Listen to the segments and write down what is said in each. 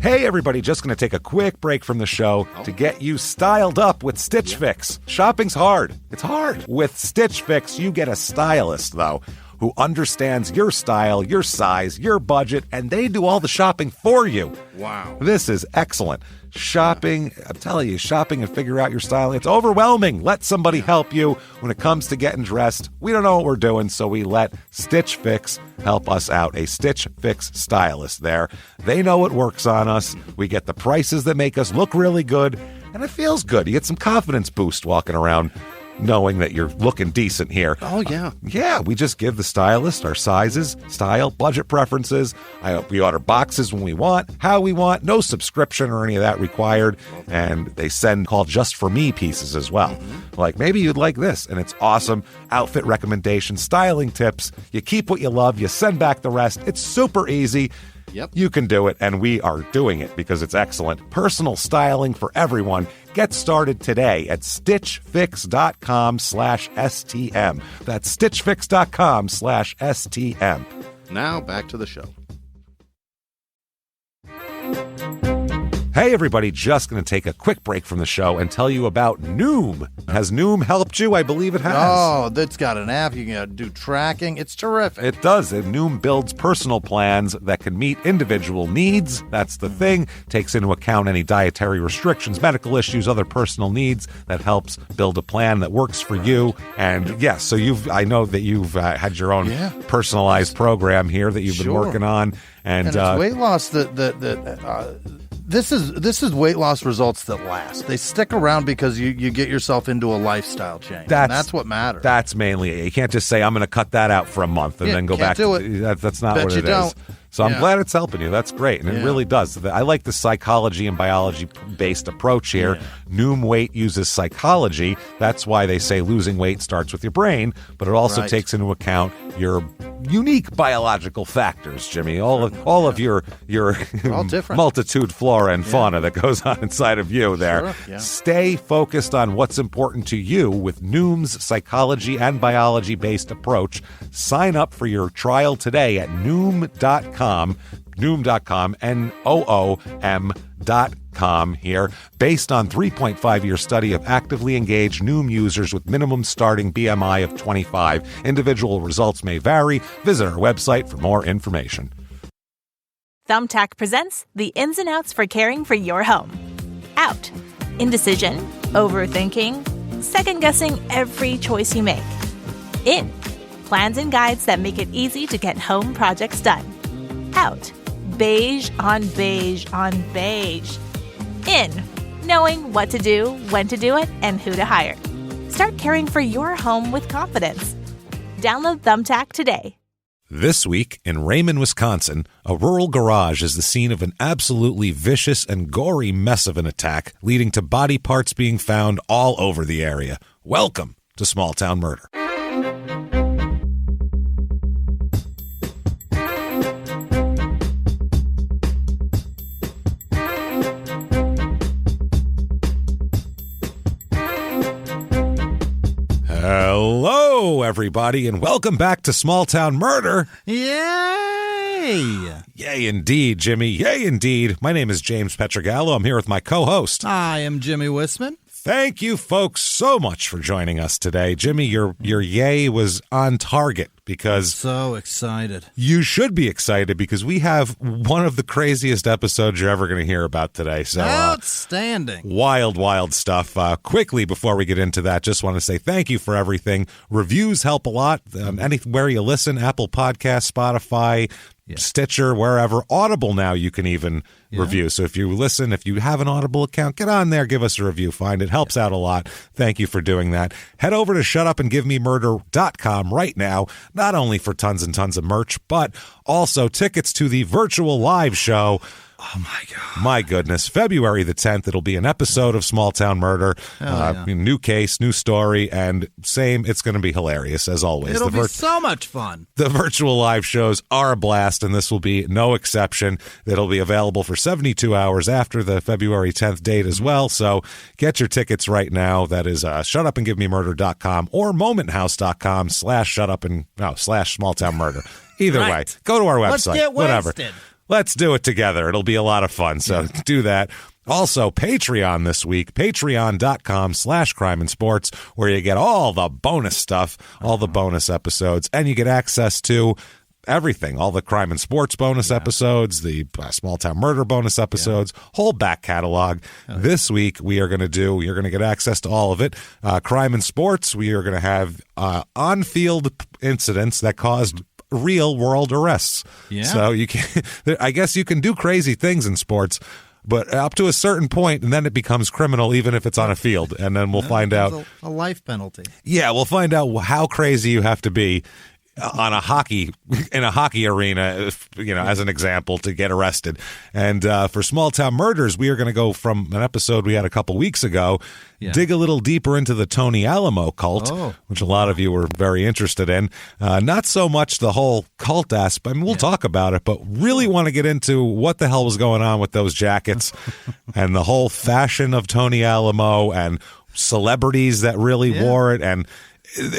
Hey everybody, just going to take a quick break from the show to get you styled up with Stitch Fix. Shopping's hard. It's hard. With Stitch Fix, you get a stylist, though, who understands your style, your size, your budget, and they do all the shopping for you. Wow. This is excellent. Shopping, I'm telling you, shopping and figure out your style, it's overwhelming. Let somebody help you when it comes to getting dressed. We don't know what we're doing, so we let Stitch Fix help us out. A Stitch Fix stylist there. They know what works on us. We get the prices that make us look really good, and it feels good. You get some confidence boost walking around knowing that you're looking decent here. Oh, yeah. Yeah, we just give the stylist our sizes, style, budget preferences. We order boxes when we want, how we want, no subscription or any of that required. And they send called Just For Me pieces as well. Mm-hmm. Like, maybe you'd like this, and it's awesome. Outfit recommendations, styling tips. You keep what you love, you send back the rest. It's super easy. Yep. You can do it, and we are doing it because it's excellent. Personal styling for everyone. Get started today at stitchfix.com/STM. That's stitchfix.com/STM. Now back to the show. Hey everybody, just going to take a quick break from the show and tell you about Noom. Has Noom helped you? I believe it has. Oh, that's got an app. You can do tracking. It's terrific. It does. Noom builds personal plans that can meet individual needs. That's the thing. Takes into account any dietary restrictions, medical issues, other personal needs. That helps build a plan that works for you. And yes, so I know that you've had your own personalized program here that you've been working on. And it's weight loss This is weight loss results that last. They stick around because you get yourself into a lifestyle change. That's what matters. That's mainly it. You can't just say, I'm going to cut that out for a month and then go back to it. That's not what it is. So I'm glad it's helping you. That's great. And it really does. I like the psychology and biology-based approach here. Yeah. Noom Weight uses psychology. That's why they say losing weight starts with your brain, but it also takes into account your unique biological factors, Jimmy. All of your multitude flora and fauna that goes on inside of you there. Sure. Yeah. Stay focused on what's important to you with Noom's psychology and biology-based approach. Sign up for your trial today at Noom.com, Noom.com here. Based on 3.5-year study of actively engaged Noom users with minimum starting BMI of 25. Individual results may vary. Visit our website for more information. Thumbtack presents the ins and outs for caring for your home. Out. Indecision, overthinking, second-guessing every choice you make. In. Plans and guides that make it easy to get home projects done. Out. Beige on beige on beige. In. Knowing what to do, when to do it, and who to hire. Start caring for your home with confidence. Download Thumbtack today. This week, in Raymond, Wisconsin, a rural garage is the scene of an absolutely vicious and gory mess of an attack, leading to body parts being found all over the area. Welcome to Small Town Murder. Hello, everybody, and welcome back to Small Town Murder. Yay! Yay, indeed, Jimmy. Yay, indeed. My name is James Petrogallo. I'm here with my co-host. I am Jimmy Wisman. Thank you, folks, so much for joining us today. Jimmy, your yay was on target because... So excited. You should be excited because we have one of the craziest episodes you're ever going to hear about today. So, outstanding. Wild, wild stuff. Quickly, before we get into that, just want to say thank you for everything. Reviews help a lot. Anywhere you listen, Apple Podcasts, Spotify, Stitcher, wherever. Audible now you can even review. So if you listen, if you have an Audible account, get on there, give us a review. Find it. Helps out a lot. Thank you for doing that. Head over to shutupandgivememurder.com right now, not only for tons and tons of merch, but also tickets to the virtual live show. Oh, my God. My goodness. February the 10th, it'll be an episode of Small Town Murder. New case, new story, and same, it's going to be hilarious, as always. It'll be so much fun. The virtual live shows are a blast, and this will be no exception. It'll be available for 72 hours after the February 10th date as well, so get your tickets right now. That is shutupandgivememurder.com or momenthouse.com /smalltownmurder. Either way, go to our website. Let's get whatever. wasted. let's do it together. It'll be a lot of fun. So do that. Also, Patreon this week, patreon.com/crime and sports, where you get all the bonus stuff, all the bonus episodes, and you get access to everything, all the crime and sports bonus episodes, the small town murder bonus episodes, whole back catalog. This week, you're going to get access to all of it. Crime and sports, we are going to have on-field incidents that caused real world arrests. Yeah. So I guess you can do crazy things in sports, but up to a certain point, and then it becomes criminal, even if it's on a field. And then we'll find out a life penalty. Yeah, we'll find out how crazy you have to be in a hockey arena, as an example, to get arrested. And for small town murders, we are going to go from an episode we had a couple weeks ago, dig a little deeper into the Tony Alamo cult, which a lot of you were very interested in. Not so much the whole cult aspect. I mean, we'll talk about it, but really want to get into what the hell was going on with those jackets and the whole fashion of Tony Alamo and celebrities that really wore it. And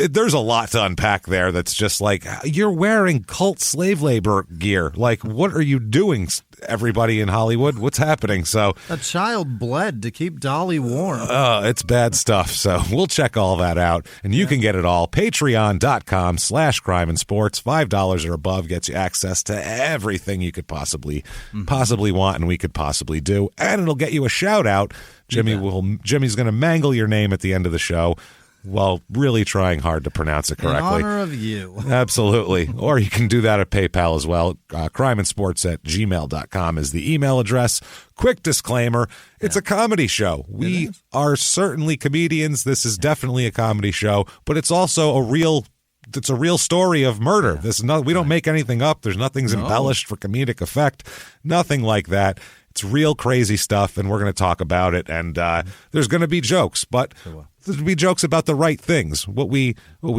there's a lot to unpack there that's just like, you're wearing cult slave labor gear. Like, what are you doing, everybody in Hollywood? What's happening? So a child bled to keep Dolly warm. It's bad stuff. So we'll check all that out. And you can get it all. Patreon.com/crime and sports. $5 or above gets you access to everything you could possibly want and we could possibly do. And it'll get you a shout out. Jimmy's going to mangle your name at the end of the show, while really trying hard to pronounce it correctly. In honor of you. Absolutely. Or you can do that at PayPal as well. crimeandsports@gmail.com is the email address. Quick disclaimer, it's a comedy show. We are certainly comedians. This is definitely a comedy show, but it's also a real story of murder. This is we don't make anything up. There's nothing's embellished for comedic effect. Nothing like that. It's real crazy stuff, and we're going to talk about it. And there's going to be jokes, but there'll be jokes about the right things. What we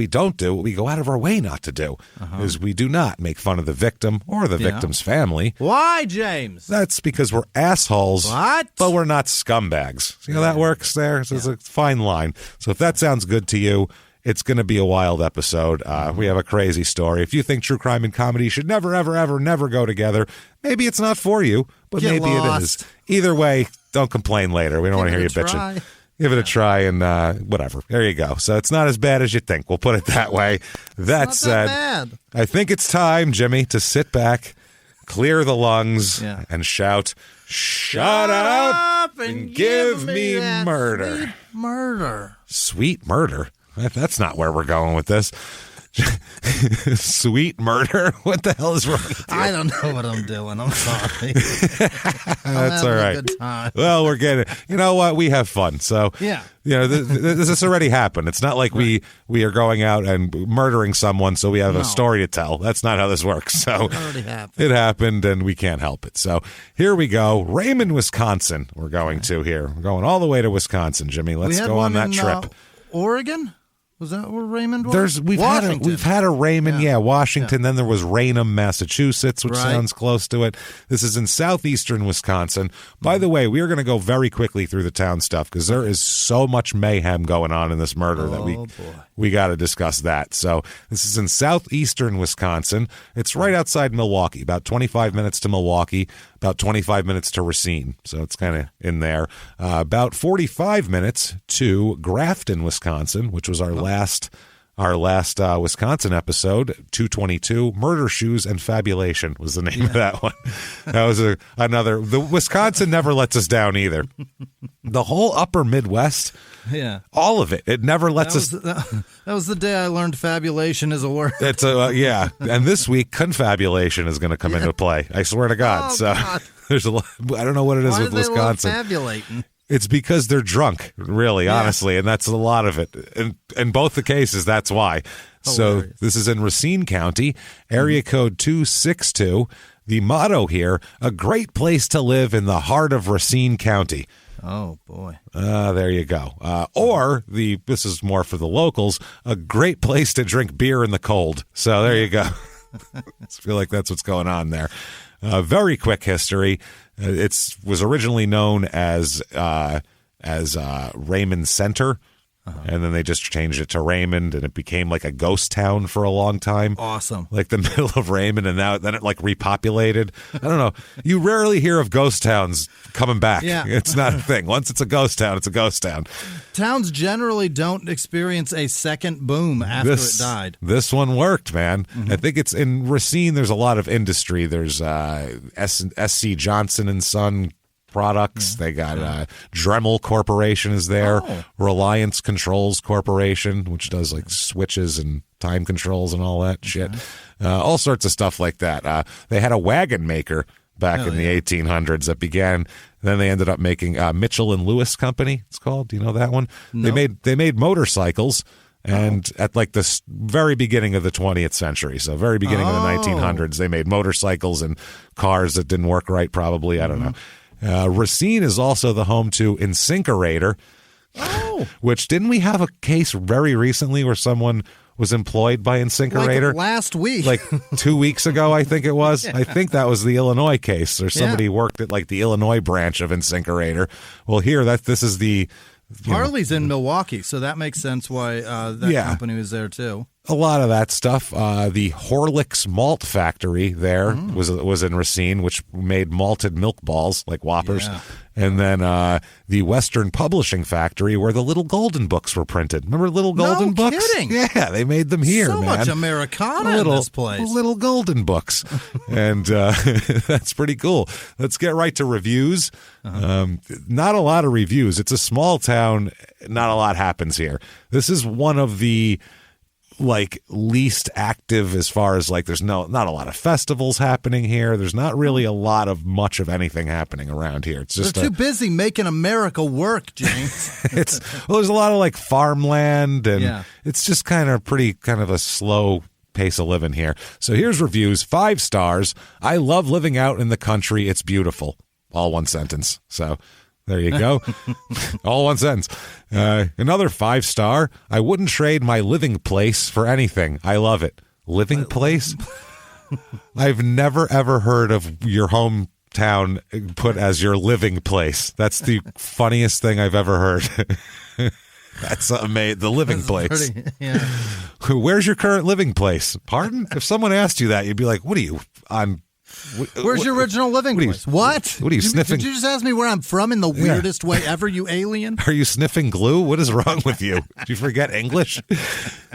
don't do, what we go out of our way not to do, is we do not make fun of the victim or the victim's family. Why, James? That's because we're assholes, but we're not scumbags. See how that works there? So it's a fine line. So if that sounds good to you, it's going to be a wild episode. We have a crazy story. If you think true crime and comedy should never, ever, ever, never go together, maybe it's not for you, but maybe it is. Either way, don't complain later. We don't want to hear you bitching. Give it a try and whatever. There you go. So it's not as bad as you think. We'll put it that way. That said, I think it's time, Jimmy, to sit back, clear the lungs, and shout, "Shut up and give me murder." Sweet murder. Sweet murder? That's not where we're going with this. Sweet murder? What the hell is wrong with you? I don't know what I'm doing. I'm sorry. That's all right. A good time. Well, we're getting. You know what? We have fun. So this has already happened. It's not like we are going out and murdering someone, so we have a story to tell. That's not how this works. So it already happened. It happened, and we can't help it. So here we go. Raymond, Wisconsin. We're going to here. We're going all the way to Wisconsin, Jimmy. Let's go on that trip. Oregon. Was that where Raymond was? We've had a Raymond, Washington. Then there was Raynham, Massachusetts, which sounds close to it. This is in southeastern Wisconsin. By the way, we are going to go very quickly through the town stuff because there is so much mayhem going on in this murder that we got to discuss that. So this is in southeastern Wisconsin. It's right outside Milwaukee, about 25 minutes to Milwaukee, about 25 minutes to Racine. So it's kind of in there. About 45 minutes to Grafton, Wisconsin, which was our last Wisconsin episode. 222, Murder, Shoes, and Fabulation was the name of that one. That was another. The Wisconsin never lets us down either. The whole upper Midwest, all of it. It never lets us. That was the day I learned fabulation is a word. It's and this week confabulation is going to come into play. I swear to God. God. There's a lot. I don't know what it is with Wisconsin. Fabulating? It's because they're drunk, really, honestly, and that's a lot of it. In both the cases, that's why. Hilarious. So this is in Racine County, area code 262. The motto here, a great place to live in the heart of Racine County. Oh, boy. There you go. This is more for the locals, a great place to drink beer in the cold. So there you go. I feel like that's what's going on there. Very quick history. It was originally known as Raymond Center. And then they just changed it to Raymond, and it became like a ghost town for a long time. Awesome. Like the middle of Raymond, and then it like repopulated. I don't know. You rarely hear of ghost towns coming back. Yeah. It's not a thing. Once it's a ghost town, it's a ghost town. Towns generally don't experience a second boom after it died. This one worked, man. I think it's in Racine. There's a lot of industry. There's S.C. Johnson and Son products. They got Dremel Corporation is there. Reliance Controls Corporation, which does like switches and time controls and all that shit. All sorts of stuff like that. They had a wagon maker back in the 1800s that began. Then they ended up making Mitchell and Lewis Company. It's called. Do you know that one? No. They made motorcycles. And at like the very beginning of the 20th century, so very beginning of the 1900s, they made motorcycles and cars that didn't work right, probably. I don't know. Racine is also the home to Incinerator, which didn't we have a case very recently where someone was employed by Incinerator? Like last week. Like 2 weeks ago, I think it was. I think that was the Illinois case, or somebody worked at like the Illinois branch of Incinerator. Well, here, this is the... Harley's in Milwaukee, so that makes sense why that company was there too. A lot of that stuff. The Horlicks Malt Factory there was in Racine, which made malted milk balls like Whoppers. Yeah. And then the Western Publishing Factory, where the Little Golden Books were printed. Remember Little Golden Books? No kidding. Yeah, they made them here, so man. much Americana in this place. Little Golden Books. And that's pretty cool. Let's get right to reviews. Not a lot of reviews. It's a small town. Not a lot happens here. This is one of the like least active as far as like there's not a lot of festivals happening here. There's not really a lot of much of anything happening around here. It's just they're too busy making America work, James. There's a lot of like farmland, and it's just kind of a slow pace of living here. So here's reviews. 5 stars. I love living out in the country. It's beautiful. All one sentence. So there you go. All one sentence. Another 5-star. I wouldn't trade my living place for anything. I love it. Living place? I've never, ever heard of your hometown put as your living place. That's the funniest thing I've ever heard. That's amazing. The living place. Where's your current living place? Pardon? If someone asked you that, you'd be like, what are you, on... Where's your original living place? What are you sniffing? Did you just ask me where I'm from in the weirdest way ever, you alien? Are you sniffing glue? What is wrong with you? Did you forget English?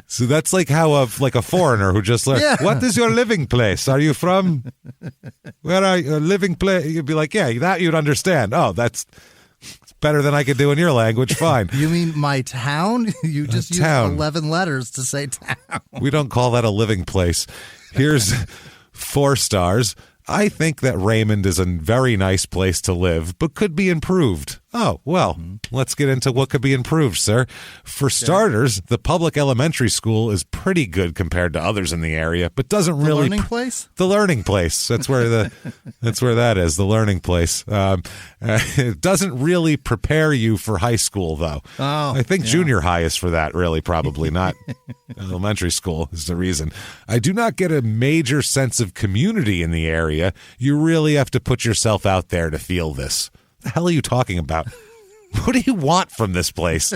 So that's like how a foreigner who just learned, what is your living place? Are you from? Where are you? Living place? You'd be like, yeah, that you'd understand. Oh, that's better than I could do in your language. Fine. You mean my town? You just used 11 letters to say town. We don't call that a living place. Here's 4 stars. I think that Raymond is a very nice place to live, but could be improved. Oh, well, let's get into what could be improved, sir. For starters, the public elementary school is pretty good compared to others in the area, but doesn't really... The learning place? The learning place. That's where that is, the learning place. It doesn't really prepare you for high school, though. Oh, I think junior high is for that, really, probably, not elementary school is the reason. I do not get a major sense of community in the area. You really have to put yourself out there to feel this. What the hell are you talking about? What do you want from this place?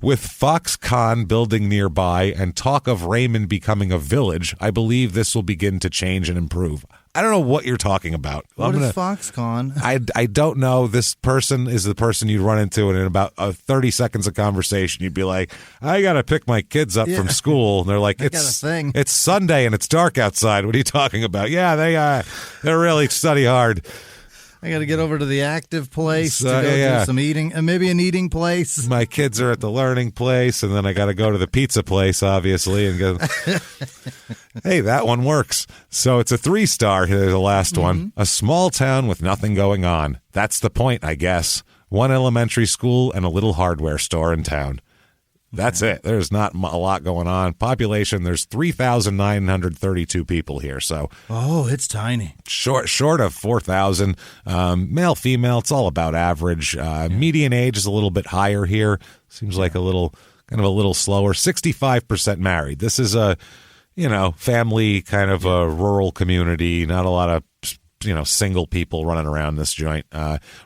With Foxconn building nearby and talk of Raymond becoming a village, I believe this will begin to change and improve. I don't know what you're talking about. What is Foxconn? I don't know. This person is the person you'd run into, and in about 30 seconds of conversation, you'd be like, I got to pick my kids up from school. And they're like, it's Sunday and it's dark outside. What are you talking about? Yeah, they really study hard. I got to get over to the active place to go do some eating, and maybe an eating place. My kids are at the learning place, and then I got to go to the pizza place, obviously, and go, hey, that one works. So it's a 3-star. Here's the last one. A small town with nothing going on. That's the point, I guess. 1 elementary school and a little hardware store in town. That's it. There's not a lot going on. Population, there's 3,932 people here. So, it's tiny. Short of 4,000. Male, female, it's all about average. Median age is a little bit higher here. Seems like a little slower. 65% married. This is a, family kind of a rural community. Not a lot of single people running around this joint.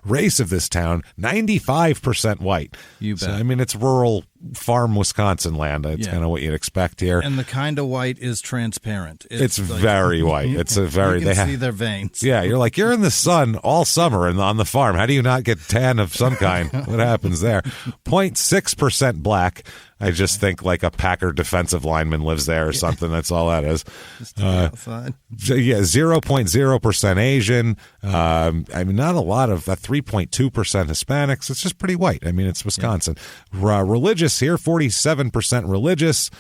Race of this town, 95% white. You bet. So, I mean, it's rural farm Wisconsin land. It's kind of what you'd expect here. And the kind of white is transparent. It's very white. It's a very... You can see their veins. Yeah, you're like, you're in the sun all summer and on the farm. How do you not get tan of some kind? What happens there? 0.6% black. I just think like a Packer defensive lineman lives there or something. That's all that is. Just outside. Yeah, 0.0% Asian. I mean, not a lot of 3.2% Hispanics. It's just pretty white. I mean, it's Wisconsin. Religious here, 47% religious.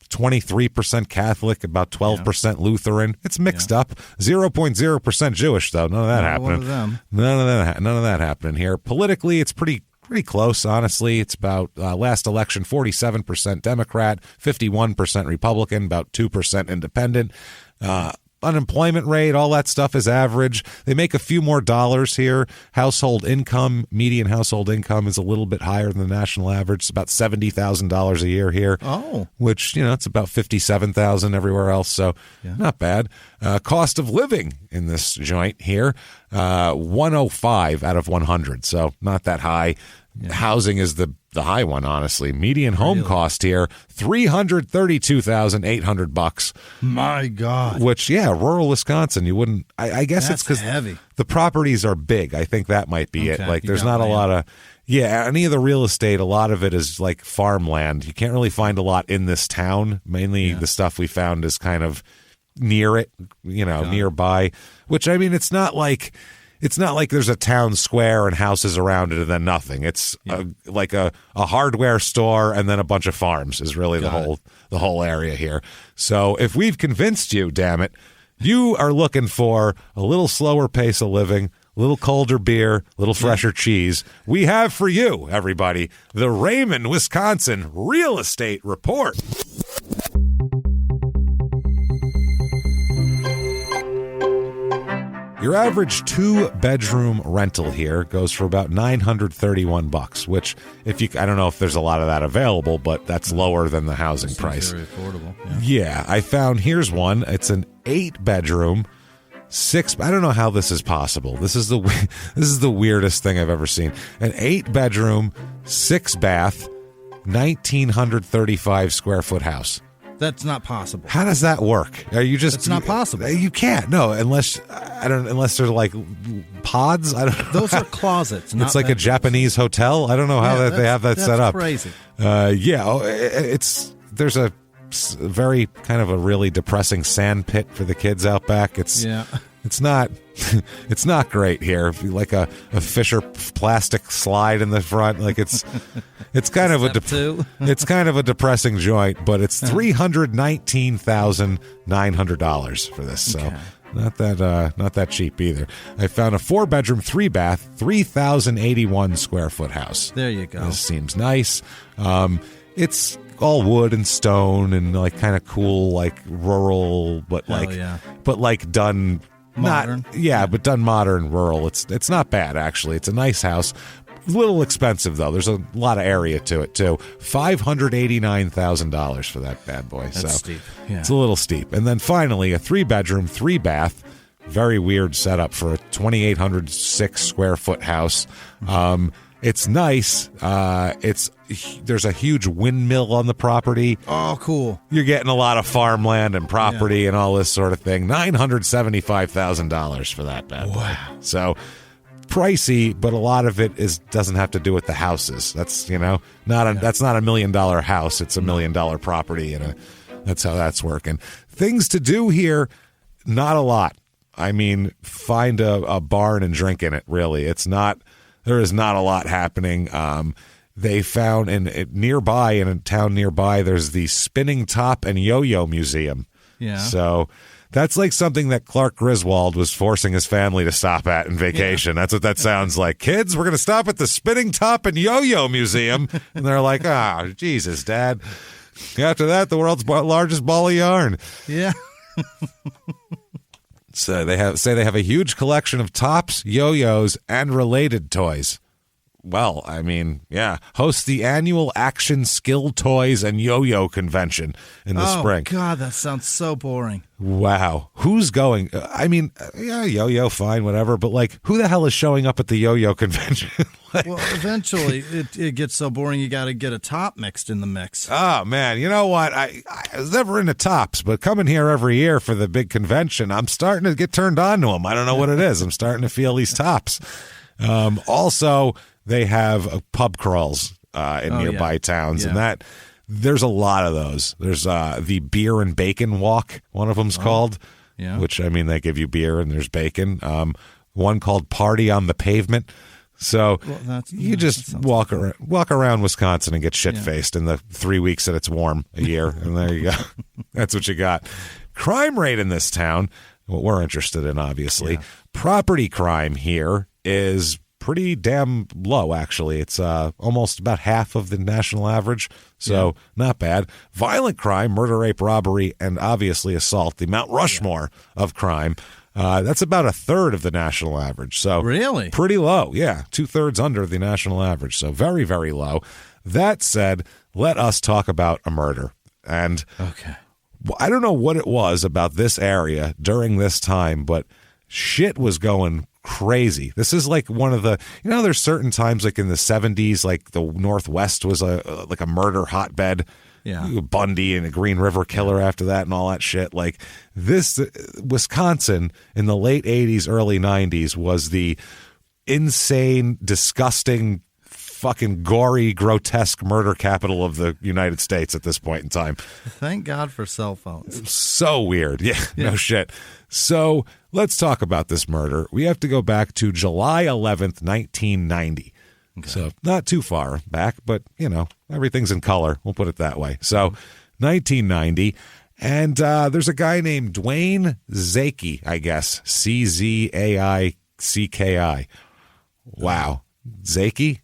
23% Catholic, about 12% Lutheran. It's mixed up. 0.0% Jewish, though. None of that happening. One of them. None of that happening here. Politically, it's pretty close, honestly. It's about last election, 47% Democrat, 51% Republican, about 2% independent. Unemployment rate, all that stuff is average. They make a few more dollars here. Household income, median household income is a little bit higher than the national average. It's about $70,000 a year here. Oh. Which, it's about $57,000 everywhere else, so not bad. Cost of living in this joint here, 105 out of 100, so not that high. Yeah. Housing is the high one, honestly. Median home cost here, $332,800. My God. Which, rural Wisconsin, you wouldn't. I guess That's it's because heavy. The properties are big. I think that might be it. Like, there's not a lot of. Yeah, any of the real estate, a lot of it is like farmland. You can't really find a lot in this town. Mainly the stuff we found is kind of near it, nearby. Which, I mean, it's not like there's a town square and houses around it and then nothing. It's like a hardware store and then a bunch of farms is really the whole area here. So if we've convinced you, damn it, you are looking for a little slower pace of living, a little colder beer, a little fresher cheese. We have for you, everybody, the Raymond, Wisconsin Real Estate Report. Your average 2-bedroom rental here goes for about $931, which I don't know if there's a lot of that available, but that's lower than the housing price. Very affordable. Yeah, I found here's one. It's an 8-bedroom, 6. I don't know how this is possible. This is the weirdest thing I've ever seen. An 8-bedroom, 6-bath, 1,935 square foot house. That's not possible. How does that work? Are you just? It's not possible. You can't. No, unless they're like pods. I don't. Those are closets. It's like a Japanese hotel. I don't know how they have that set up. Crazy. There's a very kind of a really depressing sand pit for the kids out back. It's not great here. Like a Fisher plastic slide in the front, like it's kind of it's kind of a depressing joint, but it's $319,900 for this. So not that cheap either. I found a 4-bedroom, 3-bath, 3,081 square foot house. There you go. This seems nice. It's all wood and stone and like kind of cool, like rural, but done. Modern. But done modern rural. It's not bad, actually. It's a nice house. A little expensive, though. There's a lot of area to it, too. $589,000 for that bad boy. That's steep. Yeah. It's a little steep. And then finally, a 3-bedroom, 3-bath, very weird setup for a 2,806 square foot house. It's nice. There's a huge windmill on the property. Oh, cool. You're getting a lot of farmland and property and all this sort of thing. $975,000 for that bad boy. Wow. So pricey, but a lot of it doesn't have to do with the houses. That's that's not $1 million house. It's $1 million property, and that's how that's working. Things to do here, not a lot. I mean, find a barn and drink in it. Really, there is not a lot happening. They found in a town nearby, there's the Spinning Top and Yo-Yo Museum. Yeah. So that's like something that Clark Griswold was forcing his family to stop at in vacation. Yeah. That's what that sounds like. Kids, we're going to stop at the Spinning Top and Yo-Yo Museum. And they're like, Jesus, Dad. After that, the world's largest ball of yarn. Yeah. So they have a huge collection of tops, yo-yos, and related toys. well, I mean, yeah, hosts the annual Action Skill Toys and Yo-Yo Convention in the spring. Oh, God, that sounds so boring. Wow. Who's going? I mean, yeah, yo-yo, fine, whatever. But, like, who the hell is showing up at the yo-yo convention? Well, eventually it gets so boring you got to get a top mixed in the mix. Oh, man. You know what? I was never into tops, but coming here every year for the big convention, I'm starting to get turned on to them. I don't know what it is. I'm starting to feel these tops. Also, they have pub crawls in nearby towns, and that there's a lot of those. There's the beer and bacon walk, one of them's called, which, I mean, they give you beer and there's bacon. One called Party on the Pavement. So you just walk around Wisconsin and get shit-faced in the 3 weeks that it's warm a year, and there you go. That's what you got. Crime rate in this town, what we're interested in, obviously. Property crime here is pretty damn low, actually. It's almost about half of the national average, so not bad. Violent crime, murder, rape, robbery, and obviously assault, the Mount Rushmore of crime, that's about a third of the national average. So really? Pretty low, yeah. 2/3 under the national average, so very, very low. That said, let us talk about a murder. And I don't know what it was about this area during this time, but shit was going crazy. This is like one of the, there's certain times like in the 70s, like the Northwest was like a murder hotbed. Yeah. Bundy and a Green River Killer after that and all that shit. Like this, Wisconsin in the late 80s, early 90s was the insane, disgusting, fucking gory, grotesque murder capital of the United States at this point in time. Thank God for cell phones. So weird. Yeah, no shit. So let's talk about this murder. We have to go back to July 11th, 1990. Okay. So not too far back, but, everything's in color. We'll put it that way. So 1990. And there's a guy named Dwayne Zaki, I guess. Czaicky. Wow. Zaki?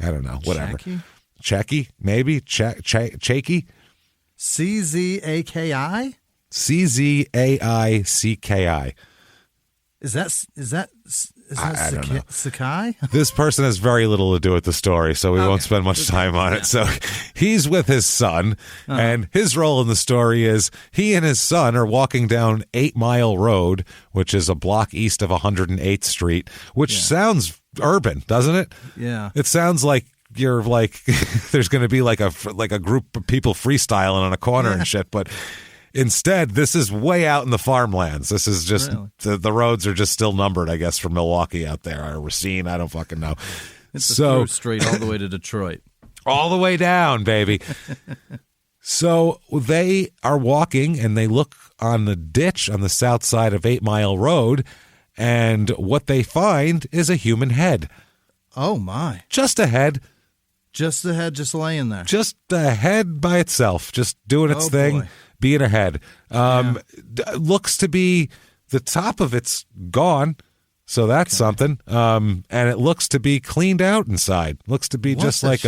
I don't know. Whatever. Checky? Maybe? Checky? Czaki? Czaicky. Is that I don't know. Sakai? This person has very little to do with the story, so we won't spend much time on it. So he's with his son, and his role in the story is he and his son are walking down 8 Mile Road, which is a block east of 108th Street, which sounds urban, doesn't it? Yeah. It sounds like you're like there's going to be like a group of people freestyling on a corner and shit, but instead, this is way out in the farmlands. This is just, the roads are just still numbered, I guess, from Milwaukee out there, or Racine, I don't fucking know. It's a through straight all the way to Detroit. All the way down, baby. So they are walking, and they look on the ditch on the south side of 8 Mile Road, and what they find is a human head. Oh, my. Just a head. Just the head just laying there. Just a head by itself, just doing its thing. Boy. Being ahead. Looks to be the top of it's gone, so that's something. And it looks to be cleaned out inside. Looks to be just like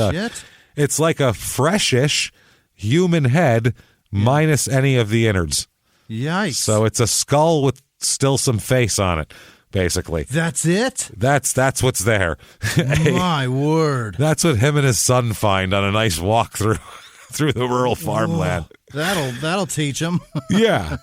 it's like a freshish human head minus any of the innards. Yikes. So it's a skull with still some face on it, basically. That's it? That's what's there. My word. That's what him and his son find on a nice walk through the rural farmland. That'll teach him. Yeah.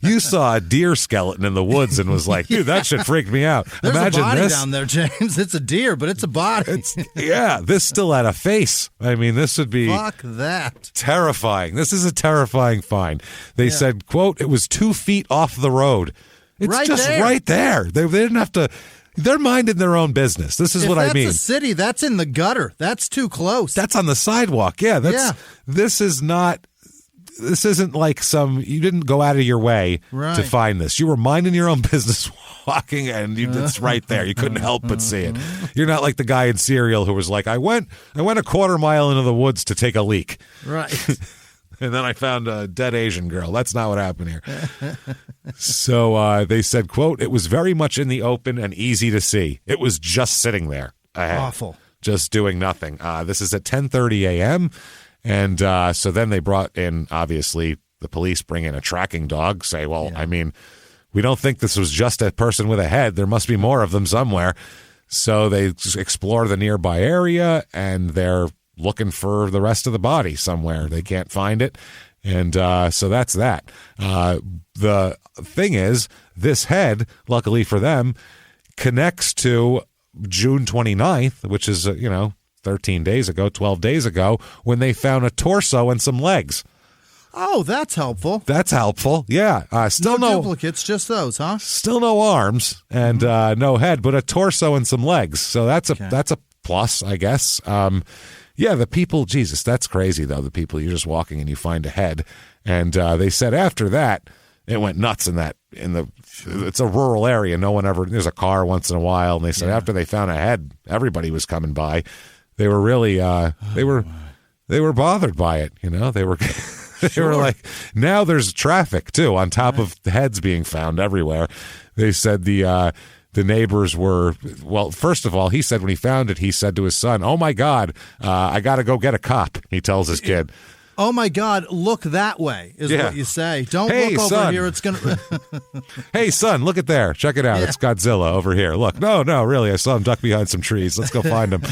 You saw a deer skeleton in the woods and was like, dude, that shit freaked me out. There's Imagine a body this. down there, James. It's a deer, but it's a body. This still had a face. I mean, this would be fuck that. Terrifying. This is a terrifying find. They said, quote, it was 2 feet off the road. It's right there. They didn't have to. They're minding their own business. This is what I mean. That's a city. That's in the gutter. That's too close. That's on the sidewalk. Yeah. This is not. This isn't like you didn't go out of your way to find this. You were minding your own business walking, and it's right there. You couldn't help but see it. You're not like the guy in Serial who was like, I went a quarter mile into the woods to take a leak. Right. And then I found a dead Asian girl. That's not what happened here. So they said, quote, it was very much in the open and easy to see. It was just sitting there. Ahead, awful. Just doing nothing. This is at 10:30 a.m., and so then they brought in, obviously, the police bring in a tracking dog, say, well, I mean, we don't think this was just a person with a head. There must be more of them somewhere. So they explore the nearby area, and they're looking for the rest of the body somewhere. They can't find it. And so that's that. The thing is, this head, luckily for them, connects to June 29th, which is, 13 days ago, 12 days ago, when they found a torso and some legs. Oh, that's helpful. That's helpful, yeah. Still no duplicates, just those, huh? Still no arms and no head, but a torso and some legs. So that's a plus, I guess. Yeah, the people, Jesus, that's crazy, though. The people, you're just walking and you find a head. And they said after that, it went nuts it's a rural area. No one ever, there's a car once in a while. And they said after they found a head, everybody was coming by. They were really, they were bothered by it. They were, they were like, now there's traffic too, on top of the heads being found everywhere. They said the neighbors were, well, first of all, he said when he found it, he said to his son, "Oh my God, I got to go get a cop," he tells his kid. Oh my God, look that way is what you say. Don't look over son. here. It's going to... Hey, son, look at there. Check it out. It's Godzilla over here. Look. No, really. I saw him duck behind some trees. Let's go find him.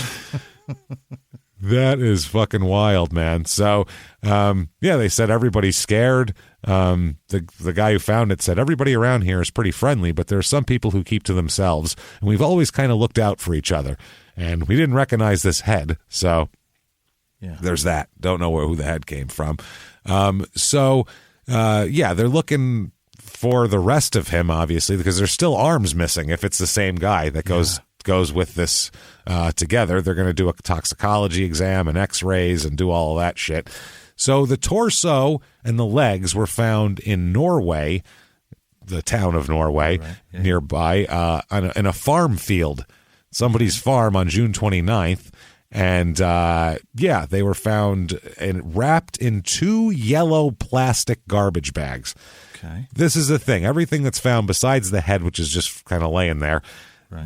That is fucking wild, man. So, they said everybody's scared. The guy who found it said everybody around here is pretty friendly, but there are some people who keep to themselves, and we've always kind of looked out for each other. And we didn't recognize this head, so there's that. Don't know who the head came from. They're looking for the rest of him, obviously, because there's still arms missing. If it's the same guy that goes with this together, they're going to do a toxicology exam and x-rays and do all of that shit. So the torso and the legs were found in Norway, the town of Norway, nearby, in a farm field, somebody's farm on June 29th. And, they were found and wrapped in 2 yellow plastic garbage bags. Okay. This is the thing. Everything that's found besides the head, which is just kind of laying there,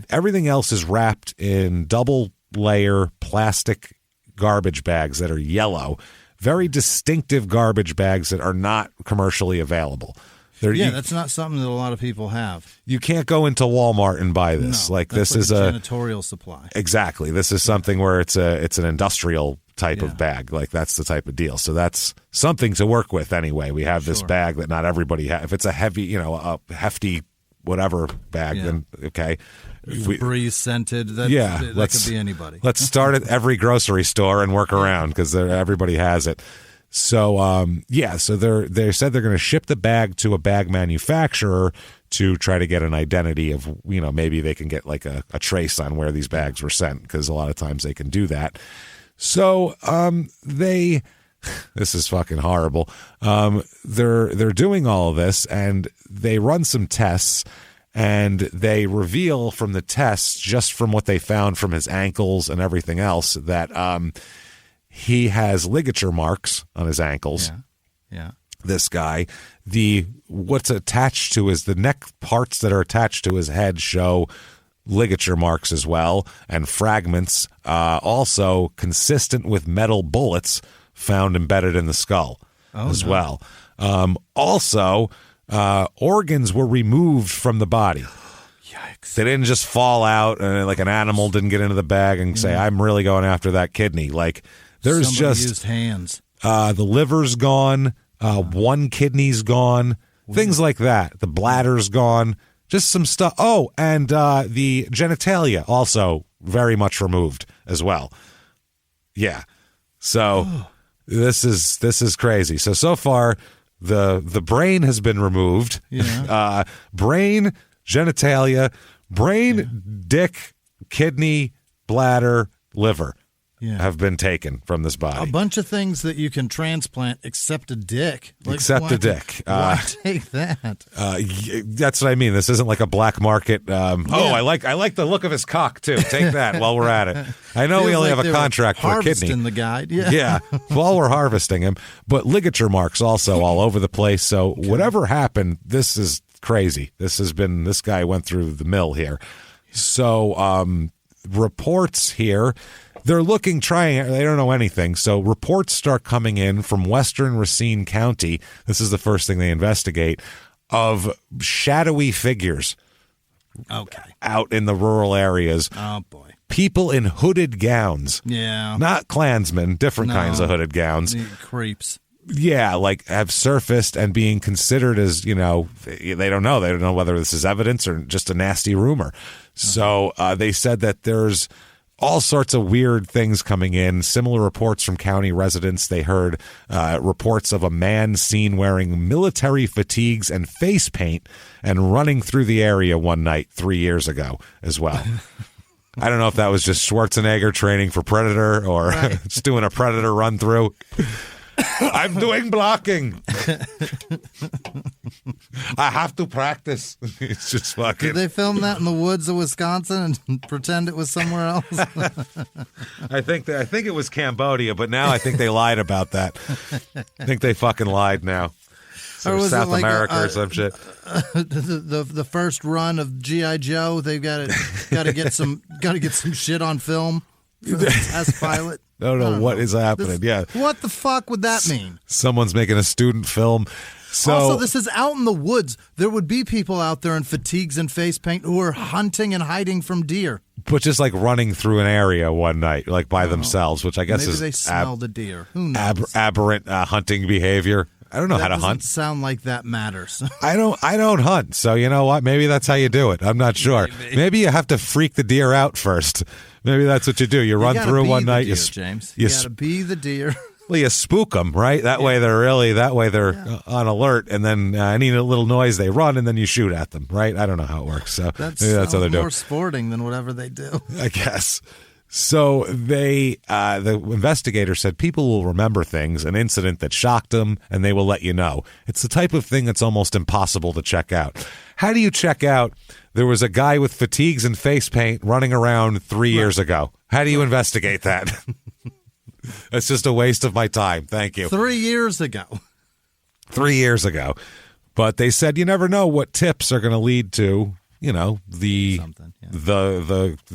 everything else is wrapped in double-layer plastic garbage bags that are yellow. Very distinctive garbage bags that are not commercially available. That's not something that a lot of people have. You can't go into Walmart and buy this. This is a janitorial supply. Exactly. This is something where it's an industrial type of bag. Like, that's the type of deal. So that's something to work with anyway. We have this bag that not everybody has. If it's a heavy, a hefty whatever bag, then okay. Febreze scented. That could be anybody. Let's start at every grocery store and work around because everybody has it. So, so they said they're going to ship the bag to a bag manufacturer to try to get an identity of, maybe they can get like a trace on where these bags were sent, because a lot of times they can do that. So, this is fucking horrible. They're doing all of this, and they run some tests, and they reveal from the tests, just from what they found from his ankles and everything else, that, he has ligature marks on his ankles. Yeah. This guy, what's attached to the neck parts that are attached to his head show ligature marks as well, and fragments, also consistent with metal bullets found embedded in the skull well. Also, organs were removed from the body. Yikes. They didn't just fall out and like an animal didn't get into the bag and say, I'm really going after that kidney. Like, there's somebody used hands. The liver's gone. One kidney's gone. Things like that. The bladder's gone. Just some stuff. Oh, and the genitalia also very much removed as well. Yeah. So this is crazy. So far the brain has been removed. Yeah. Brain, genitalia, dick, kidney, bladder, liver. Have been taken from this body. A bunch of things that you can transplant except a dick. A dick. Why take that? That's what I mean. This isn't like a black market. I like the look of his cock too. Take that while we're at it. I know we only have a contract for a kidney. In the guide. Yeah. While we're harvesting him, but ligature marks also all over the place. So whatever happened, this is crazy. This guy went through the mill here. So reports here. They're they don't know anything. So reports start coming in from Western Racine County. This is the first thing they investigate, of shadowy figures out in the rural areas. Oh, boy. People in hooded gowns. Yeah. Not Klansmen, different kinds of hooded gowns. Creeps. Yeah, like have surfaced and being considered as, they don't know. They don't know whether this is evidence or just a nasty rumor. So they said that there's all sorts of weird things coming in. Similar reports from county residents. They heard reports of a man seen wearing military fatigues and face paint and running through the area one night 3 years ago as well. I don't know if that was just Schwarzenegger training for Predator or just doing a Predator run through. I'm doing blocking. I have to practice. It's just fucking. Did they film that in the woods of Wisconsin and pretend it was somewhere else? I think it was Cambodia, but now I think they lied about that. I think they fucking lied now. Or South America or some shit. The first run of G.I. Joe, they've got to get some shit on film for the test pilot. I don't know what is happening. What the fuck would that mean? Someone's making a student film. So, also, this is out in the woods. There would be people out there in fatigues and face paint who are hunting and hiding from deer. But just like running through an area one night, like by themselves, which I guess maybe is they smell the deer. Who knows? Aberrant hunting behavior. I don't know how to hunt. Sound like that matters. I don't hunt, so you know what? Maybe that's how you do it. I'm not sure. Maybe you have to freak the deer out first. Maybe that's what you do. You run through one night. James. You got to be the deer. Well, you spook them, right? That way they're on alert, and then any little noise they run, and then you shoot at them, right? I don't know how it works. So maybe that's how they're doing. More sporting than whatever they do, I guess. So the investigator said people will remember things, an incident that shocked them, and they will let you know. It's the type of thing that's almost impossible to check out. How do you check out there was a guy with fatigues and face paint running around 3 years ago? How do you investigate that? It's just a waste of my time. Thank you. 3 years ago. 3 years ago. But they said you never know what tips are going to lead to, the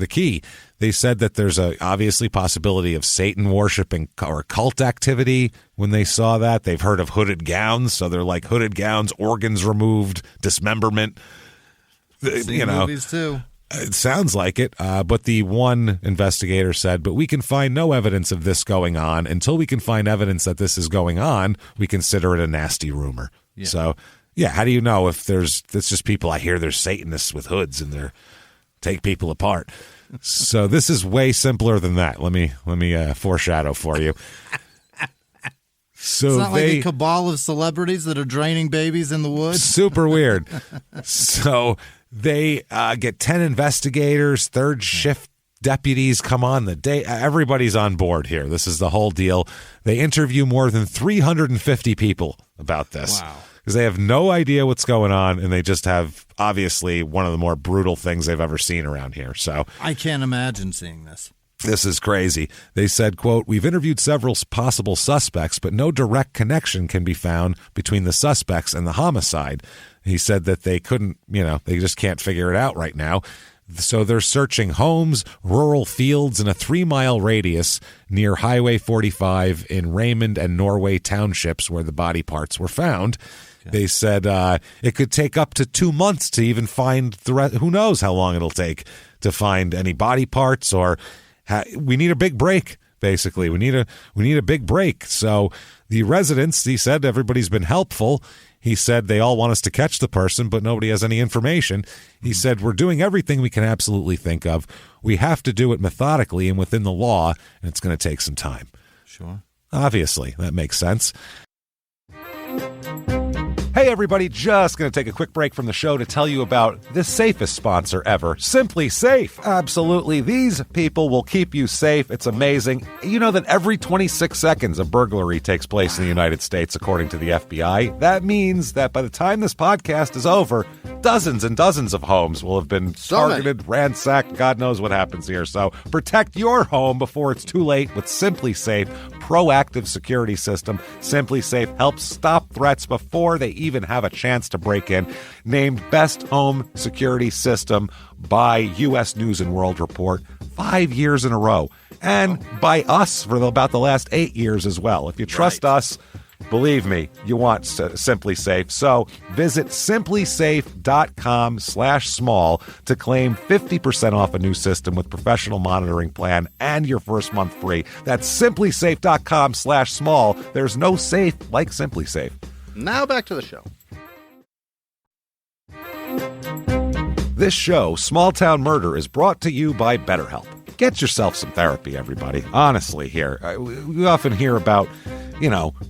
key. They said that there's a obviously possibility of Satan worshiping or cult activity. When they saw that, they've heard of hooded gowns, so they're like hooded gowns, organs removed, dismemberment. Movies too. It sounds like it, but the one investigator said, but we can find no evidence of this going on. Until we can find evidence that this is going on, we consider it a nasty rumor. Yeah. So, how do you know if it's just people? I hear there's Satanists with hoods and they're take people apart. So this is way simpler than that. Let me foreshadow for you. So it's not like a cabal of celebrities that are draining babies in the woods. Super weird. So they get 10 investigators, third shift deputies come on the day. Everybody's on board here. This is the whole deal. They interview more than 350 people about this. Wow. Because they have no idea what's going on, and they just have, obviously, one of the more brutal things they've ever seen around here. So I can't imagine seeing this. This is crazy. They said, quote, we've interviewed several possible suspects, but no direct connection can be found between the suspects and the homicide. He said that they couldn't, they just can't figure it out right now. So they're searching homes, rural fields in a 3-mile radius near Highway 45 in Raymond and Norway townships where the body parts were found. Okay. They said it could take up to 2 months to even find the rest. Who knows how long it'll take to find any body parts, or we need a big break. Basically, we need a big break. So the residents, he said, everybody's been helpful. He said they all want us to catch the person, but nobody has any information. He said we're doing everything we can absolutely think of. We have to do it methodically and within the law, and it's going to take some time. Sure. Obviously, that makes sense. Hey, everybody, just going to take a quick break from the show to tell you about the safest sponsor ever, Simply Safe. Absolutely. These people will keep you safe. It's amazing. You know that every 26 seconds a burglary takes place in the United States, according to the FBI. That means that by the time this podcast is over, dozens and dozens of homes will have been targeted, ransacked. God knows what happens here. So protect your home before it's too late with Simply Safe proactive security system. Simply Safe helps stop threats before they even have a chance to break in. Named Best Home Security System by U.S. News and World Report 5 years in a row. And by us for about the last 8 years as well. If you trust us, Believe me, you want Simply Safe. So visit simplysafe.com/small to claim 50% off a new system with professional monitoring plan and your first month free. That's simplysafe.com/small. There's no safe like Simply Safe. Now back to the show. This show, Small Town Murder, is brought to you by BetterHelp. Get yourself some therapy, everybody. Honestly, here. We often hear about,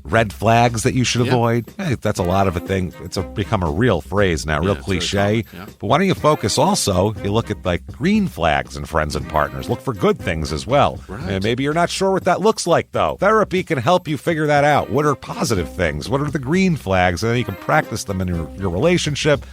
red flags that you should avoid. Hey, that's a lot of a thing. It's become a real phrase now, real cliche. Yeah. But why don't you focus also, you look at like green flags in friends and partners. Look for good things as well. Right. And maybe you're not sure what that looks like, though. Therapy can help you figure that out. What are positive things? What are the green flags? And then you can practice them in your relationship.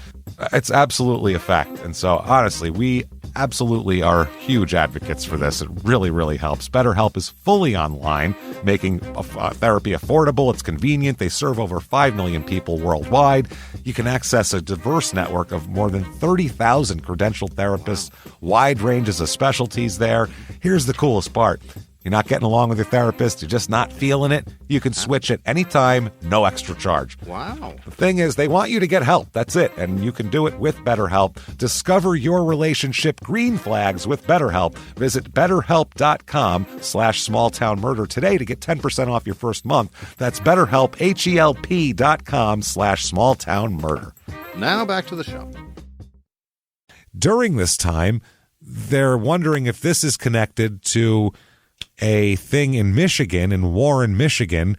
It's absolutely a fact. And so, honestly, we absolutely are huge advocates for this. It really, really helps. BetterHelp is fully online, making therapy affordable. It's convenient. They serve over 5 million people worldwide. You can access a diverse network of more than 30,000 credentialed therapists, wide ranges of specialties there. Here's the coolest part. You're not getting along with your therapist, you're just not feeling it, you can switch at any time, no extra charge. Wow. The thing is, they want you to get help. That's it. And you can do it with BetterHelp. Discover your relationship green flags with BetterHelp. Visit BetterHelp.com/smalltownmurder today to get 10% off your first month. That's BetterHelp, HELP.com/smalltownmurder. Now back to the show. During this time, they're wondering if this is connected to a thing in Michigan, in Warren, Michigan,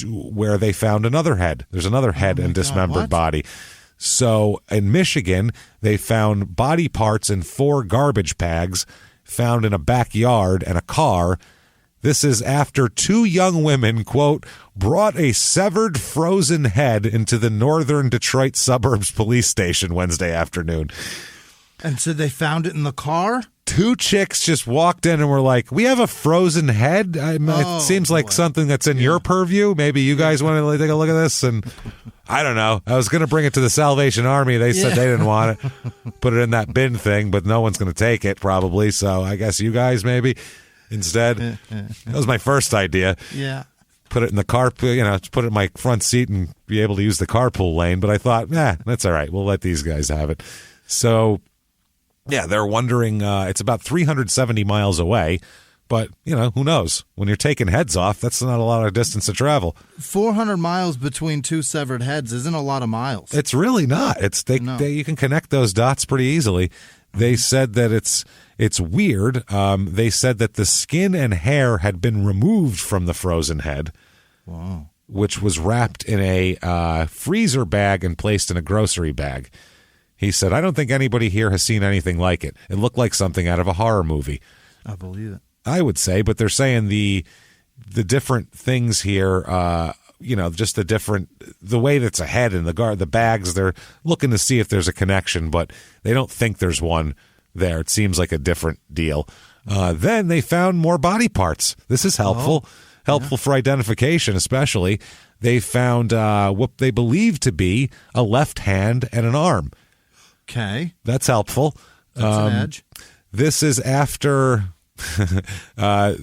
where they found another head. There's another head and dismembered body. So in Michigan, they found body parts in 4 garbage bags found in a backyard and a car. This is after 2 young women, quote, brought a severed frozen head into the northern Detroit suburbs police station Wednesday afternoon. And so they found it in the car? 2 chicks just walked in and were like, we have a frozen head. It seems like something that's in your purview. Maybe you guys want to take a look at this. And I don't know. I was going to bring it to the Salvation Army. They said they didn't want it. Put it in that bin thing, but no one's going to take it probably. So I guess you guys maybe instead. That was my first idea. Yeah. Put it in the car, put it in my front seat and be able to use the carpool lane. But I thought, that's all right. We'll let these guys have it. So... yeah, they're wondering, it's about 370 miles away, but, who knows? When you're taking heads off, that's not a lot of distance to travel. 400 miles between 2 severed heads isn't a lot of miles. It's really not. You can connect those dots pretty easily. They said that it's weird. They said that the skin and hair had been removed from the frozen head, which was wrapped in a freezer bag and placed in a grocery bag. He said, I don't think anybody here has seen anything like it. It looked like something out of a horror movie. I believe it. I would say, but they're saying the different things here, just the way that's a head in the bags, they're looking to see if there's a connection, but they don't think there's one there. It seems like a different deal. Then they found more body parts. This is helpful. Helpful for identification, especially. They found what they believe to be a left hand and an arm. Okay. That's helpful. That's an edge. This is after a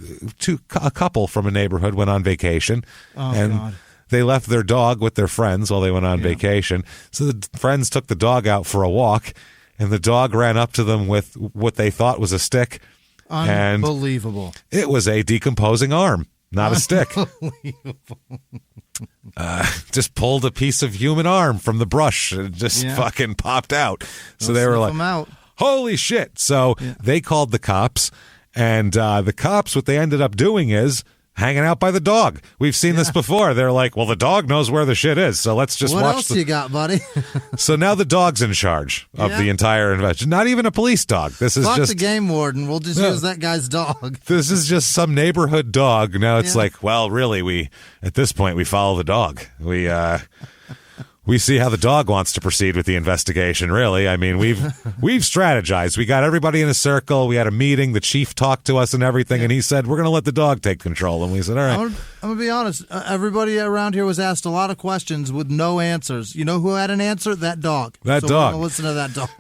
couple from a neighborhood went on vacation. God. They left their dog with their friends while they went on vacation. So the friends took the dog out for a walk, and the dog ran up to them with what they thought was a stick. Unbelievable. And it was a decomposing arm, not a stick. Just pulled a piece of human arm from the brush and just fucking popped out. So they were like, holy shit. So they called the cops, and the cops, what they ended up doing is hanging out by the dog. We've seen this before. They're like, well, the dog knows where the shit is, so let's just watch. What else you got, buddy? So now the dog's in charge of the entire investigation. Not even a police dog. This is just the game warden. We'll just use that guy's dog. This is just some neighborhood dog. Now it's like, well, really, at this point, we follow the dog. We see how the dog wants to proceed with the investigation, really. I mean, we've strategized. We got everybody in a circle. We had a meeting. The chief talked to us and everything, and he said, we're going to let the dog take control. And we said, all right. I'm going to be honest. Everybody around here was asked a lot of questions with no answers. You know who had an answer? That dog. Dog. We're going to listen to that dog.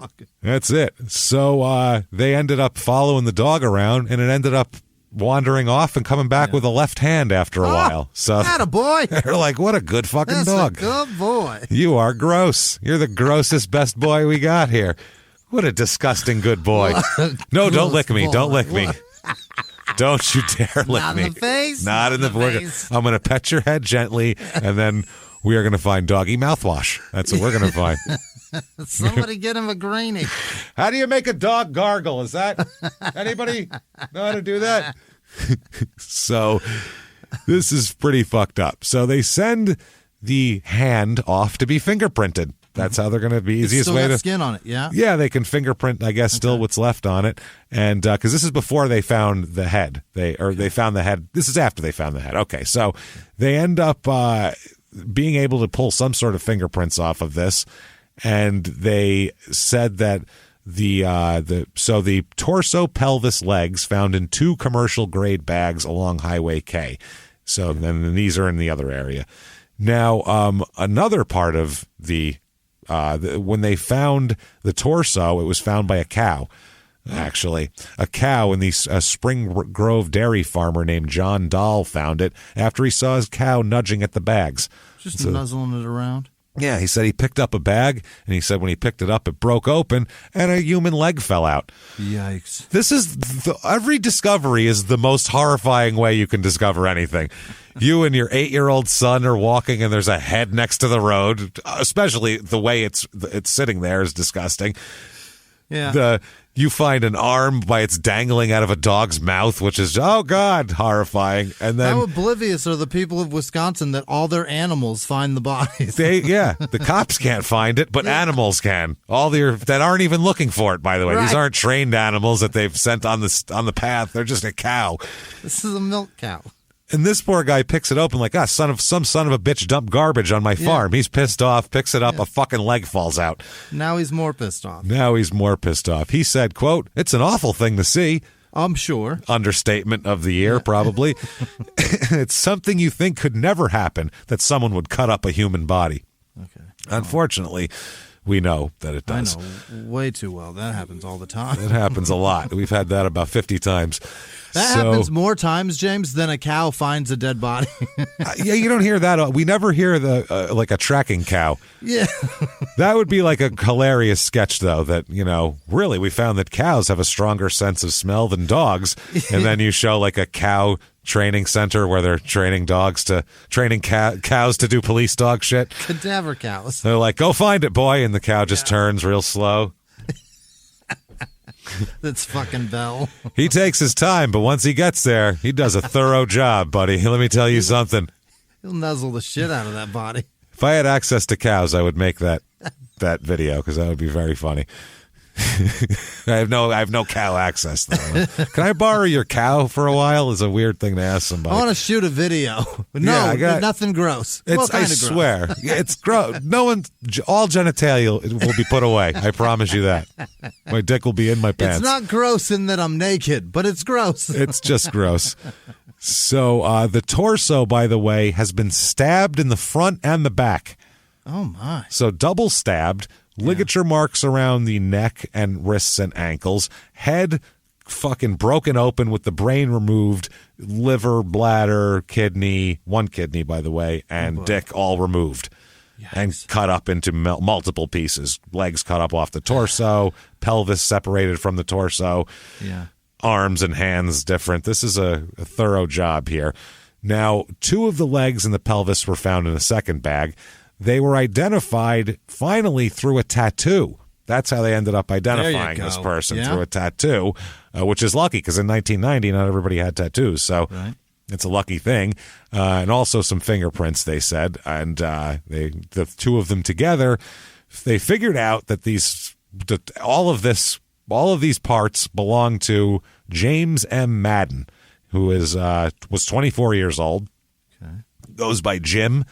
That's it. So they ended up following the dog around, and it ended up wandering off and coming back with a left hand after a while. So attaboy. They're like, what a good fucking That's dog. a good boy. You are gross. You're the grossest best boy we got here. What a disgusting good boy. No, don't lick me. Don't lick me. Don't you dare lick Not me. in the face. Not in the face. I'm going to pet your head gently, and then we are going to find doggy mouthwash. That's what we're going to find. Somebody get him a greenie. How do you make a dog gargle? Is that anybody know how to do that? So this is pretty fucked up. So they send the hand off to be fingerprinted. That's how they're going to be easiest still way got to skin on it. Yeah. Yeah, they can fingerprint, I guess, still what's left on it, and because this is before they found the head. They found the head. This is after they found the head. Okay, so they end up being able to pull some sort of fingerprints off of this. And they said that the torso, pelvis, legs found in 2 commercial grade bags along Highway K. So then these are in the other area. Now, another part of when they found the torso, it was found by a cow. Actually, a cow in the Spring Grove dairy farmer named John Dahl found it after he saw his cow nudging at the bags. Just nuzzling it around. Yeah, he said he picked up a bag, and he said when he picked it up, it broke open, and a human leg fell out. Yikes. This is every discovery is the most horrifying way you can discover anything. You and your 8-year-old son are walking, and there's a head next to the road. Especially the way it's sitting there is disgusting. Yeah. You find an arm by its dangling out of a dog's mouth, which is, oh, God, horrifying. And then how oblivious are the people of Wisconsin that all their animals find the bodies? The cops can't find it, but animals can. That aren't even looking for it, by the way. Right. These aren't trained animals that they've sent on the path. They're just a cow. This is a milk cow. And this poor guy picks it open like, some son of a bitch dumped garbage on my farm. He's pissed off, picks it up, a fucking leg falls out. Now he's more pissed off. He said, quote, "It's an awful thing to see." I'm sure. Understatement of the year, probably. It's something you think could never happen, that someone would cut up a human body. Okay. Unfortunately, we know that it does. I know way too well. That happens all the time. It happens a lot. We've had that about 50 times. That happens more times, James, than a cow finds a dead body. Yeah, you don't hear that. We never hear like a tracking cow. Yeah. That would be like a hilarious sketch, though, that, really we found that cows have a stronger sense of smell than dogs. And then you show like a cow training center where they're training cows to do police dog shit. Cadaver cows. They're like, go find it, boy. And the cow just turns real slow. That's fucking Bell. He takes his time, but once he gets there, he does a thorough job, buddy. Let me tell you something. He'll nuzzle the shit out of that body. If I had access to cows, I would make that video, because that would be very funny. I have no cow access, though. Can I borrow your cow for a while? Is a weird thing to ask somebody. I want to shoot a video. No, nothing gross. I swear. It's gross. All genitalia will be put away. I promise you that. My dick will be in my pants. It's not gross in that I'm naked, but it's gross. It's just gross. So the torso, by the way, has been stabbed in the front and the back. Oh, my. So double stabbed. Ligature marks around the neck and wrists and ankles. Head fucking broken open with the brain removed. Liver, bladder, kidney, one kidney, by the way, and dick all removed. Yikes. And cut up into multiple pieces. Legs cut up off the torso. Pelvis separated from the torso. Yeah. Arms and hands different. This is a thorough job here. Now, 2 of the legs and the pelvis were found in a second bag. They were identified finally through a tattoo. That's how they ended up identifying this person, through a tattoo, which is lucky because in 1990, not everybody had tattoos. So it's a lucky thing. And also some fingerprints, they said. And the 2 of them together, they figured out that all of these parts belong to James M. Madden, who was 24 years old, goes by Jim.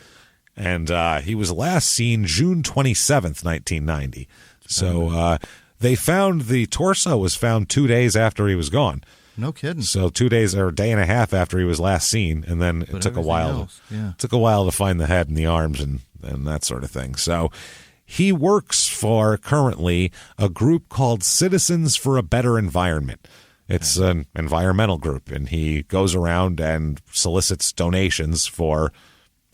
And he was last seen June 27th, 1990. So they found the torso was found 2 days after he was gone. No kidding. So 2 days or a day and a half after he was last seen, and then it took a while. Took a while to find the head and the arms and that sort of thing. So he works for currently a group called Citizens for a Better Environment. It's an environmental group, and he goes around and solicits donations for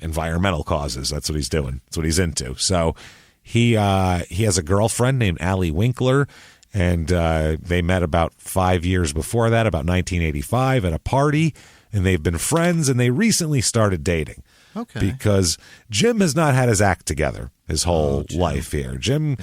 environmental causes. That's what he's doing. That's what he's into. So he has a girlfriend named Allie Winkler, and they met about 5 years before that, about 1985, at a party, and they've been friends, and they recently started dating. Okay. Because Jim has not had his act together his whole life here. Jim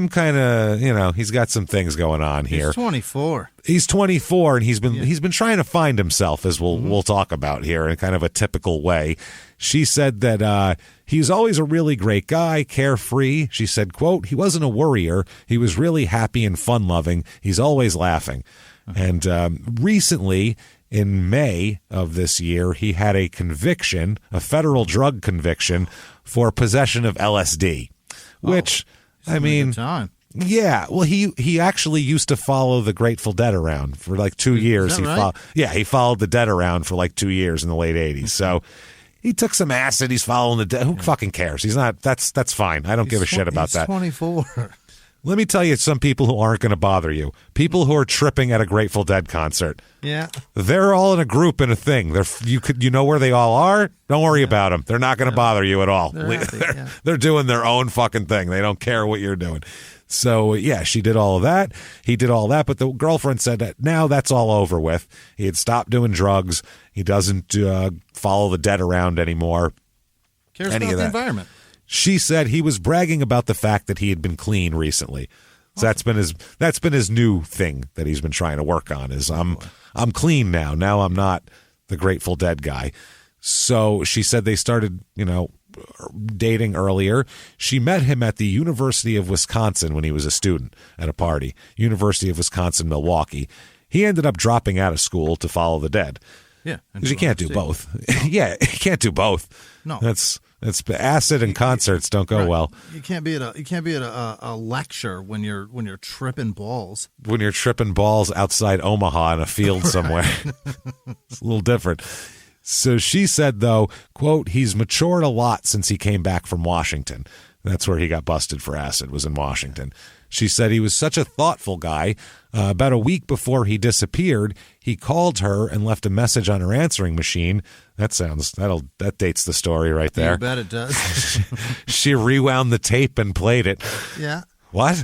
kind of, he's got some things going on here. He's 24. He's 24, and he's been trying to find himself, as we'll talk about here, in kind of a typical way. She said that he's always a really great guy, carefree. She said, quote, he wasn't a worrier. He was really happy and fun-loving. He's always laughing. And recently, in May of this year, he had a conviction, a federal drug conviction, for possession of LSD, which, I mean, yeah, well, he actually used to follow the Grateful Dead around for like 2 years. Is that right? He followed the Dead around for like 2 years in the late 80s. So he took some acid. He's following the Dead. Who fucking cares? He's not. That's fine. I don't give a shit about that. 24. Let me tell you some people who aren't going to bother you. People who are tripping at a Grateful Dead concert. Yeah. They're all in a group in a thing. You know where they all are? Don't worry about them. They're not going to bother you at all. They're doing their own fucking thing. They don't care what you're doing. So, yeah, she did all of that. He did all that. But the girlfriend said that now that's all over with. He had stopped doing drugs. He doesn't follow the Dead around anymore. Cares about the environment. She said he was bragging about the fact that he had been clean recently. So that's been his new thing that he's been trying to work on is I'm clean now. Now I'm not the Grateful Dead guy. So she said they started, dating earlier. She met him at the University of Wisconsin when he was a student at a party. University of Wisconsin, Milwaukee. He ended up dropping out of school to follow the Dead. Yeah. Because you can't do both. Yeah, you can't do both. No. That's acid and concerts don't go well. You can't be at a lecture when you're tripping balls. When you're tripping balls outside Omaha in a field somewhere. It's a little different. So she said, though, quote, he's matured a lot since he came back from Washington. That's where he got busted for acid, was in Washington. She said he was such a thoughtful guy. About a week before he disappeared, he called her and left a message on her answering machine. That dates the story right there. You bet it does. She rewound the tape and played it. Yeah. What?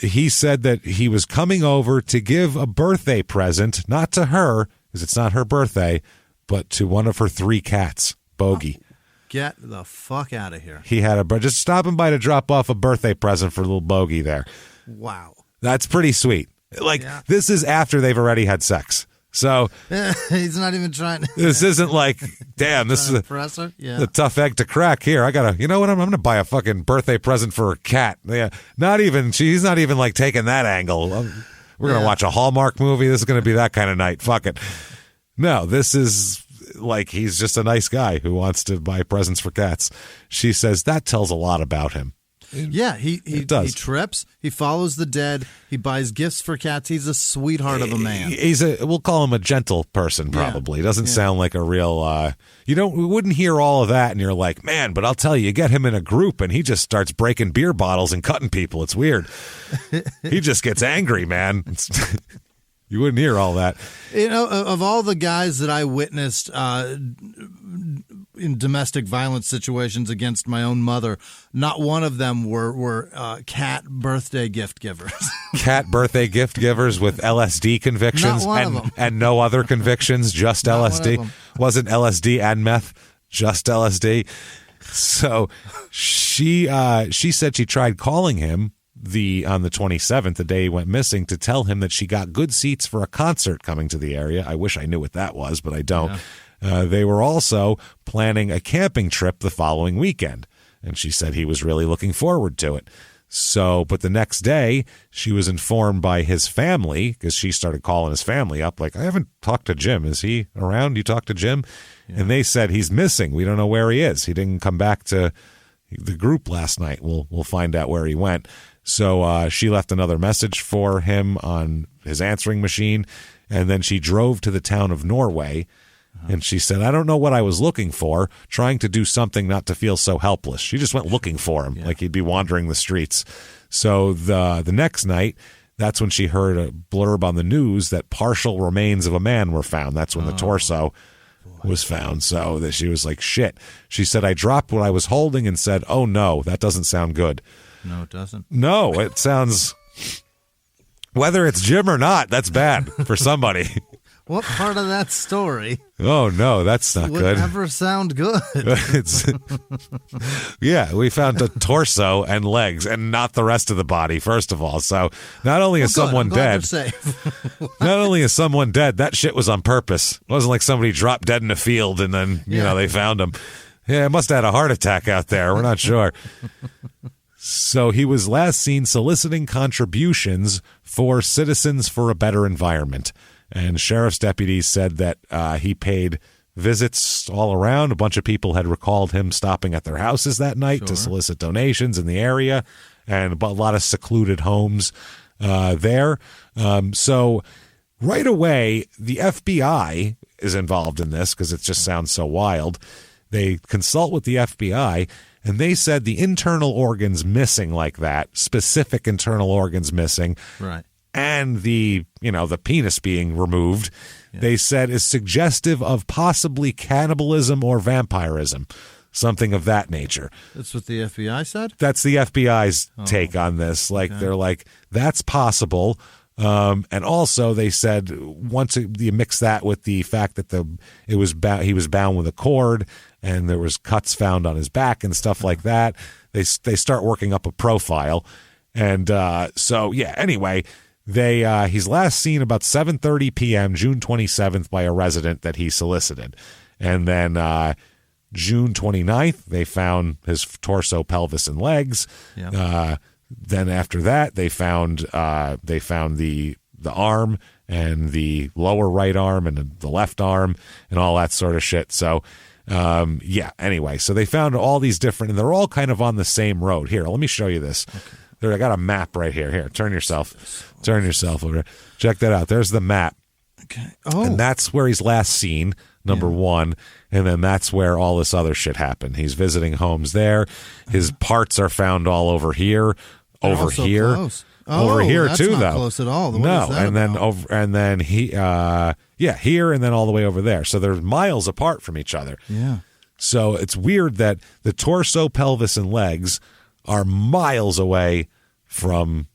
He said that he was coming over to give a birthday present, not to her, because it's not her birthday, but to one of her 3 cats, Bogey. Get the fuck out of here. He had just stopping by to drop off a birthday present for little Bogey there. Wow. That's pretty sweet. This is after they've already had sex. So he's not even trying. This isn't like, damn, this is a tough egg to crack here. I'm going to buy a fucking birthday present for a cat. Yeah. She's not even like taking that angle. We're going to watch a Hallmark movie. This is going to be that kind of night. Fuck it. No, this is like he's just a nice guy who wants to buy presents for cats. She says that tells a lot about him. Yeah, he does. He trips. He follows the Dead. He buys gifts for cats. He's a sweetheart of a man. We'll call him a gentle person, probably. He doesn't sound like a real. We wouldn't hear all of that, and you're like, man. But I'll tell you, get him in a group, and he just starts breaking beer bottles and cutting people. It's weird. He just gets angry, man. You wouldn't hear all that. Of all the guys that I witnessed in domestic violence situations against my own mother, not one of them were cat birthday gift givers. Cat birthday gift givers with LSD convictions and no other convictions, just LSD. Wasn't LSD and meth, just LSD. So she said she tried calling him on the 27th, the day he went missing, to tell him that she got good seats for a concert coming to the area. I wish I knew what that was, but I don't. Yeah. They were also planning a camping trip the following weekend, and she said he was really looking forward to it. But the next day, she was informed by his family, because she started calling his family up, like, I haven't talked to Jim. Is he around? You talked to Jim? Yeah. And they said, he's missing. We don't know where he is. He didn't come back to the group last night. We'll find out where he went. So she left another message for him on his answering machine, and then she drove to the town of Norway, and she said, I don't know what I was looking for, trying to do something not to feel so helpless. She just went looking for him, like he'd be wandering the streets. So the next night, That's when she heard a blurb on the news that partial remains of a man were found. That's when the torso was found. So that she was like, shit. She said, I dropped what I was holding and said, oh no, that doesn't sound good. No, it doesn't. No, it sounds, whether it's Jim or not, that's bad for somebody. What part of that story Oh no, that's not would good. ever sound good? Yeah, we found a torso and legs and not the rest of the body, first of all. So not only is someone dead, not only is someone dead, that shit was on purpose. It wasn't like somebody dropped dead in a field and then, you know, they found him. Yeah, it must have had a heart attack out there. We're not sure. So he was last seen soliciting contributions for Citizens for a Better Environment. And sheriff's deputies said that he paid visits all around. A bunch of people had recalled him stopping at their houses that night to solicit donations in the area, and a lot of secluded homes there. So right away, the FBI is involved in this because it just sounds so wild. They consult with the FBI, and they said the internal organs missing like that, specific internal organs missing, Right. and the penis being removed, they said is suggestive of possibly cannibalism or vampirism, something of that nature. That's what the FBI said? That's the FBI's take on this. They're like, that's possible. And also they said once you mix that with the fact that he was bound with a cord and there was cuts found on his back and stuff like that, they start working up a profile. And anyway, he's last seen about 7:30 p.m. June 27th by a resident that he solicited. And then June 29th, they found his torso, pelvis, and legs. Yeah. Then after that, they found the arm and the lower right arm and the left arm and all that sort of shit. So, anyway, so they found all these different, and they're all kind of on the same road. Here, let me show you this. Okay. There, I got a map right here. Here, turn yourself over. Check that out. There's the map. Okay. Oh. And that's where he's last seen, number one. And then that's where all this other shit happened. He's visiting homes there. His parts are found all over here. Over here. Close. Over here that's too, not though. Close at all. No, and then here and then all the way over there. So they're miles apart from each other. Yeah. So it's weird that the torso, pelvis, and legs are miles away from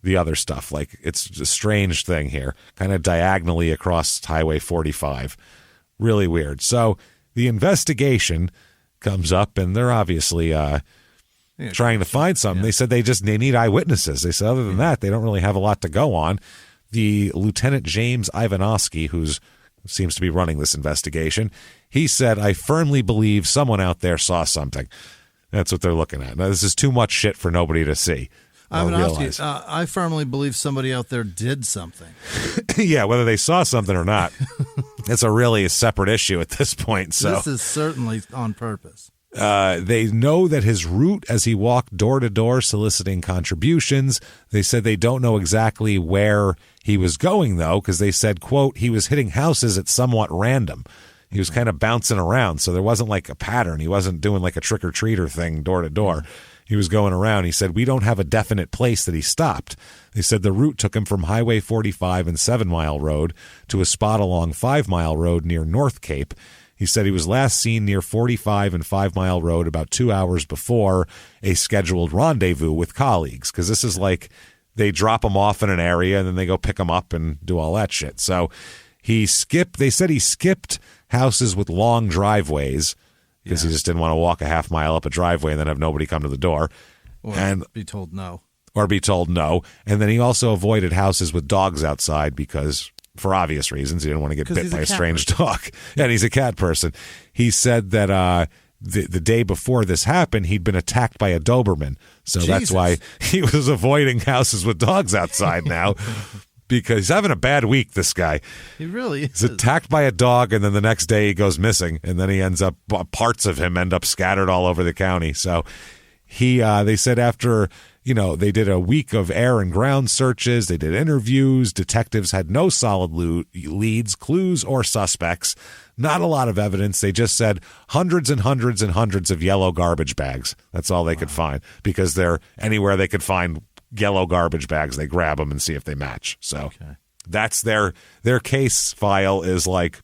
the other stuff. Like, it's a strange thing here, kind of diagonally across Highway 45. Really weird. So the investigation comes up, and they're obviously trying to find something. They said they need eyewitnesses. They said other than that, they don't really have a lot to go on. The Lieutenant James Ivanovsky, who seems to be running this investigation, he said, I firmly believe someone out there saw something. That's what they're looking at. Now, this is too much shit for nobody to see. I firmly believe somebody out there did something. Yeah, whether they saw something or not, it's a really separate issue at this point. So this is certainly on purpose. They know that his route as he walked door to door soliciting contributions. They said they don't know exactly where he was going, though, because they said, quote, he was hitting houses at somewhat random. He was kind of bouncing around, so there wasn't like a pattern. He wasn't doing like a trick-or-treater thing door to door. He was going around. He said, we don't have a definite place that he stopped. They said the route took him from Highway 45 and 7 Mile Road to a spot along 5 Mile Road near North Cape. He said he was last seen near 45 and 5 Mile Road about 2 hours before a scheduled rendezvous with colleagues, because this is like they drop him off in an area and then they go pick him up and do all that shit. So they said he skipped houses with long driveways because he just didn't want to walk a half mile up a driveway and then have nobody come to the door. Or be told no. And then he also avoided houses with dogs outside because, for obvious reasons, he didn't want to get bit by a strange dog. And he's a cat person. He said that the day before this happened, he'd been attacked by a Doberman. So that's why he was avoiding houses with dogs outside now. Because he's having a bad week, this guy. He really is. He's attacked by a dog, and then the next day he goes missing, and then he ends up, parts of him end up scattered all over the county. So they said after, they did a week of air and ground searches, they did interviews, detectives had no solid leads, clues, or suspects, not a lot of evidence. They just said hundreds and hundreds and hundreds of yellow garbage bags. That's all they could find, because they're anywhere they could find yellow garbage bags. They grab them and see if they match. So that's their case file is like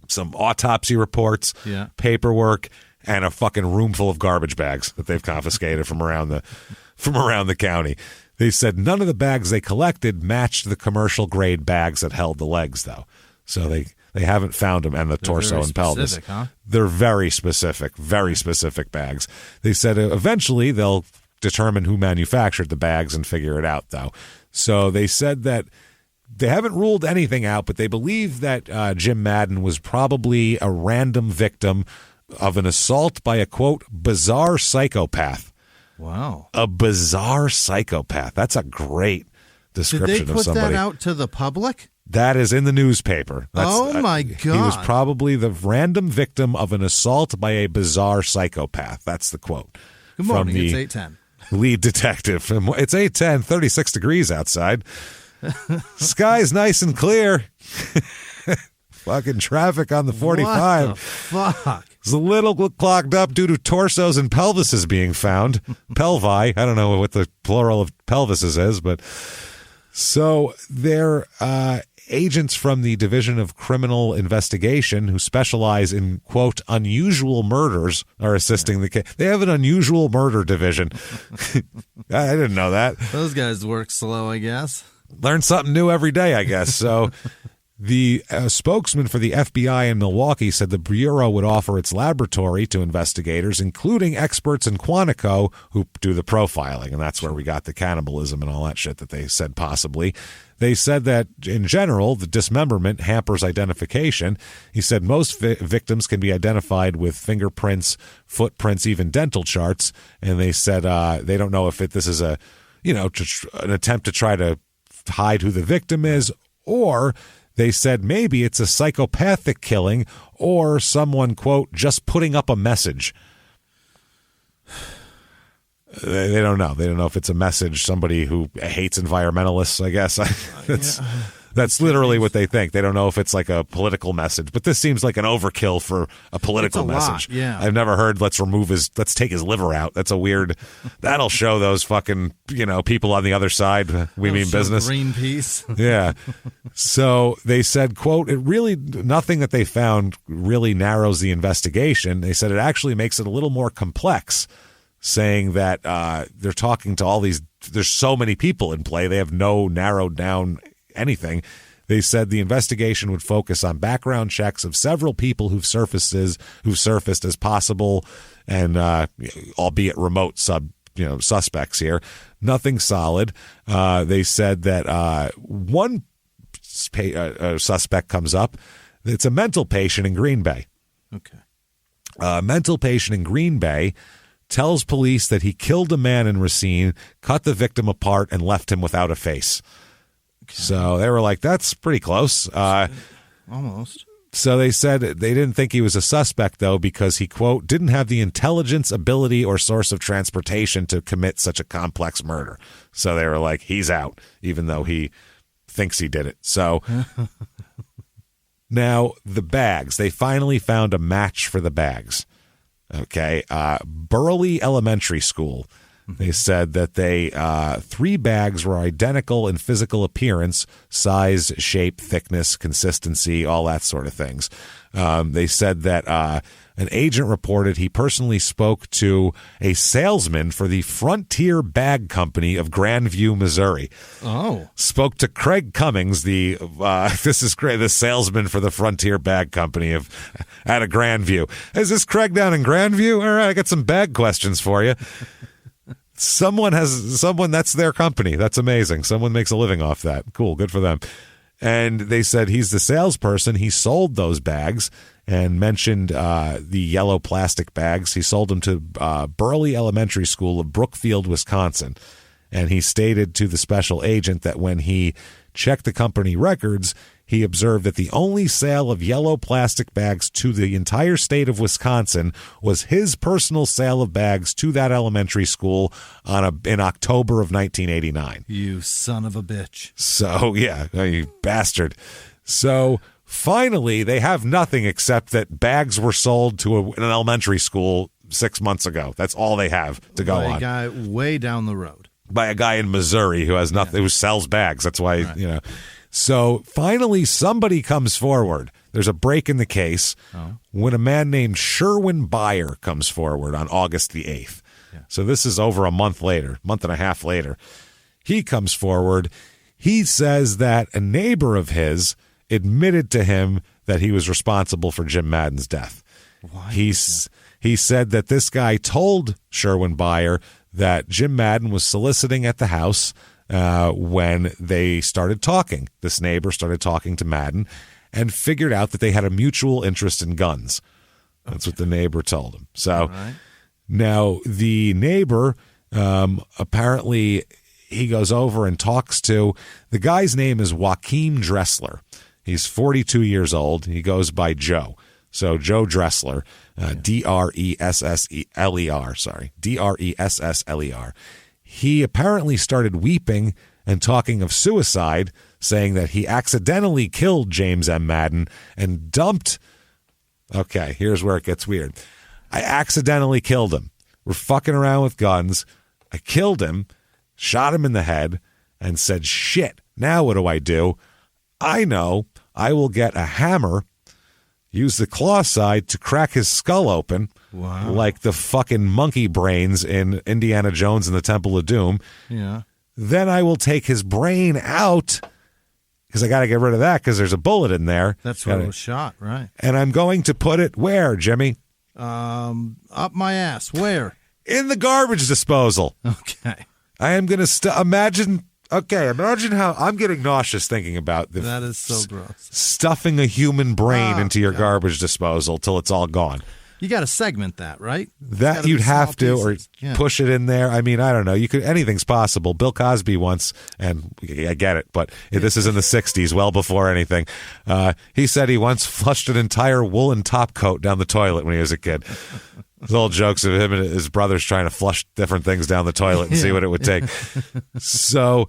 some autopsy reports, paperwork, and a fucking room full of garbage bags that they've confiscated from around the county. They said none of the bags they collected matched the commercial grade bags that held the legs, though. So they haven't found them, and the torso and pelvis. Huh? They're very specific bags. They said eventually they'll determine who manufactured the bags and figure it out, though. So they said that they haven't ruled anything out, but they believe that Jim Madden was probably a random victim of an assault by a, quote, bizarre psychopath. Wow. A bizarre psychopath. That's a great description of somebody. Did they put that out to the public? That is in the newspaper. My God. He was probably the random victim of an assault by a bizarre psychopath. That's the quote. Good morning. From the It's 8:10. lead detective. It's 8:10, 36 degrees outside. Sky's nice and clear. Fucking traffic on the 45. What the fuck? It's a little clogged up due to torsos and pelvises being found. Pelvi. I don't know what the plural of pelvises is, but so they're agents from the Division of Criminal Investigation who specialize in, quote, unusual murders are assisting the case. They have an unusual murder division. I didn't know that. Those guys work slow, I guess. Learn something new every day, I guess. So the spokesman for the FBI in Milwaukee said the Bureau would offer its laboratory to investigators, including experts in Quantico who do the profiling. And that's where we got the cannibalism and all that shit that they said possibly. They said that, in general, the dismemberment hampers identification. He said most victims can be identified with fingerprints, footprints, even dental charts. And they said they don't know if this is an attempt to try to hide who the victim is, or they said maybe it's a psychopathic killing or someone, quote, just putting up a message. They don't know. They don't know if it's a message, somebody who hates environmentalists, I guess. That's literally what they think. They don't know if it's like a political message. But this seems like an overkill for a political message. Yeah. I've never heard let's take his liver out. That's a weird, that'll show those fucking, people on the other side. We mean business. Greenpeace. Yeah. So they said, quote, nothing that they found really narrows the investigation. They said it actually makes it a little more complex, saying that they're talking to all these, there's so many people in play. They have no narrowed down anything. They said the investigation would focus on background checks of several people who've surfaced as possible and albeit remote suspects here. Nothing solid. They said that one suspect comes up. It's a mental patient in Green Bay. Okay. A mental patient in Green Bay tells police that he killed a man in Racine, cut the victim apart, and left him without a face. So they were like, that's pretty close. Almost. So they said they didn't think he was a suspect, though, because he, quote, didn't have the intelligence, ability, or source of transportation to commit such a complex murder. So they were like, he's out, even though he thinks he did it. So now the bags, they finally found a match for the bags. Okay. Burley Elementary School. They said that 3 bags were identical in physical appearance, size, shape, thickness, consistency, all that sort of things. They said that an agent reported he personally spoke to a salesman for the Frontier Bag Company of Grandview, Missouri. Oh. Spoke to Craig Cummings, the salesman for the Frontier Bag Company out of Grandview. Is this Craig down in Grandview? All right, I got some bag questions for you. Someone that's their company. That's amazing. Someone makes a living off that. Cool. Good for them. And they said he's the salesperson. He sold those bags and mentioned the yellow plastic bags. He sold them to Burley Elementary School of Brookfield, Wisconsin. And he stated to the special agent that when he checked the company records, he observed that the only sale of yellow plastic bags to the entire state of Wisconsin was his personal sale of bags to that elementary school in October of 1989. You son of a bitch. So, yeah, you bastard. So, finally, they have nothing except that bags were sold to an elementary school 6 months ago. That's all they have to go on. A guy way down the road. by a guy in Missouri who has nothing, who sells bags. That's why, So finally, somebody comes forward. There's a break in the case when a man named Sherwin Beyer comes forward on August the 8th. Yeah. So this is over a month and a half later. He comes forward. He says that a neighbor of his admitted to him that he was responsible for Jim Madden's death. He said that this guy told Sherwin Beyer that Jim Madden was soliciting at the house when they started talking. This neighbor started talking to Madden and figured out that they had a mutual interest in guns. That's what the neighbor told him. So now the neighbor, apparently he goes over and talks to, the guy's name is Joachim Dressler. He's 42 years old. He goes by Joe. So Joe Dressler, Dressler, sorry, Dressler. He apparently started weeping and talking of suicide, saying that he accidentally killed James M. Madden and dumped. Okay, here's where it gets weird. I accidentally killed him. We're fucking around with guns. I killed him, shot him in the head, and said, shit, now what do? I know. I will get a hammer, use the claw side to crack his skull open, like the fucking monkey brains in Indiana Jones and the Temple of Doom. Yeah. Then I will take his brain out, because I got to get rid of that because there's a bullet in there. That's where it was shot, right? And I'm going to put it where, Jimmy? Up my ass. Where? In the garbage disposal. Okay. I am going to imagine how I'm getting nauseous thinking about this. That is so gross. Stuffing a human brain into your garbage disposal till it's all gone. You got to segment that, right? That you'd have to, pieces. Or push it in there. I mean, I don't know. You could. Anything's possible. Bill Cosby once, and I get it, but this is in the 60s, well before anything. He said he once flushed an entire woolen top coat down the toilet when he was a kid. There's old jokes of him and his brothers trying to flush different things down the toilet and see what it would take. So,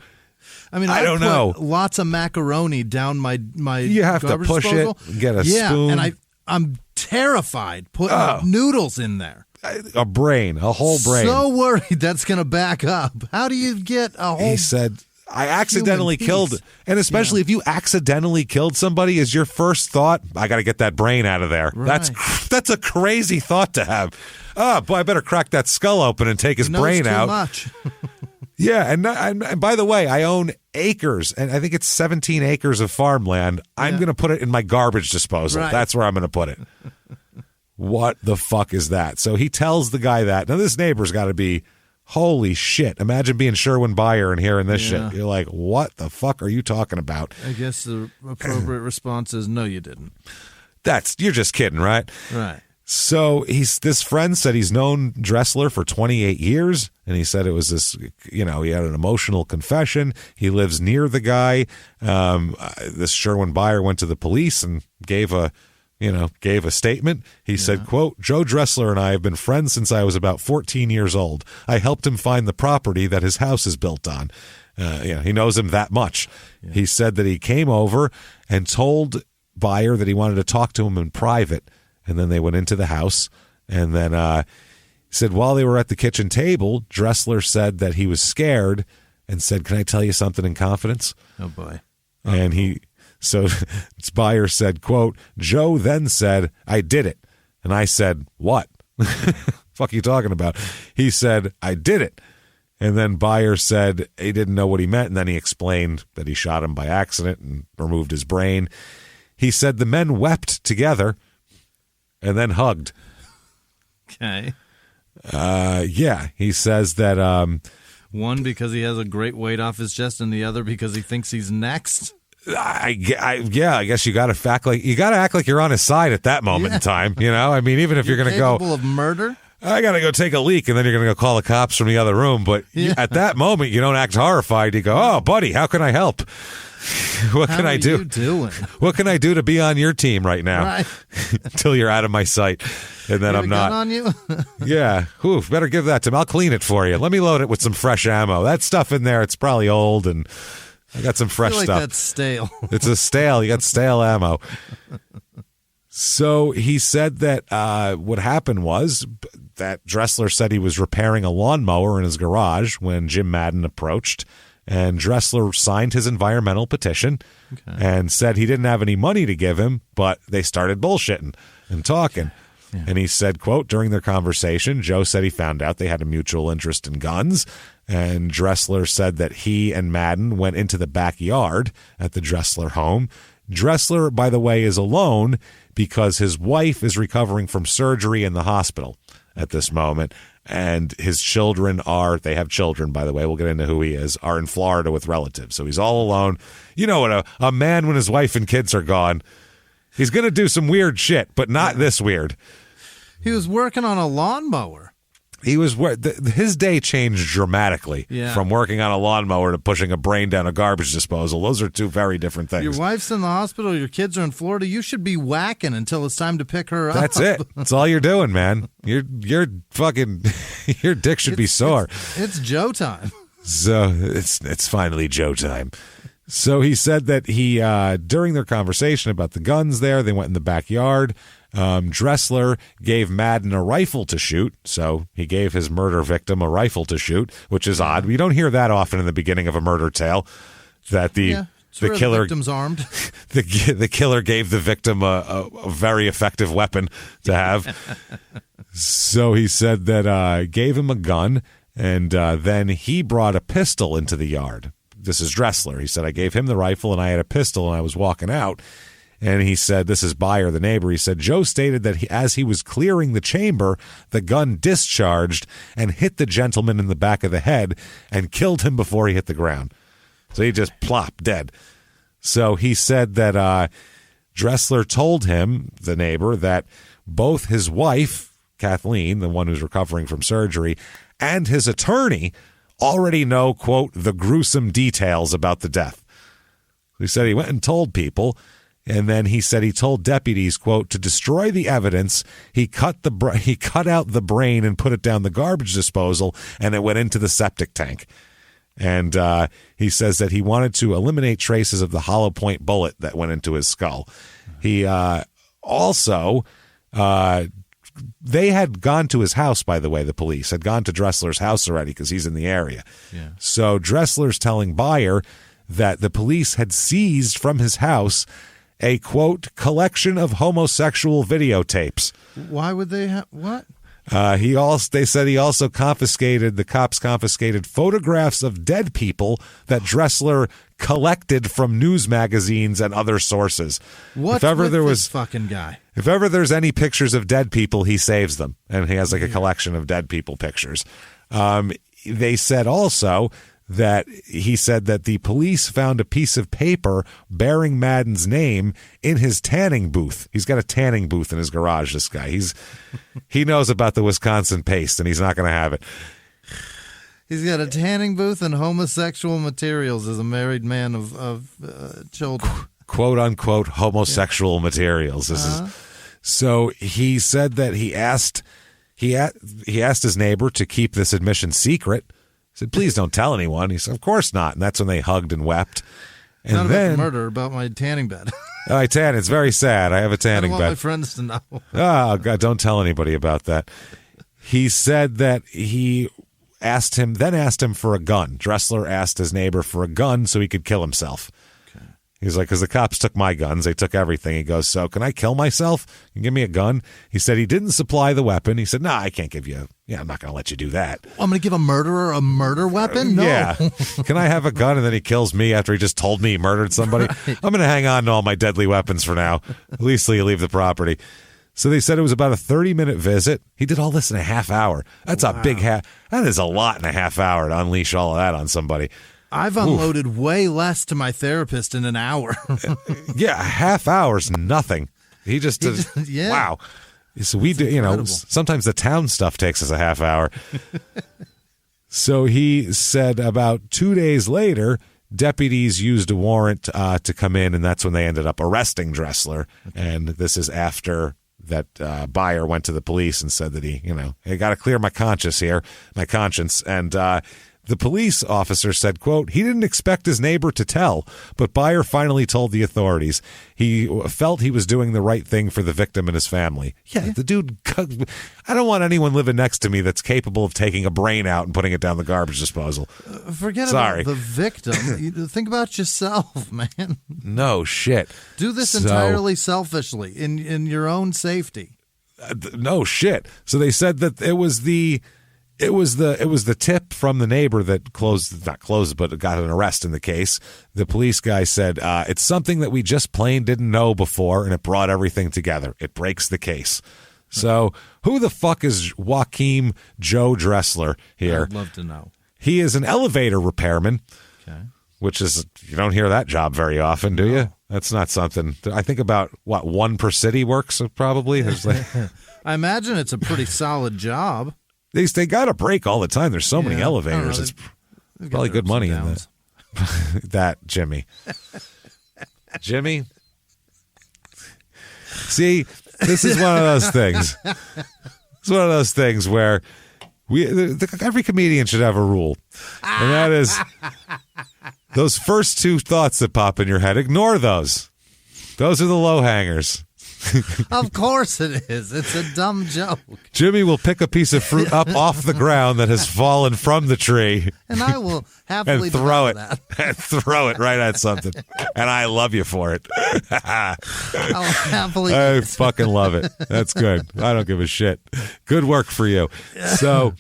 I mean, I don't know. Lots of macaroni down my you have to push disposal. It, get a spoon. And I'm terrified putting noodles in there. A whole brain. So worried that's going to back up. How do you get a whole? He said, I accidentally killed, and especially if you accidentally killed somebody, is your first thought, I got to get that brain out of there. Right. That's a crazy thought to have. Oh, boy, I better crack that skull open and take his brain out. Much. Yeah, and by the way, I own acres, and I think it's 17 acres of farmland. I'm going to put it in my garbage disposal. Right. That's where I'm going to put it. What the fuck is that? So he tells the guy that. Now, this neighbor's got to be, holy shit. Imagine being Sherwin Beyer and hearing this shit. You're like, what the fuck are you talking about? I guess the appropriate response is, no, you didn't. You're just kidding, right? Right. So this friend said he's known Dressler for 28 years, and he said it was this, he had an emotional confession. He lives near the guy. This Sherwin Beyer went to the police and gave a statement. He said, quote, Joe Dressler and I have been friends since I was about 14 years old. I helped him find the property that his house is built on. He knows him that much. Yeah. He said that he came over and told Beyer that he wanted to talk to him in private. And then they went into the house. And then he said while they were at the kitchen table, Dressler said that he was scared and said, can I tell you something in confidence? Oh, boy. And so Beyer said, quote, Joe then said, I did it. And I said, what? Fuck you talking about? He said, I did it. And then Beyer said he didn't know what he meant. And then he explained that he shot him by accident and removed his brain. He said the men wept together and then hugged. Okay. He says that one because he has a great weight off his chest, and the other because he thinks he's next. I guess you got to act like you're on his side at that moment in time. I mean, even if you're going to go capable of murder. I got to go take a leak, and then you're going to go call the cops from the other room. But at that moment, you don't act horrified. You go, "Oh, buddy, how can I help? What can I do? How are you doing? What can I do to be on your team right now?" Right. Until you're out of my sight, and then I'm not. Gun on you? Yeah. Oof, better give that to me. I'll clean it for you. Let me load it with some fresh ammo. That stuff in there, it's probably old, and I got some fresh stuff. That's stale. It's a stale. You got stale ammo. So he said that what happened was that Dressler said he was repairing a lawnmower in his garage when Jim Madden approached, and Dressler signed his environmental petition and said he didn't have any money to give him, but they started bullshitting and talking. Yeah. And he said, quote, during their conversation, Joe said he found out they had a mutual interest in guns, and Dressler said that he and Madden went into the backyard at the Dressler home. Dressler, by the way, is alone because his wife is recovering from surgery in the hospital at this moment, and his children they have children, by the way, we'll get into who he is, are in Florida with relatives. So he's all alone. You know what a man, when his wife and kids are gone, he's going to do some weird shit, but not this weird. He was working on a lawnmower. His day changed dramatically from working on a lawnmower to pushing a brain down a garbage disposal. Those are two very different things. Your wife's in the hospital. Your kids are in Florida. You should be whacking until it's time to pick her up. That's it. That's all you're doing, man. You're fucking. Your dick should be sore. It's Joe time. So it's finally Joe time. So he said that he during their conversation about the guns there, they went in the backyard. Dressler gave Madden a rifle to shoot, so he gave his murder victim a rifle to shoot, which is odd. We don't hear that often in the beginning of a murder tale, that the killer, victim's armed. The killer gave the victim a very effective weapon to have. So he said that gave him a gun, and then he brought a pistol into the yard. This is Dressler. He said, I gave him the rifle, and I had a pistol, and I was walking out. And he said, this is Byer, the neighbor. He said, Joe stated that as he was clearing the chamber, the gun discharged and hit the gentleman in the back of the head and killed him before he hit the ground. So he just plopped dead. So he said that Dressler told him, the neighbor, that both his wife, Kathleen, the one who's recovering from surgery, and his attorney already know, quote, the gruesome details about the death. He said he went and told people. And then he said he told deputies, quote, to destroy the evidence, he cut out the brain and put it down the garbage disposal, and it went into the septic tank. And he says that he wanted to eliminate traces of the hollow point bullet that went into his skull. He also, they had gone to his house, by the way, the police had gone to Dressler's house already because he's in the area. Yeah. So Dressler's telling Byer that the police had seized from his house a, quote, collection of homosexual videotapes. Why would they have what? They said the cops confiscated photographs of dead people that Dressler collected from news magazines and other sources. What's with this fucking guy? If ever there's any pictures of dead people, he saves them, and he has like a collection of dead people pictures. They said also that he said that the police found a piece of paper bearing Madden's name in his tanning booth. He's got a tanning booth in his garage, this guy. He knows about the Wisconsin paste, and he's not going to have it. He's got a tanning booth and homosexual materials as a married man of children. Quote, unquote, homosexual materials. This is so he said that he asked his neighbor to keep this admission secret. He said, please don't tell anyone. He said, of course not. And that's when they hugged and wept. And not then, about the murder, about my tanning bed. I tan. It's very sad. I have a tanning bed. I don't want my friends to know. Oh, God, don't tell anybody about that. He said that he asked him for a gun. Dressler asked his neighbor for a gun so he could kill himself. Okay. He's like, because the cops took my guns. They took everything. He goes, so can I kill myself? You give me a gun? He said he didn't supply the weapon. He said, no, I can't give you. Yeah, I'm not going to let you do that. I'm going to give a murderer a murder weapon? No. Yeah. Can I have a gun and then he kills me after he just told me he murdered somebody? Right. I'm going to hang on to all my deadly weapons for now. At least till you leave the property. So they said it was about a 30-minute visit. He did all this in a half hour. That's a big that is a lot in a half hour to unleash all of that on somebody. I've unloaded way less to my therapist in an hour. Yeah, a half hour's nothing. He just wow. So we do, sometimes the town stuff takes us a half hour. So he said about 2 days later, deputies used a warrant to come in, and that's when they ended up arresting Dressler. And this is after that Byer went to the police and said that he got to clear my conscience here, and The police officer said, quote, he didn't expect his neighbor to tell, but Byer finally told the authorities. He felt he was doing the right thing for the victim and his family. Yeah, the dude, I don't want anyone living next to me that's capable of taking a brain out and putting it down the garbage disposal. Forget about the victim. Think about yourself, man. No shit. Do this entirely selfishly in your own safety. No shit. So they said that it was the tip from the neighbor that not closed, but got an arrest in the case. The police guy said, it's something that we just plain didn't know before, and it brought everything together. It breaks the case. So who the fuck is Joachim Joe Dressler here? I'd love to know. He is an elevator repairman, which is, you don't hear that job very often, do you? That's not something. I think about, one per city works, probably. There's I imagine it's a pretty solid job. They got a break all the time. There's so many elevators. It's probably good money in that. That, Jimmy. Jimmy? See, this is one of those things. It's one of those things where every comedian should have a rule. And that is those first two thoughts that pop in your head, ignore those. Those are the low hangers. Of course it is. It's a dumb joke. Jimmy will pick a piece of fruit up off the ground that has fallen from the tree. And I will happily throw it. That. And throw it right at something. And I love you for it. I'll happily I fucking love it. That's good. I don't give a shit. Good work for you. So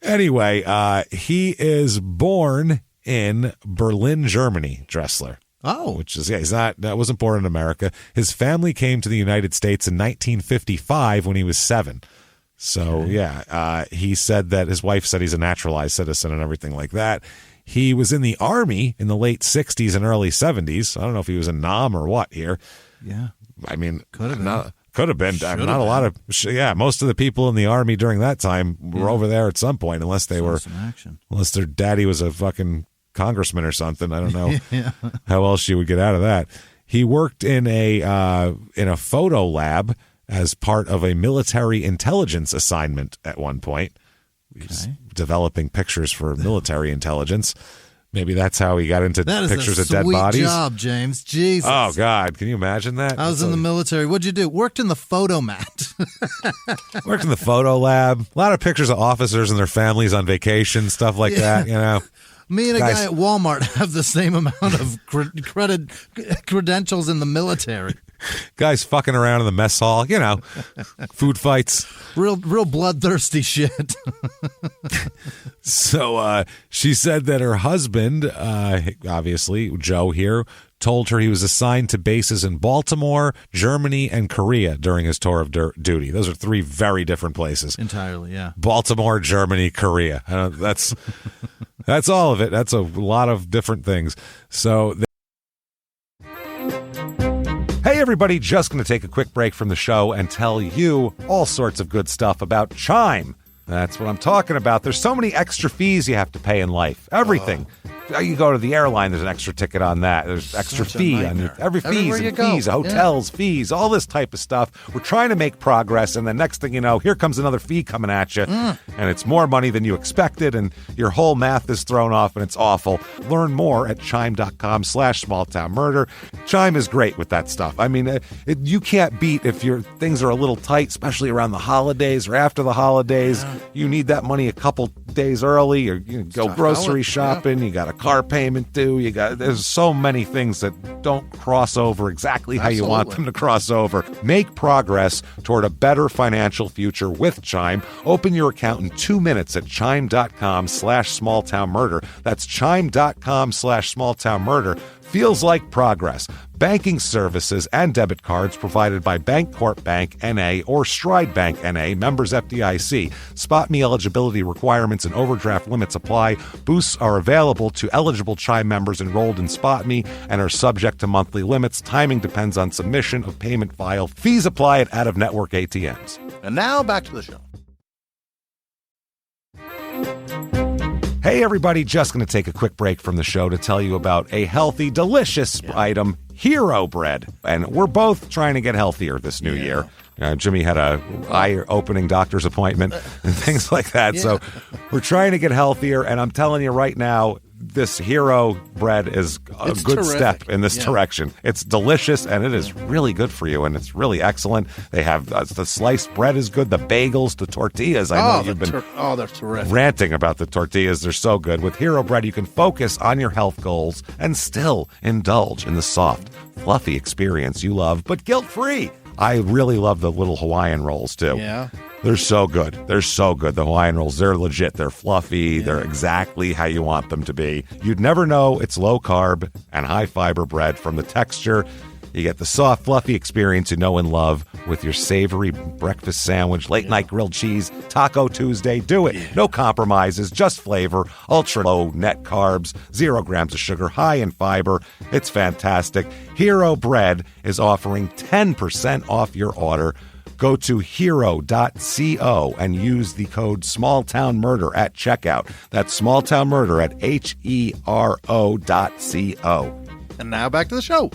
anyway, he is born in Berlin, Germany, Dressler. Oh. Which is, that wasn't born in America. His family came to the United States in 1955 when he was 7. So, he said that his wife said he's a naturalized citizen and everything like that. He was in the Army in the late 60s and early 70s. I don't know if he was a Nam or what here. Yeah. I mean, could have been. Not a lot of, most of the people in the Army during that time were over there at some point, unless their daddy was a fucking congressman or something. I don't know how else you would get out of that. He worked in a photo lab as part of a military intelligence assignment at one point. He's developing pictures for military intelligence. Maybe that's how he got into pictures of dead bodies. That is a sweet job, James. Jesus. Oh, God. Can you imagine that? I was in the military. What'd you do? Worked in the photo mat. Worked in the photo lab. A lot of pictures of officers and their families on vacation, stuff like that, Me and a guy at Walmart have the same amount of credentials in the military. Guys fucking around in the mess hall, food fights. Real bloodthirsty shit. So she said that her husband, obviously, Joe here, told her he was assigned to bases in Baltimore, Germany, and Korea during his tour of duty. Those are 3 very different places. Entirely, yeah. Baltimore, Germany, Korea. That's all of it. That's a lot of different things. So hey, everybody, just going to take a quick break from the show and tell you all sorts of good stuff about Chime. That's what I'm talking about. There's so many extra fees you have to pay in life. Everything. You go to the airline, there's an extra ticket on that. There's extra fee on every fees and fees, hotels, fees, all this type of stuff. We're trying to make progress, and the next thing you know, here comes another fee coming at you, and it's more money than you expected, and your whole math is thrown off, and it's awful. Learn more at chime.com/smalltownmurder. Chime is great with that stuff. I mean, you can't beat if your things are a little tight, especially around the holidays or after the holidays. You need that money a couple days early, or go grocery shopping. You got a car payment due. There's so many things that don't cross over exactly how you want them to cross over. Make progress toward a better financial future with Chime. Open your account in 2 minutes at chime.com/smalltownmurder. That's chime.com/smalltownmurder. Feels like progress. Banking services and debit cards provided by Bancorp Bank N.A. or Stride Bank N.A., members FDIC. Spot me eligibility requirements and overdraft limits apply. Boosts are available to eligible Chime members enrolled in Spot Me and are subject to monthly limits. Timing depends on submission of payment file. Fees apply at out-of-network ATMs. And now back to the show. Hey, everybody, just going to take a quick break from the show to tell you about a healthy, delicious item Hero Bread. And we're both trying to get healthier this new year. Jimmy had a eye-opening doctor's appointment and things like that. So we're trying to get healthier, and I'm telling you right now, this Hero Bread is a good step in this direction. It's delicious, and it is really good for you, and it's really excellent. They have the sliced bread is good, the bagels, the tortillas. I know you've been they're terrific. Ranting about the tortillas. They're so good. With Hero Bread, you can focus on your health goals and still indulge in the soft, fluffy experience you love, but guilt-free. I really love the little Hawaiian rolls, too. Yeah. They're so good. They're so good. The Hawaiian rolls, they're legit. They're fluffy. They're exactly how you want them to be. You'd never know it's low-carb and high-fiber bread from the texture. You get the soft, fluffy experience you know and love with your savory breakfast sandwich, late-night grilled cheese, Taco Tuesday. Do it. No compromises, just flavor, ultra-low net carbs, 0 grams of sugar, high in fiber. It's fantastic. Hero Bread is offering 10% off your order. Go to hero.co and use the code SmallTownMurder at checkout. That's SmallTownMurder at HERO.co. And now back to the show.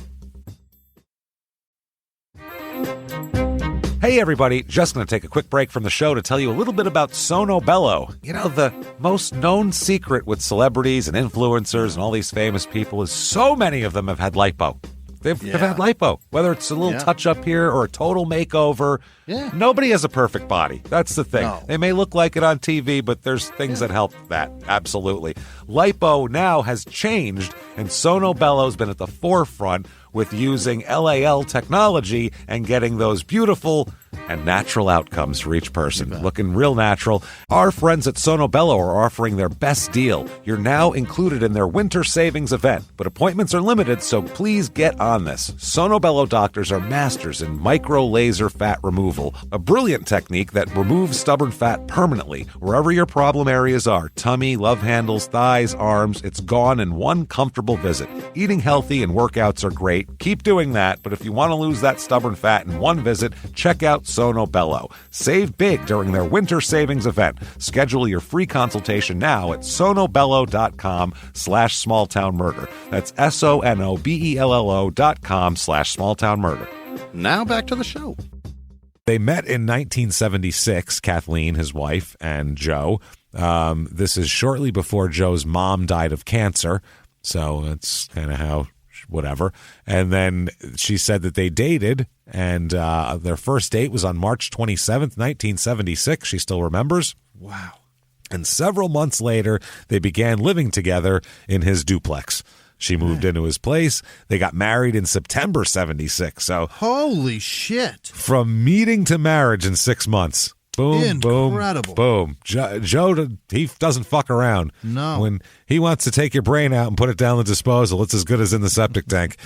Hey everybody, just going to take a quick break from the show to tell you a little bit about Sono Bello. You know, the most known secret with celebrities and influencers and all these famous people is so many of them have had lipo. They've had lipo, whether it's a little touch-up here or a total makeover. Yeah. Nobody has a perfect body. That's the thing. No. They may look like it on TV, but there's things that help that. Absolutely. Lipo now has changed, and Sono Bello's been at the forefront with using LAL technology and getting those beautiful and natural outcomes for each person. Looking real natural. Our friends at Sono Bello are offering their best deal. You're now included in their winter savings event, but appointments are limited, so please get on this. Sono Bello doctors are masters in micro laser fat removal, a brilliant technique that removes stubborn fat permanently wherever your problem areas are. Tummy, love handles, thighs, arms, it's gone in one comfortable visit. Eating healthy and workouts are great. Keep doing that, but if you want to lose that stubborn fat in one visit, check out Sono Bello. Save big during their winter savings event. Schedule your free consultation now at sonobello.com/smalltownmurder. That's SONOBELLO.com/smalltownmurder. Now back to the show. They met in 1976, Kathleen, his wife, and Joe. This is shortly before Joe's mom died of cancer, so it's kind of how... whatever. And then she said that they dated, and their first date was on March 27th, 1976. She still remembers. Wow. And several months later, they began living together in his duplex. She moved into his place. They got married in September 76. So holy shit. From meeting to marriage in 6 months. Boom, incredible. boom. Joe, he doesn't fuck around. No. When he wants to take your brain out and put it down the disposal, it's as good as in the septic tank.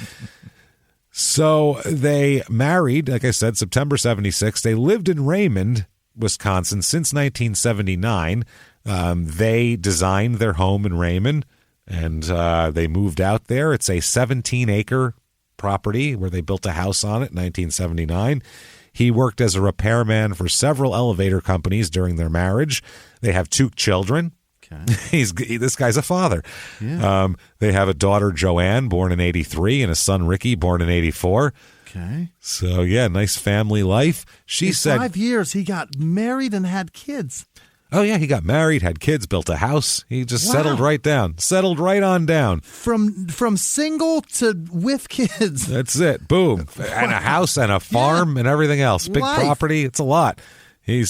So they married, like I said, September 76. They lived in Raymond, Wisconsin since 1979. They designed their home in Raymond, and they moved out there. It's a 17-acre property where they built a house on it in 1979. He worked as a repairman for several elevator companies during their marriage. They have 2 children. Okay. This guy's a father. Yeah. They have a daughter, Joanne, born in 83, and a son, Ricky, born in 84. Okay. So, yeah, nice family life. She said 5 years he got married and had kids. Oh, yeah, he got married, had kids, built a house. He just settled right down. Settled right on down. From single to with kids. That's it. Boom. And a house and a farm and everything else. Big property. It's a lot. He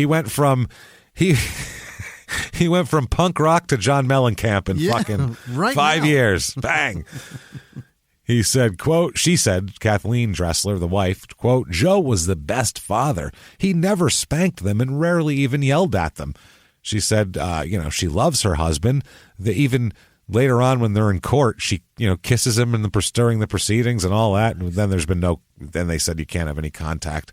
went from he went from punk rock to John Mellencamp in fucking 5 years. Bang. He said, quote, she said, Kathleen Dressler, the wife, quote, Joe was the best father. He never spanked them and rarely even yelled at them. She said, she loves her husband. Even later on when they're in court, she, kisses him during the proceedings and all that. And then then they said you can't have any contact.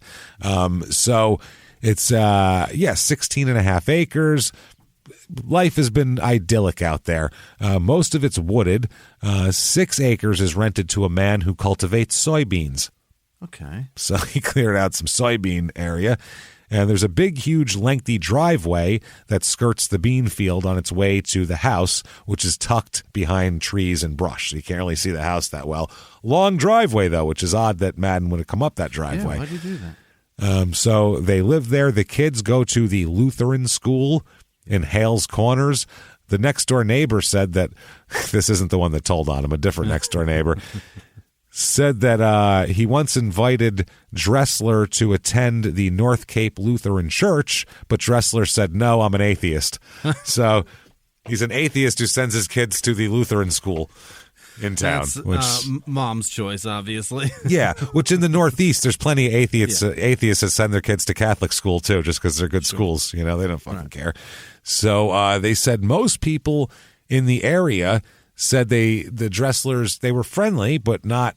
So it's, 16 and a half acres. Life has been idyllic out there. Most of it's wooded. 6 acres is rented to a man who cultivates soybeans. Okay. So he cleared out some soybean area. And there's a big, huge, lengthy driveway that skirts the bean field on its way to the house, which is tucked behind trees and brush. So you can't really see the house that well. Long driveway, though, which is odd that Madden would have come up that driveway. Yeah, why'd you do that? So they live there. The kids go to the Lutheran school in Hales Corners. The next-door neighbor said that, this isn't the one that told on him, a different next-door neighbor, said that he once invited Dressler to attend the North Cape Lutheran Church, but Dressler said, no, I'm an atheist. So he's an atheist who sends his kids to the Lutheran school in town. That's mom's choice, obviously. Yeah, which in the Northeast, there's plenty of atheists that send their kids to Catholic school, too, just because they're good schools. You know, they don't fucking care. So they said most people in the area said the Dresslers, they were friendly, but not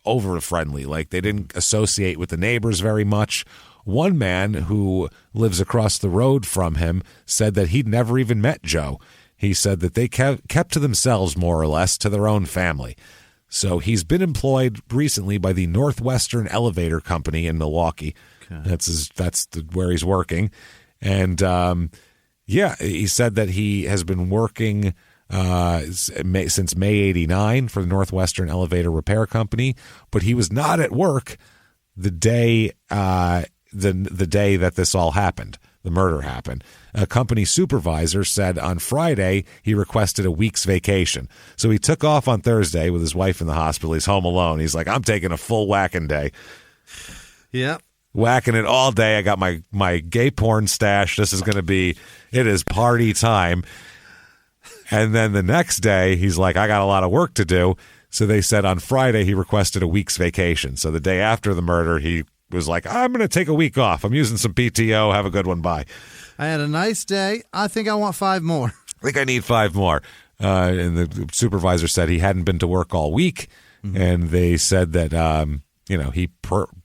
over friendly. Like, they didn't associate with the neighbors very much. One man who lives across the road from him said that he'd never even met Joe. He said that they kept to themselves, more or less, to their own family. So he's been employed recently by the Northwestern Elevator Company in Milwaukee. Okay. That's where he's working. And, he said that he has been working since May 89 for the Northwestern Elevator Repair Company, but he was not at work the day the day that this all happened, the murder happened. A company supervisor said on Friday he requested a week's vacation. So he took off on Thursday with his wife in the hospital. He's home alone. He's like, I'm taking a full whacking day. Yep. Whacking it all day. I got my gay porn stash. This is going to be, it is party time. And then the next day, he's like, I got a lot of work to do. So they said on Friday he requested a week's vacation. So the day after the murder, he was like, I'm going to take a week off. I'm using some PTO. Have a good one. Bye. I had a nice day. I think I want 5 more. I think I need 5 more. And the supervisor said he hadn't been to work all week. Mm-hmm. And they said that, he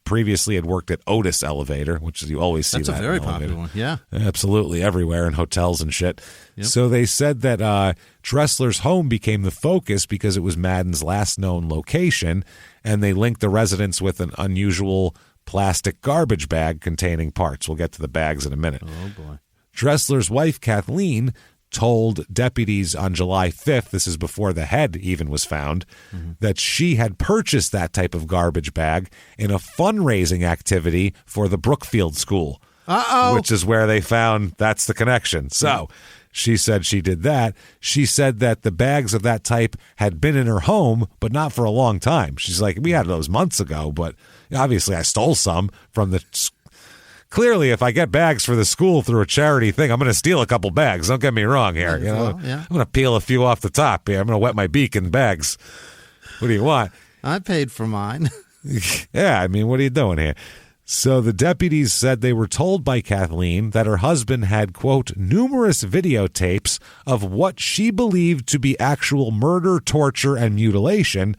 previously had worked at Otis Elevator, which is, you always see That's that. That's a very popular one. Yeah. Absolutely. Everywhere in hotels and shit. Yep. So they said that Dressler's home became the focus because it was Madden's last known location, and they linked the residence with an unusual plastic garbage bag containing parts. We'll get to the bags in a minute. Oh, boy. Dressler's wife, Kathleen, told deputies on July 5th, this is before the head even was found, that she had purchased that type of garbage bag in a fundraising activity for the Brookfield School, which is where they found that's the connection. So she said she did that. She said that the bags of that type had been in her home, but not for a long time. She's like, we had those months ago, but obviously I stole some from the Clearly, if I get bags for the school through a charity thing, I'm going to steal a couple bags. Don't get me wrong here. I'm going to peel a few off the top here. I'm going to wet my beak in bags. What do you want? I paid for mine. Yeah, I mean, what are you doing here? So the deputies said they were told by Kathleen that her husband had, quote, numerous videotapes of what she believed to be actual murder, torture, and mutilation,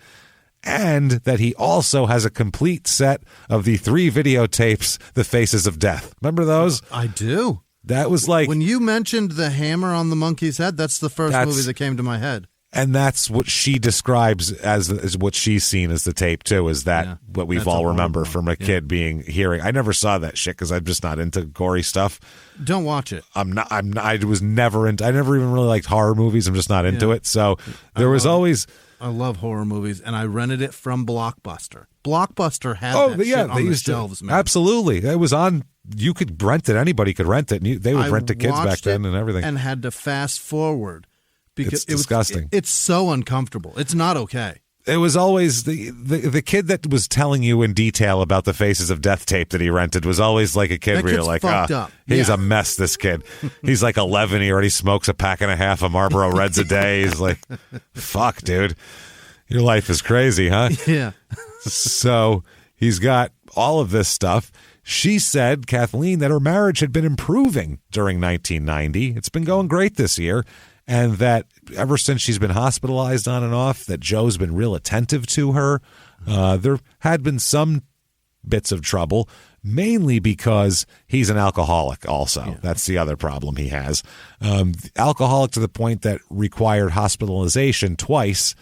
and that he also has a complete set of the 3 videotapes, The Faces of Death. Remember those? I do. That was like... When you mentioned the hammer on the monkey's head, that's the first movie that came to my head. And that's what she describes as what she's seen as the tape, too, is that what we've all remember from a kid hearing. I never saw that shit because I'm just not into gory stuff. Don't watch it. I never even really liked horror movies. I'm just not into it. So there was always... I love horror movies, and I rented it from Blockbuster. Blockbuster had that shit on the shelves, man. Absolutely. It was on. You could rent it. Anybody could rent it. And they would rent to kids back then and everything. And had to fast forward because it's disgusting. It's so uncomfortable. It's not okay. It was always the kid that was telling you in detail about the Faces of Death tape that he rented was always like a kid where you're like, he's a mess, this kid. He's like 11. He already smokes a pack and a half of Marlboro Reds a day. He's like, fuck, dude. Your life is crazy, huh? Yeah. So he's got all of this stuff. She said, Kathleen, that her marriage had been improving during 1990. It's been going great this year. And that ever since she's been hospitalized on and off, that Joe's been real attentive to her. There had been some bits of trouble, mainly because he's an alcoholic also. Yeah. That's the other problem he has. Alcoholic to the point that required hospitalization twice.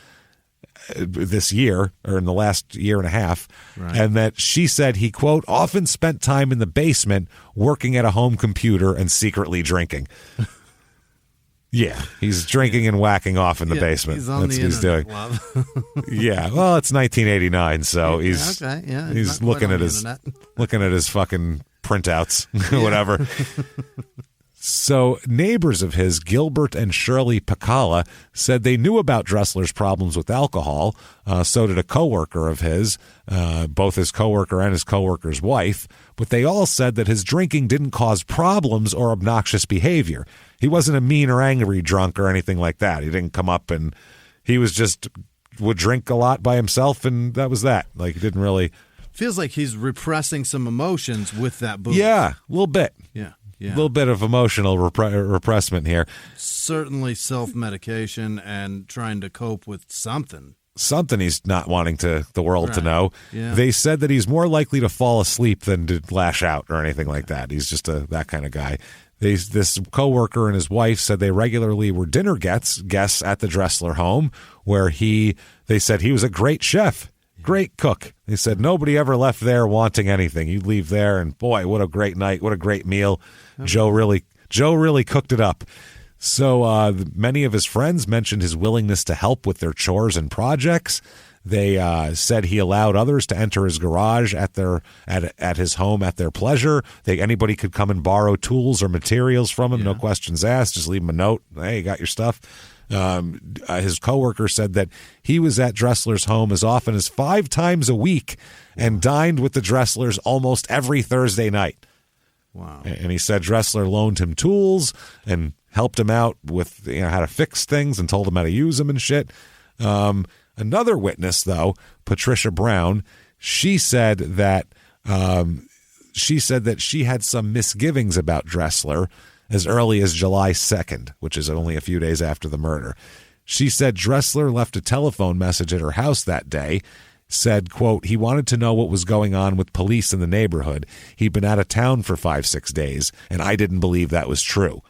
this year, or in the last year and a half, and that she said he, quote, often spent time in the basement working at a home computer and secretly drinking. Yeah, he's drinking and whacking off in the basement. He's on That's the what he's doing. Yeah, well, it's 1989, so he's looking at his fucking printouts, whatever. So neighbors of his, Gilbert and Shirley Pacala, said they knew about Dressler's problems with alcohol. So did a coworker of his, both his coworker and his coworker's wife. But they all said that his drinking didn't cause problems or obnoxious behavior. He wasn't a mean or angry drunk or anything like that. He didn't come up and he was just would drink a lot by himself, and that was that. Like, he didn't really. Feels like he's repressing some emotions with that booze. Yeah, a little bit. Yeah. A little bit of emotional repressment here. Certainly self-medication and trying to cope with something. Something he's not wanting the world to know. Yeah. They said that he's more likely to fall asleep than to lash out or anything like that. He's just that kind of guy. This coworker and his wife said they regularly were dinner guests at the Dressler home, where they said he was a great chef. Great cook. They said nobody ever left there wanting anything. You'd leave there and, boy, what a great night. What a great meal. Joe really cooked it up. So many of his friends mentioned his willingness to help with their chores and projects. They said he allowed others to enter his garage at his home at their pleasure. Anybody could come and borrow tools or materials from him. No questions asked. Just leave him a note. Hey, you got your stuff? His coworker said that he was at Dressler's home as often as 5 times a week and dined with the Dresslers almost every Thursday night. Wow. And he said Dressler loaned him tools and helped him out with how to fix things and told him how to use them and shit. Another witness, though, Patricia Brown, she said that she had some misgivings about Dressler as early as July 2nd, which is only a few days after the murder. She said Dressler left a telephone message at her house that day, said, quote, he wanted to know what was going on with police in the neighborhood. He'd been out of town for 5-6 days, and I didn't believe that was true.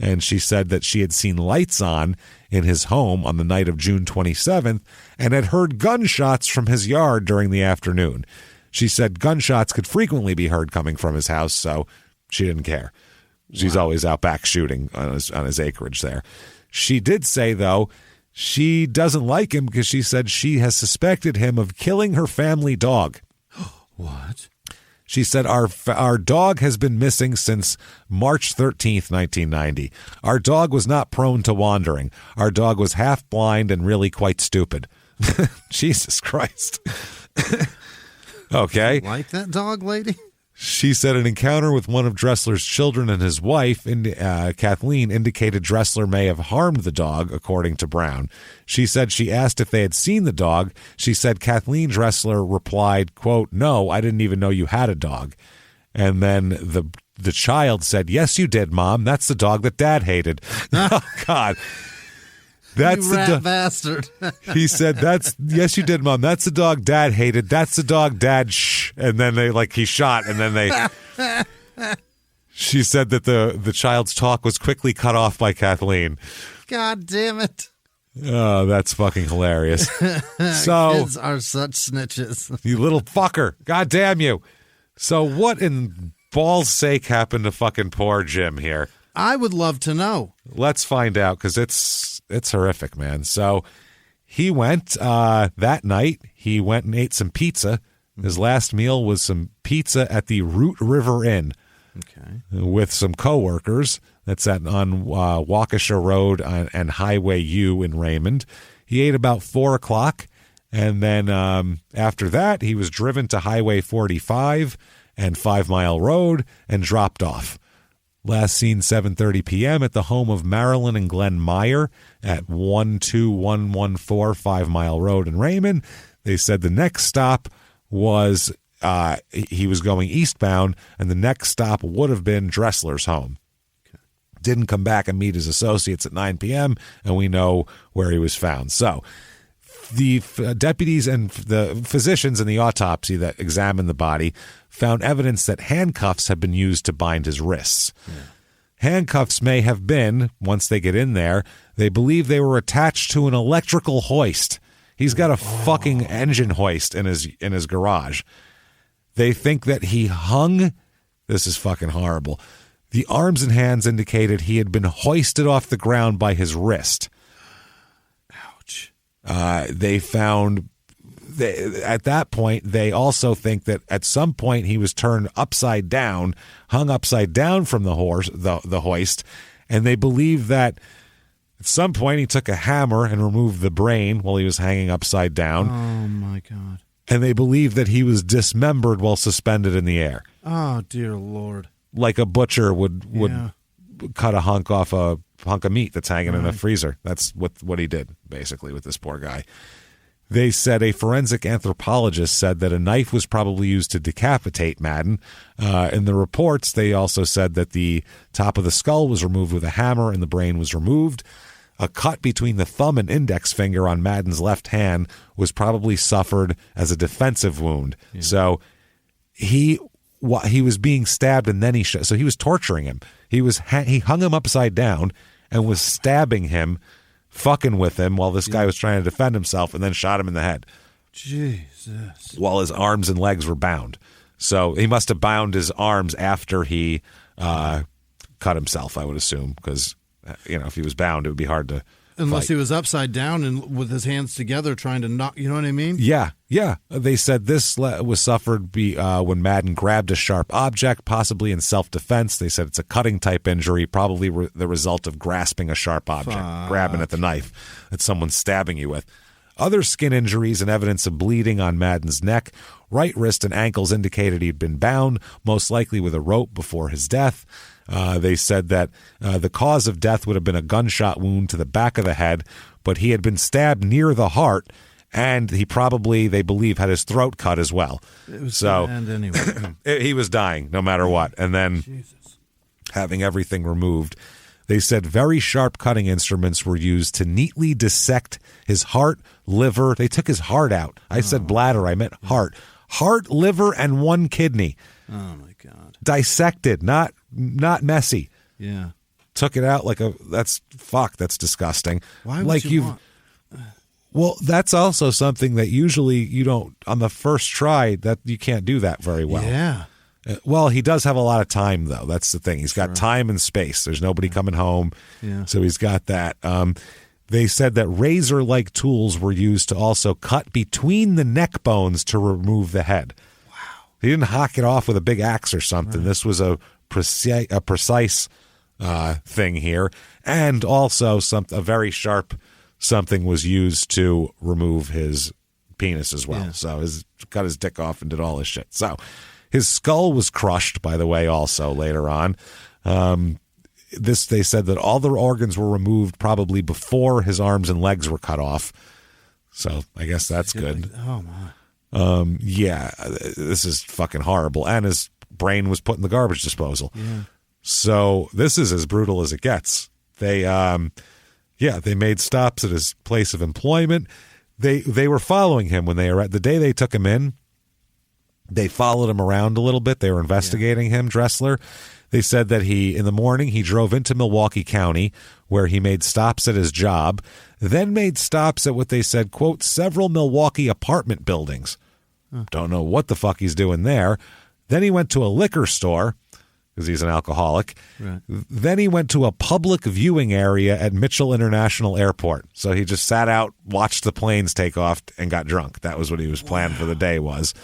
And she said that she had seen lights on in his home on the night of June 27th and had heard gunshots from his yard during the afternoon. She said gunshots could frequently be heard coming from his house, so she didn't care. She's always out back shooting on his acreage there. She did say, though, she doesn't like him because she said she has suspected him of killing her family dog. What? She said, our dog has been missing since March 13th, 1990. Our dog was not prone to wandering. Our dog was half blind and really quite stupid. Jesus Christ. Okay. Like that dog, lady? She said an encounter with one of Dressler's children and his wife, Kathleen, indicated Dressler may have harmed the dog, according to Brown. She said she asked if they had seen the dog. She said Kathleen Dressler replied, quote, no, I didn't even know you had a dog. And then the child said, yes, you did, Mom. That's the dog that Dad hated. Oh, God. That's you rat bastard. He said, yes, you did, Mom. That's the dog Dad hated. That's the dog Dad and then he shot, and then she said that the child's talk was quickly cut off by Kathleen. God damn it. Oh, that's fucking hilarious. So kids are such snitches. You little fucker. God damn you. So what in balls' sake happened to fucking poor Jim here? I would love to know. Let's find out, because it's horrific, man. So he went that night. He went and ate some pizza. His last meal was some pizza at the Root River Inn. Okay. With some coworkers. That's on Waukesha Road and Highway U in Raymond. He ate about 4 o'clock, and then after that, he was driven to Highway 45 and 5 Mile Road and dropped off. Last seen 7:30 p.m. at the home of Marilyn and Glenn Meyer at 12114 5 Mile Road in Raymond. They said the next stop was he was going eastbound, and the next stop would have been Dressler's home. Okay. Didn't come back and meet his associates at 9 p.m., and we know where he was found. So the deputies and the physicians in the autopsy that examined the body found evidence that handcuffs had been used to bind his wrists. Yeah. Handcuffs may have been, once they get in there, they believe they were attached to an electrical hoist. He's got a fucking engine hoist in his garage. They think that he hung. This is fucking horrible. The arms and hands indicated he had been hoisted off the ground by his wrist. Ouch. They found at that point, they also think that at some point he was turned upside down, hung upside down from the hoist, and they believe that at some point he took a hammer and removed the brain while he was hanging upside down. Oh my God. And they believe that he was dismembered while suspended in the air. Oh dear Lord. Like a butcher would cut a hunk off a hunk of meat that's hanging in a freezer. That's what he did, basically, with this poor guy. They said a forensic anthropologist said that a knife was probably used to decapitate Madden. In the reports, they also said that the top of the skull was removed with a hammer and the brain was removed. A cut between the thumb and index finger on Madden's left hand was probably suffered as a defensive wound. Yeah. So he was being stabbed and then so he was torturing him. He hung him upside down and was stabbing him, fucking with him while this guy was trying to defend himself, and then shot him in the head. Jesus. While his arms and legs were bound. So he must have bound his arms after he cut himself, I would assume, because if he was bound, it would be hard to Unless fight. he was upside down and with his hands together trying to knock, you know what I mean? Yeah. They said this was suffered when Madden grabbed a sharp object, possibly in self-defense. They said it's a cutting-type injury, probably the result of grasping a sharp object, grabbing at the knife that someone's stabbing you with. Other skin injuries and evidence of bleeding on Madden's neck, right wrist and ankles indicated he'd been bound, most likely with a rope before his death. They said that the cause of death would have been a gunshot wound to the back of the head, but he had been stabbed near the heart, and he probably, they believe, had his throat cut as well. It was so anyway. He was dying no matter what, and then having everything removed. They said very sharp cutting instruments were used to neatly dissect his heart, liver. They took his heart out. I said bladder, I meant heart. Heart, liver, and one kidney. Oh, my God. Dissected, not messy. Yeah. Took it out that's disgusting. Why would you want? Well, that's also something that usually you don't, on the first try, that you can't do that very well. Yeah. Well, he does have a lot of time, though. That's the thing. He's got time and space. There's nobody coming home. Yeah. So he's got that. They said that razor-like tools were used to also cut between the neck bones to remove the head. Wow. He didn't hack it off with a big axe or something. Right. This was a precise thing here. And also a very sharp something was used to remove his penis as well. Yeah. So cut his dick off and did all this shit. So his skull was crushed, by the way, also later on. They said that all the organs were removed probably before his arms and legs were cut off. So I guess that's good. Oh, my. Yeah, this is fucking horrible. And his brain was put in the garbage disposal. Yeah. So this is as brutal as it gets. They made stops at his place of employment. They were following him when the day they took him in. They followed him around a little bit. They were investigating him, Dressler. They said that in the morning, he drove into Milwaukee County, where he made stops at his job, then made stops at what they said, quote, several Milwaukee apartment buildings. Don't know what the fuck he's doing there. Then he went to a liquor store, because he's an alcoholic. Right. Then he went to a public viewing area at Mitchell International Airport. So he just sat out, watched the planes take off, and got drunk. That was what he was planned for the day was.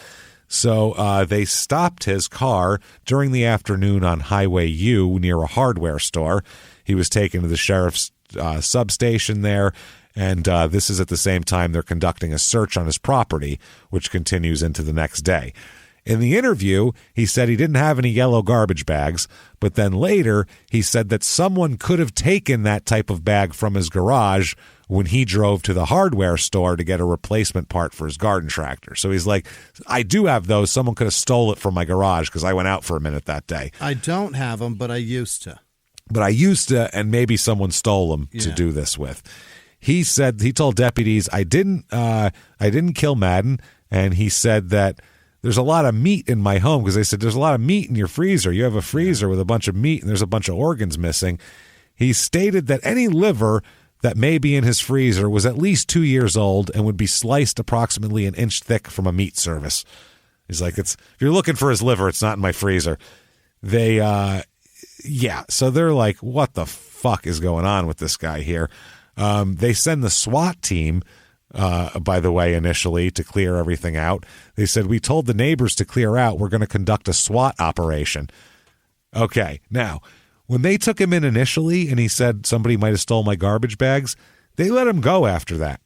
So they stopped his car during the afternoon on Highway U near a hardware store. He was taken to the sheriff's substation there, and this is at the same time they're conducting a search on his property, which continues into the next day. In the interview, he said he didn't have any yellow garbage bags, but then later he said that someone could have taken that type of bag from his garage when he drove to the hardware store to get a replacement part for his garden tractor. So he's like, I do have those. Someone could have stole it from my garage because I went out for a minute that day. I don't have them, but I used to. And maybe someone stole them to do this with. He told deputies, I didn't kill Madden, and he said that there's a lot of meat in my home, because they said there's a lot of meat in your freezer. You have a freezer with a bunch of meat and there's a bunch of organs missing. He stated that any liver that may be in his freezer was at least 2 years old and would be sliced approximately an inch thick from a meat service. He's like, if you're looking for his liver, it's not in my freezer. So they're like, what the fuck is going on with this guy here? They send the SWAT team, by the way, initially to clear everything out. They said, we told the neighbors to clear out. We're going to conduct a SWAT operation. Okay, now, when they took him in initially and he said somebody might have stole my garbage bags, they let him go after that.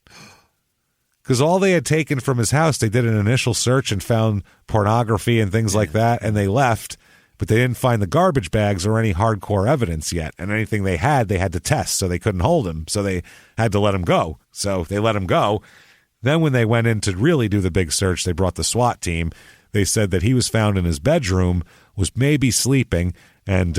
Because all they had taken from his house, they did an initial search and found pornography and things like that, and they left. But they didn't find the garbage bags or any hardcore evidence yet. And anything they had to test, so they couldn't hold him. So they had to let him go. So they let him go. Then when they went in to really do the big search, they brought the SWAT team. They said that he was found in his bedroom, was maybe sleeping, and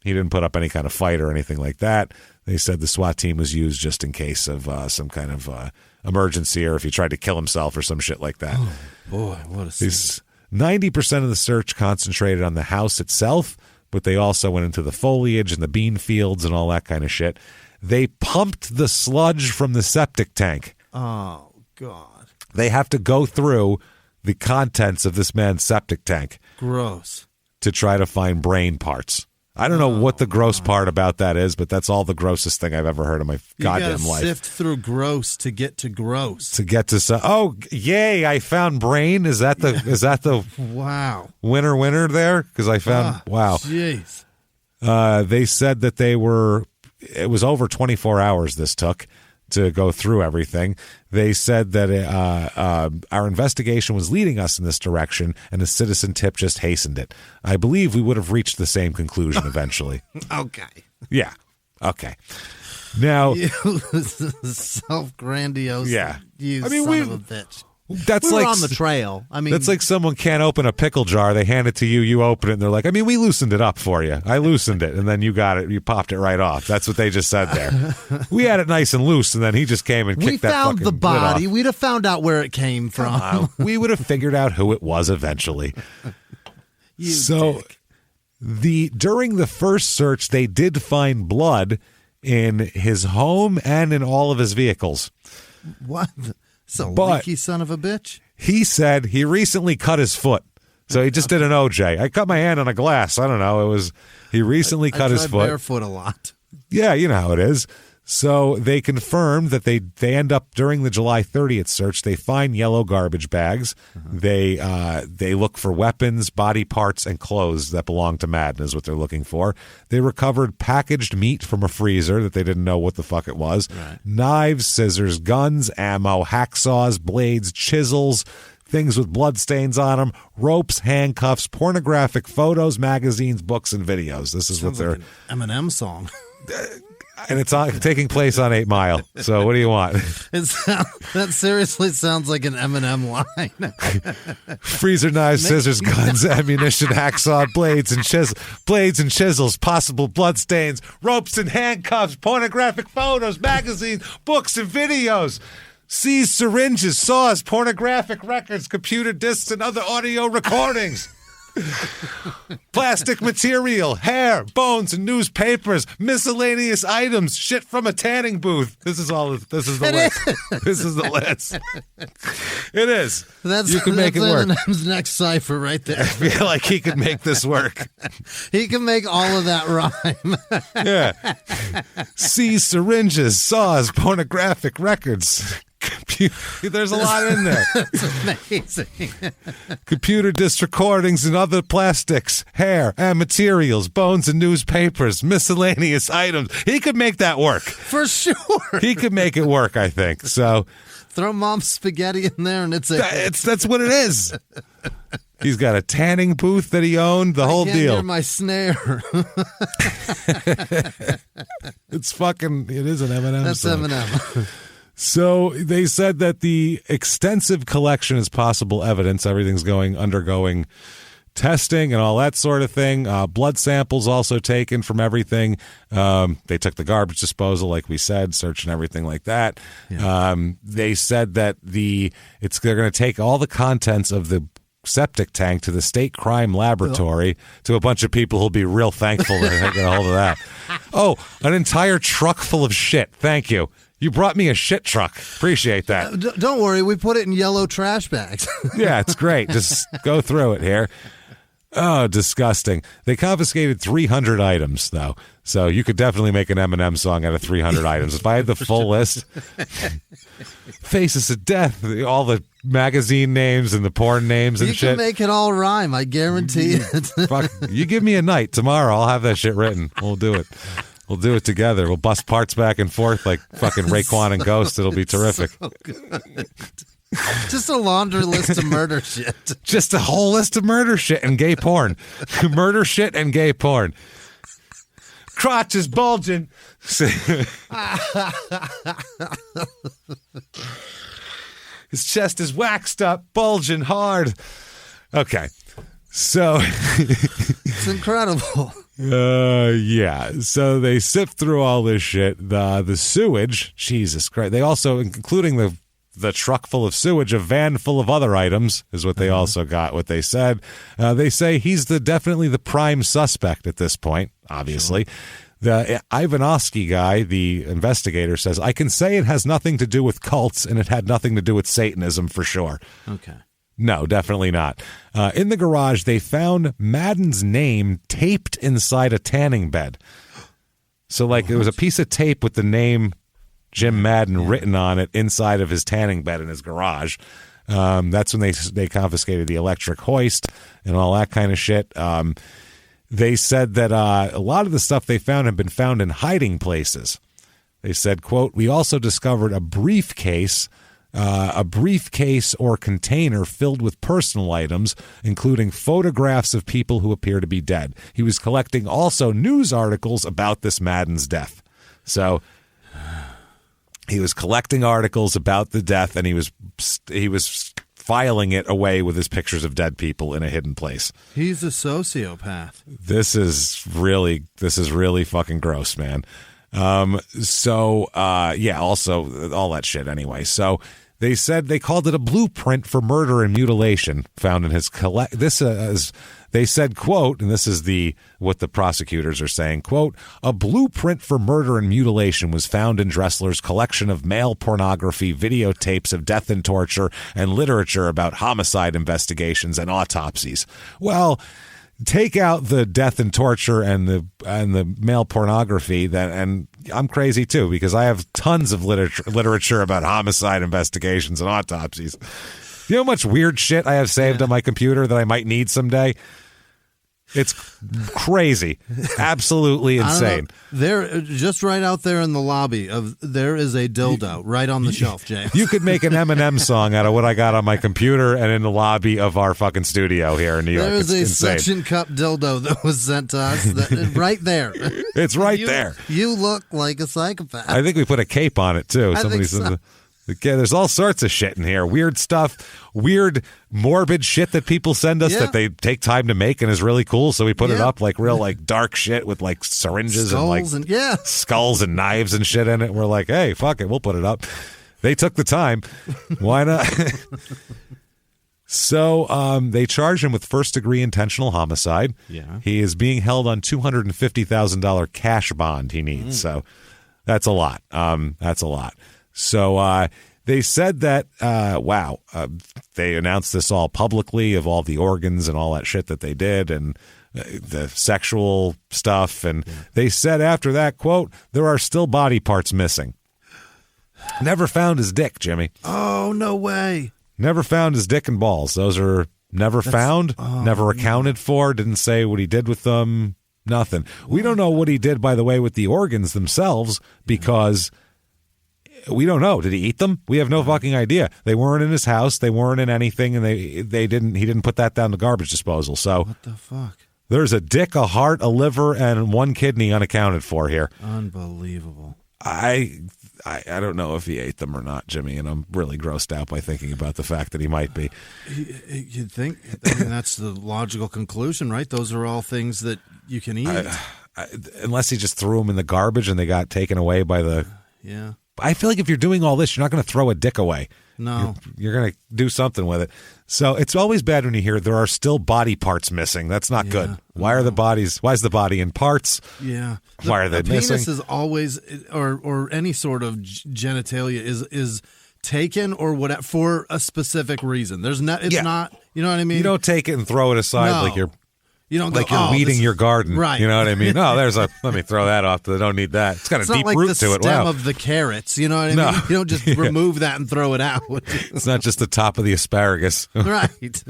he didn't put up any kind of fight or anything like that. They said the SWAT team was used just in case of some kind of emergency or if he tried to kill himself or some shit like that. Oh, boy, what a scene. 90% of the search concentrated on the house itself, but they also went into the foliage and the bean fields and all that kind of shit. They pumped the sludge from the septic tank. Oh, God. They have to go through the contents of this man's septic tank. Gross. To try to find brain parts. I don't know what the gross part about that is, but that's all the grossest thing I've ever heard in my goddamn life. Sift through gross to get to gross. To get to oh, yay! I found brain. Is that the wow winner there? Because I found wow. Jeez. They said that it was over 24 hours this took to go through everything. They said that our investigation was leading us in this direction, and a citizen tip just hastened it. I believe we would have reached the same conclusion eventually. Okay. Yeah. Okay. Now, you self-grandiose. Yeah. You son of a bitch. That's we were like on the trail. I mean, that's like someone can't open a pickle jar. They hand it to you. You open it, and they're like, "I mean, we loosened it up for you. I loosened it, and then you got it. You popped it right off." That's what they just said there. We had it nice and loose, and then he just came and kicked that fucking We found the body. lid off. We'd have found out where it came from. We would have figured out who it was eventually. Dick. During the first search, they did find blood in his home and in all of his vehicles. What? Leaky son of a bitch. He said he recently cut his foot. So he just did an OJ. I cut my hand on a glass. I don't know. He recently cut his foot. Barefoot a lot. Yeah, you know how it is. So they confirmed that they end up during the July 30th search. They find yellow garbage bags. They look for weapons, body parts, and clothes that belong to Madden is what they're looking for. They recovered packaged meat from a freezer that they didn't know what the fuck it was. Right. Knives, scissors, guns, ammo, hacksaws, blades, chisels, things with bloodstains on them, ropes, handcuffs, pornographic photos, magazines, books, and videos. This is Sounds what they're... like an Eminem song. And it's taking place on 8 Mile. So what do you want? That seriously sounds like an Eminem line. Freezer knives, scissors, guns, ammunition, hacksaw, blades and chisels, possible bloodstains, ropes and handcuffs, pornographic photos, magazines, books and videos. Seized syringes, saws, pornographic records, computer discs, and other audio recordings. Plastic material, hair, bones, and newspapers, miscellaneous items, shit from a tanning booth. This is the list. This is the list. It is. You can make it work. Eminem's next cipher right there. I feel like he could make this work. He can make all of that rhyme. Yeah. Seized syringes, saws, pornographic records. There's a lot in there. That's amazing. Computer disc recordings and other plastics, hair and materials, bones and newspapers, miscellaneous items. He could make that work. For sure. He could make it work, I think. So throw mom's spaghetti in there and that's what it is. He's got a tanning booth that he owned, the whole deal. Hear my snare. It is an Eminem That's song. Eminem. So they said that the extensive collection is possible evidence. Everything's undergoing testing and all that sort of thing. Blood samples also taken from everything. They took the garbage disposal, like we said, search and everything like that. Yeah. They said that they're going to take all the contents of the septic tank to the state crime laboratory to a bunch of people who'll be real thankful to get a hold of that. Oh, an entire truck full of shit. Thank you. You brought me a shit truck. Appreciate that. Don't worry, we put it in yellow trash bags. Yeah, it's great. Just go through it here. Oh, disgusting. They confiscated 300 items, though. So you could definitely make an Eminem song out of 300 items. If I had the full list, Faces of Death, all the magazine names and the porn names and you shit. You can make it all rhyme, I guarantee it. Fuck, you give me a night. Tomorrow I'll have that shit written. We'll do it. We'll do it together. We'll bust parts back and forth like fucking Raekwon and Ghost. It'll be terrific. So good. Just a laundry list of murder shit. Just a whole list of murder shit and gay porn. Murder shit and gay porn. Crotch is bulging. His chest is waxed up, bulging hard. Okay. So it's incredible. Yeah. So they sift through all this shit. The sewage, Jesus Christ. They also, including the truck full of sewage, a van full of other items is what they also got, what they said. They say he's definitely the prime suspect at this point, obviously. Sure. The Ivanovsky guy, the investigator, says, I can say it has nothing to do with cults and it had nothing to do with Satanism for sure. Okay. No, definitely not. In the garage, they found Madden's name taped inside a tanning bed. So, like, there was a piece of tape with the name Jim Madden written on it inside of his tanning bed in his garage. That's when they confiscated the electric hoist and all that kind of shit. They said that a lot of the stuff they found had been found in hiding places. They said, quote, we also discovered a briefcase or container filled with personal items, including photographs of people who appear to be dead. He was collecting also news articles about this Madden's death. So he was collecting articles about the death, and he was filing it away with his pictures of dead people in a hidden place. He's a sociopath. This is really fucking gross, man. Also all that shit anyway. So they said they called it a blueprint for murder and mutilation found in his they said, quote, and this is what the prosecutors are saying, quote, a blueprint for murder and mutilation was found in Dressler's collection of male pornography, videotapes of death and torture, and literature about homicide investigations and autopsies. Well, take out the death and torture and the male pornography, and I'm crazy too, because I have tons of literature about homicide investigations and autopsies. You know how much weird shit I have saved on my computer that I might need someday? It's crazy. Absolutely insane. There, just right out there in the lobby, there is a dildo right on the shelf, James. You could make an Eminem song out of what I got on my computer and in the lobby of our fucking studio here in New York. There is a suction cup dildo that was sent to us right there. It's right there. You look like a psychopath. I think we put a cape on it, too. I think so. Okay, there's all sorts of shit in here. Weird stuff, weird, morbid shit that people send us that they take time to make and is really cool. So we put it up like real, like dark shit with like syringes skulls and skulls and knives and shit in it. We're like, hey, fuck it, we'll put it up. They took the time. Why not? So they charged him with first-degree intentional homicide. Yeah, he is being held on $250,000 cash bond he needs. So that's a lot. That's a lot. So they said that, they announced this all publicly of all the organs and all that shit that they did and the sexual stuff. And they said after that, quote, there are still body parts missing. Never found his dick, Jimmy. Oh, no way. Never found his dick and balls. Those are never found, never accounted for, didn't say what he did with them, nothing. We don't know what he did, by the way, with the organs themselves because we don't know. Did he eat them? We have no fucking idea. They weren't in his house. They weren't in anything, and he didn't put that down the garbage disposal. So what the fuck? There's a dick, a heart, a liver, and one kidney unaccounted for here. Unbelievable. I don't know if he ate them or not, Jimmy, and I'm really grossed out by thinking about the fact that he might be. You'd think, I mean, that's the logical conclusion, right? Those are all things that you can eat. Unless he just threw them in the garbage and they got taken away by the... Yeah. I feel like if you're doing all this, you're not going to throw a dick away. No. You're going to do something with it. So it's always bad when you hear there are still body parts missing. That's not good. Why are the bodies? Why is the body in parts? Yeah. Why are they missing? The penis is always, or any sort of genitalia is taken or whatever for a specific reason. There's not. It's not. You know what I mean? You don't take it and throw it aside like you're. You don't like go, you're weeding your garden, right? You know what I mean? Oh, let me throw that off. I don't need that. It's got a deep like root the to it. Stem Wow. of the carrots. You know what I mean? You don't just remove that and throw it out. It's not just the top of the asparagus, right?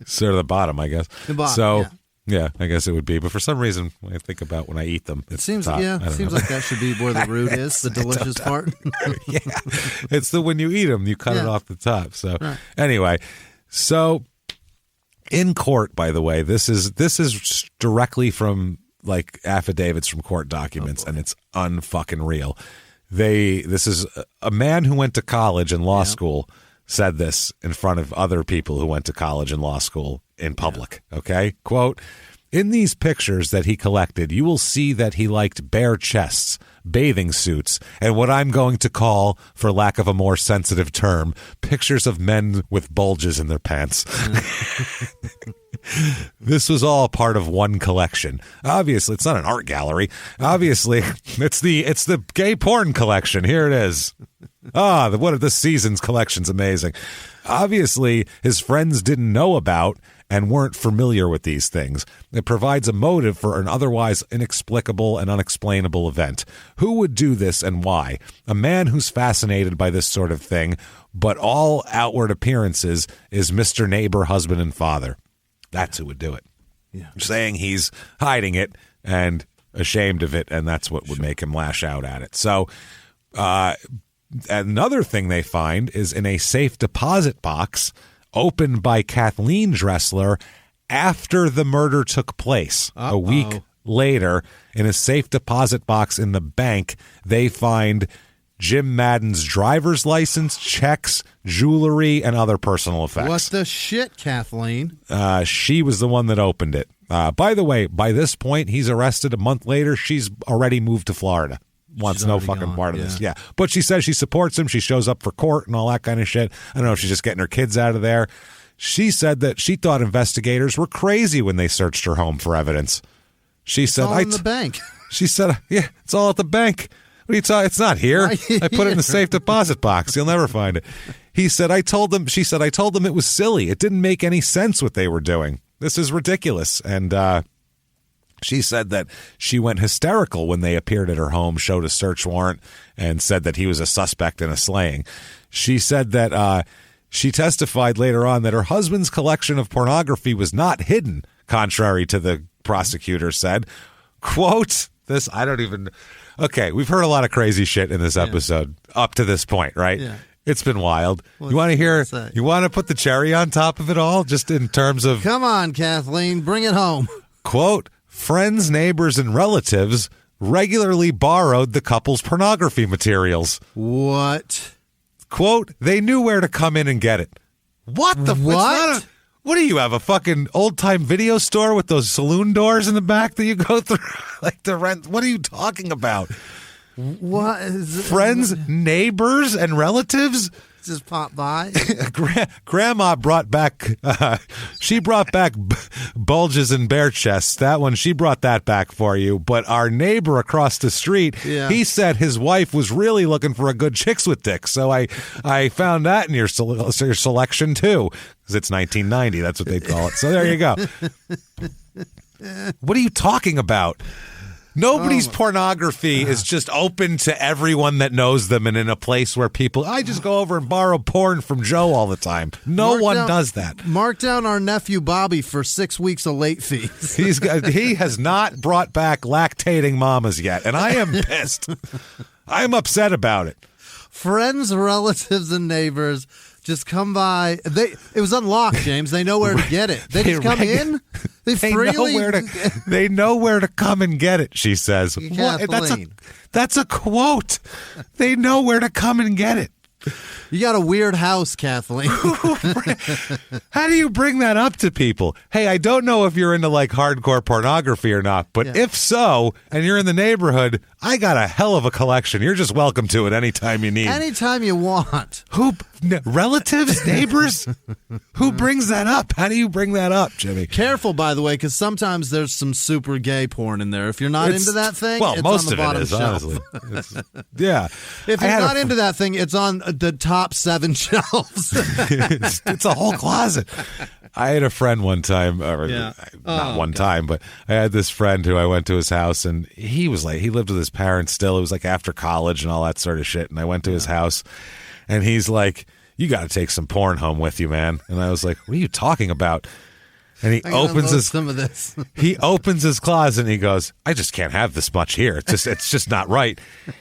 Sort of the bottom, I guess. The bottom. So yeah, I guess it would be. But for some reason, when I think about when I eat them, it seems top. it seems like that should be where the root is, the delicious part. Yeah, it's when you eat them, you cut it off the top. So anyway, so. In court, by the way, this is directly from like affidavits from court documents, and it's unfucking real. This is a man who went to college and law school said this in front of other people who went to college and law school in public. Okay, quote. In these pictures that he collected, you will see that he liked bare chests, bathing suits, and what I'm going to call, for lack of a more sensitive term, pictures of men with bulges in their pants. This was all part of one collection. Obviously, it's not an art gallery. Obviously, it's the gay porn collection. Here it is. What this season's collection's amazing. Obviously, his friends didn't know about and weren't familiar with these things. It provides a motive for an otherwise inexplicable and unexplainable event. Who would do this and why? A man who's fascinated by this sort of thing, but all outward appearances is Mr. Neighbor, husband, and father. That's who would do it. Yeah. Saying he's hiding it and ashamed of it, and that's what would make him lash out at it. So, another thing they find is in a safe deposit box opened by Kathleen Dressler after the murder took place. A week later, in a safe deposit box in the bank, they find Jim Madden's driver's license, checks, jewelry, and other personal effects. What the shit, Kathleen? She was the one that opened it. By the way, by this point, he's arrested. A month later, she's already moved to Florida. Wants no fucking part of this. Yeah. But she says she supports him. She shows up for court and all that kind of shit. I don't know if she's just getting her kids out of there. She said that she thought investigators were crazy when they searched her home for evidence. She said, all in the bank. She said, yeah, it's all at the bank. What are you talking? It's not here. I put it in the safe deposit box. You'll never find it. She said, I told them it was silly. It didn't make any sense what they were doing. This is ridiculous. And, she said that she went hysterical when they appeared at her home, showed a search warrant, and said that he was a suspect in a slaying. She said that she testified later on that her husband's collection of pornography was not hidden, contrary to the prosecutor said. Quote, okay, we've heard a lot of crazy shit in this episode up to this point, right? Yeah. It's been wild. You want to hear, you want to put the cherry on top of it all, just in terms of... Come on, Kathleen, bring it home. Quote, friends, neighbors, and relatives regularly borrowed the couple's pornography materials. What? Quote, they knew where to come in and get it. What the... What? What do you have, a fucking old-time video store with those saloon doors in the back that you go through? Like to rent? What are you talking about? What is friends, neighbors, and relatives? Just pop by. Grandma brought back, she brought back bulges and bare chests. That one, she brought that back for you. But our neighbor across the street, he said his wife was really looking for a good chicks with dicks. So I found that in your selection too, because it's 1990. That's what they call it. So there you go. What are you talking about? Nobody's pornography is just open to everyone that knows them and in a place where people, I just go over and borrow porn from Joe all the time. No one does that. Mark down our nephew Bobby for 6 weeks of late fees. He has not brought back lactating mamas yet, and I am pissed. I am upset about it. Friends, relatives, and neighbors just come by. It was unlocked, James. They know where to get it. They just come in. They know where to come and get it, she says. That's a quote. They know where to come and get it. You got a weird house, Kathleen. How do you bring that up to people? Hey, I don't know if you're into like hardcore pornography or not, but if so, and you're in the neighborhood, I got a hell of a collection. You're just welcome to it anytime you need. Anytime you want. Relatives, neighbors? Who brings that up? How do you bring that up, Jimmy? Careful, by the way, because sometimes there's some super gay porn in there. If you're not into that thing, well, it's most on the of bottom it is, shelf. honestly. Yeah. If you're not into that thing, it's on the top 7 shelves. It's a whole closet. I had a friend one time, not one time, but I had this friend who I went to his house, and he lived with his parents still. It was like after college and all that sort of shit. And I went to his house, and he's like, "You got to take some porn home with you, man." And I was like, "What are you talking about?" And he opens he opens his closet and he goes, "I just can't have this much here. It's just not right."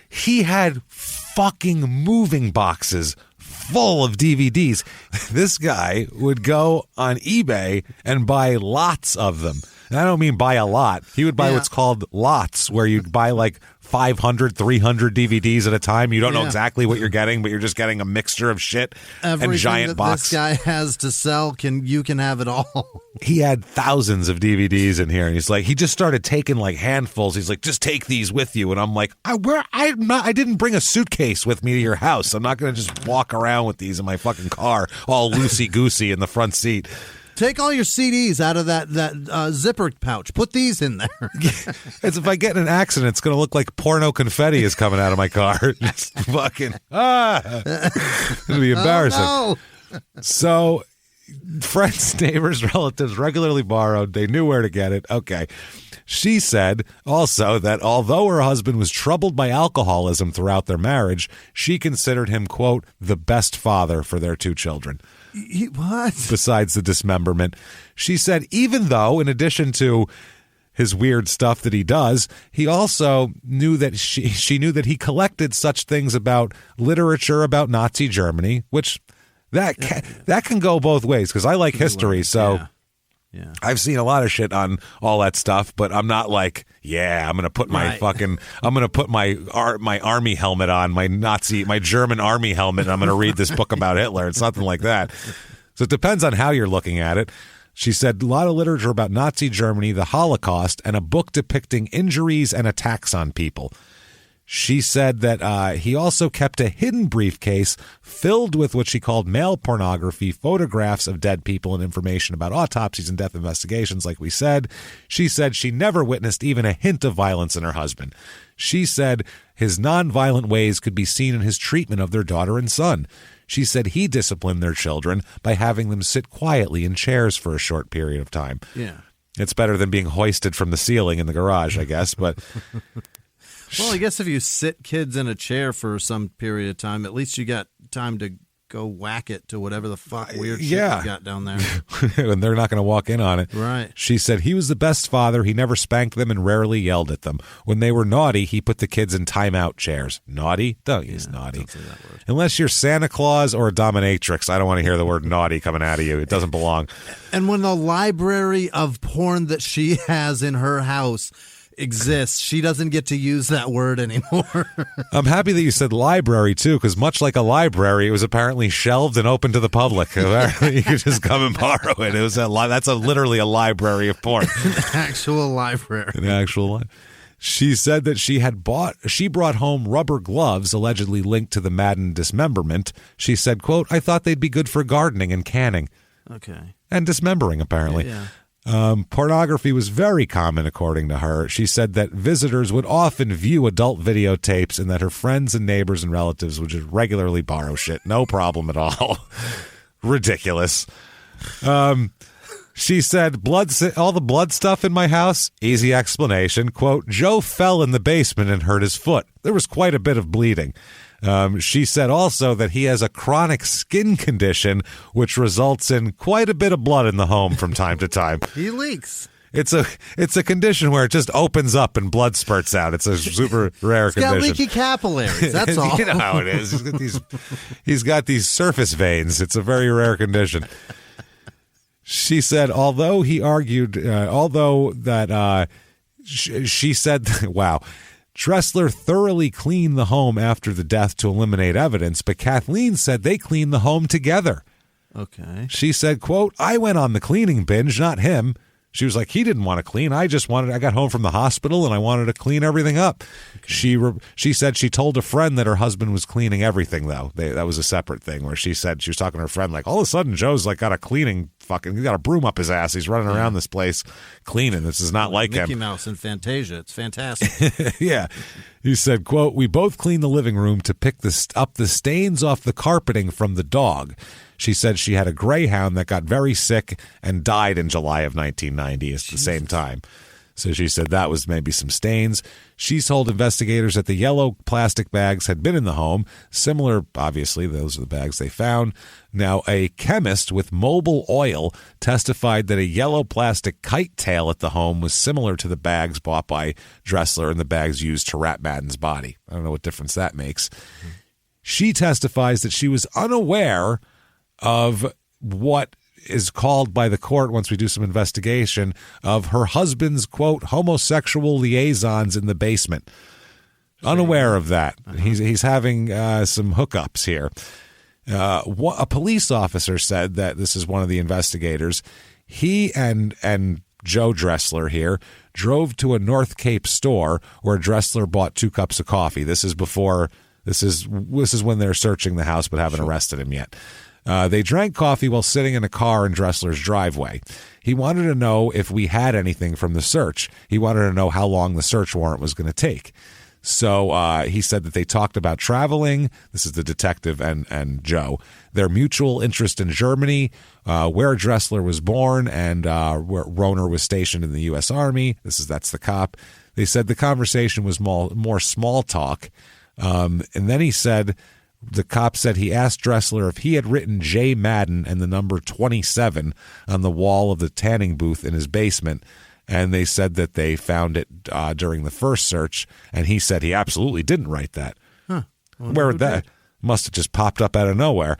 He had fucking moving boxes full of DVDs. This guy would go on eBay and buy lots of them. And I don't mean buy a lot. He would buy what's called lots, where you buy like 500, 300 DVDs at a time. You don't know exactly what you're getting, but you're just getting a mixture of shit and giant box. This guy has to sell, you can have it all. He had thousands of DVDs in here, and he's like, he just started taking like handfuls. He's like, "Just take these with you." And I'm like, I didn't bring a suitcase with me to your house. I'm not going to just walk around with these in my fucking car, all loosey-goosey in the front seat. Take all your CDs out of that zipper pouch. Put these in there. It's if I get in an accident, it's going to look like porno confetti is coming out of my car. Just fucking, it'll be embarrassing. Oh, no. So friends, neighbors, relatives regularly borrowed. They knew where to get it. Okay. She said also that although her husband was troubled by alcoholism throughout their marriage, she considered him, quote, the best father for their 2 children. What? Besides the dismemberment. She said even though, in addition to his weird stuff that he does, he also knew that she knew that he collected such things about literature about Nazi Germany, which that can go both ways, because I like history, so yeah. I've seen a lot of shit on all that stuff, but I'm not like, I'm going to put my I'm going to put my army helmet on, my German army helmet, and I'm going to read this book about Hitler. It's nothing like that. So it depends on how you're looking at it. She said a lot of literature about Nazi Germany, the Holocaust, and a book depicting injuries and attacks on people. She said that he also kept a hidden briefcase filled with what she called male pornography, photographs of dead people, and information about autopsies and death investigations, like we said. She said she never witnessed even a hint of violence in her husband. She said his nonviolent ways could be seen in his treatment of their daughter and son. She said he disciplined their children by having them sit quietly in chairs for a short period of time. Yeah. It's better than being hoisted from the ceiling in the garage, I guess, but... Well, I guess if you sit kids in a chair for some period of time, at least you got time to go whack it to whatever the fuck weird shit you got down there. And they're not going to walk in on it. Right. She said he was the best father. He never spanked them and rarely yelled at them. When they were naughty, he put the kids in timeout chairs. Naughty? Don't use naughty. Don't say that word. Unless you're Santa Claus or a dominatrix. I don't want to hear the word naughty coming out of you. It doesn't belong. And when the library of porn that she has in her house exists, she doesn't get to use that word anymore. I'm happy that you said library too, because much like a library, it was apparently shelved and open to the public. You could just come and borrow it. It was literally a library of porn. An actual library. An actual library. She said that she brought home rubber gloves allegedly linked to the Madden dismemberment. She said, quote, "I thought they'd be good for gardening and canning." Okay. And dismembering, apparently. Yeah. Pornography was very common, according to her. She said that visitors would often view adult videotapes and that her friends and neighbors and relatives would just regularly borrow shit. No problem at all. Ridiculous. She said, all the blood stuff in my house, easy explanation. Quote, "Joe fell in the basement and hurt his foot. There was quite a bit of bleeding." She said also that he has a chronic skin condition, which results in quite a bit of blood in the home from time to time. He leaks. It's a condition where it just opens up and blood spurts out. It's a super rare condition. Got leaky capillaries. That's all. You know how it is. He's got these surface veins. It's a very rare condition. She said, she said, wow. Dressler thoroughly cleaned the home after the death to eliminate evidence, but Kathleen said they cleaned the home together. Okay. She said, quote, "I went on the cleaning binge, not him." She was like, he didn't want to clean. I got home from the hospital and I wanted to clean everything up. Okay. She said she told a friend that her husband was cleaning everything, though. That was a separate thing where she said she was talking to her friend, like, all of a sudden Joe's like got a cleaning he got a broom up his ass. He's running around this place cleaning. This is not like Mickey him. Mouse and Fantasia. It's fantastic. Yeah. He said, quote, we both cleaned the living room to pick up the stains off the carpeting from the dog. She said she had a greyhound that got very sick and died in July of 1990 at the same time. So she said that was maybe some stains. She told investigators that the yellow plastic bags had been in the home. Similar, obviously, those are the bags they found. Now, a chemist with Mobile Oil testified that a yellow plastic kite tail at the home was similar to the bags bought by Dressler and the bags used to wrap Madden's body. I don't know what difference that makes. She testifies that she was unaware of what is called by the court, once we do some investigation, of her husband's, quote, homosexual liaisons in the basement. Unaware of that. He's having some hookups here. A police officer said that, this is one of the investigators, he and Joe Dressler here drove to a North Cape store where Dressler bought 2 cups of coffee. This is when they're searching the house but haven't arrested him yet. They drank coffee while sitting in a car in Dressler's driveway. He wanted to know if we had anything from the search. He wanted to know how long the search warrant was going to take. So he said that they talked about traveling. This is the detective and Joe. Their mutual interest in Germany, where Dressler was born, and where Roner was stationed in the U.S. Army. That's the cop. They said the conversation was more small talk. And then he said, the cop said he asked Dressler if he had written J. Madden and the number 27 on the wall of the tanning booth in his basement. And they said that they found it during the first search, and he said he absolutely didn't write that. Huh. Well, where that must have just popped up out of nowhere.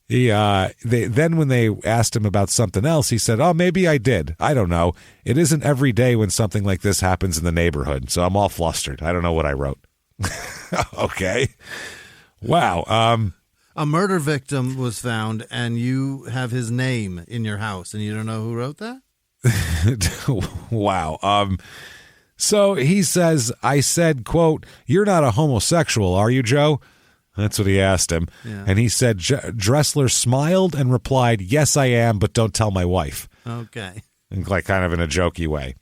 Then when they asked him about something else, he said, "Oh, maybe I did. I don't know. It isn't every day when something like this happens in the neighborhood, so I'm all flustered. I don't know what I wrote." Okay. Wow. A murder victim was found, and you have his name in your house, and you don't know who wrote that? Wow. So he says, I said, quote, "You're not a homosexual, are you, Joe?" That's what he asked him. Yeah. And he said, Dressler smiled and replied, "Yes, I am, but don't tell my wife." Okay. Like kind of in a jokey way.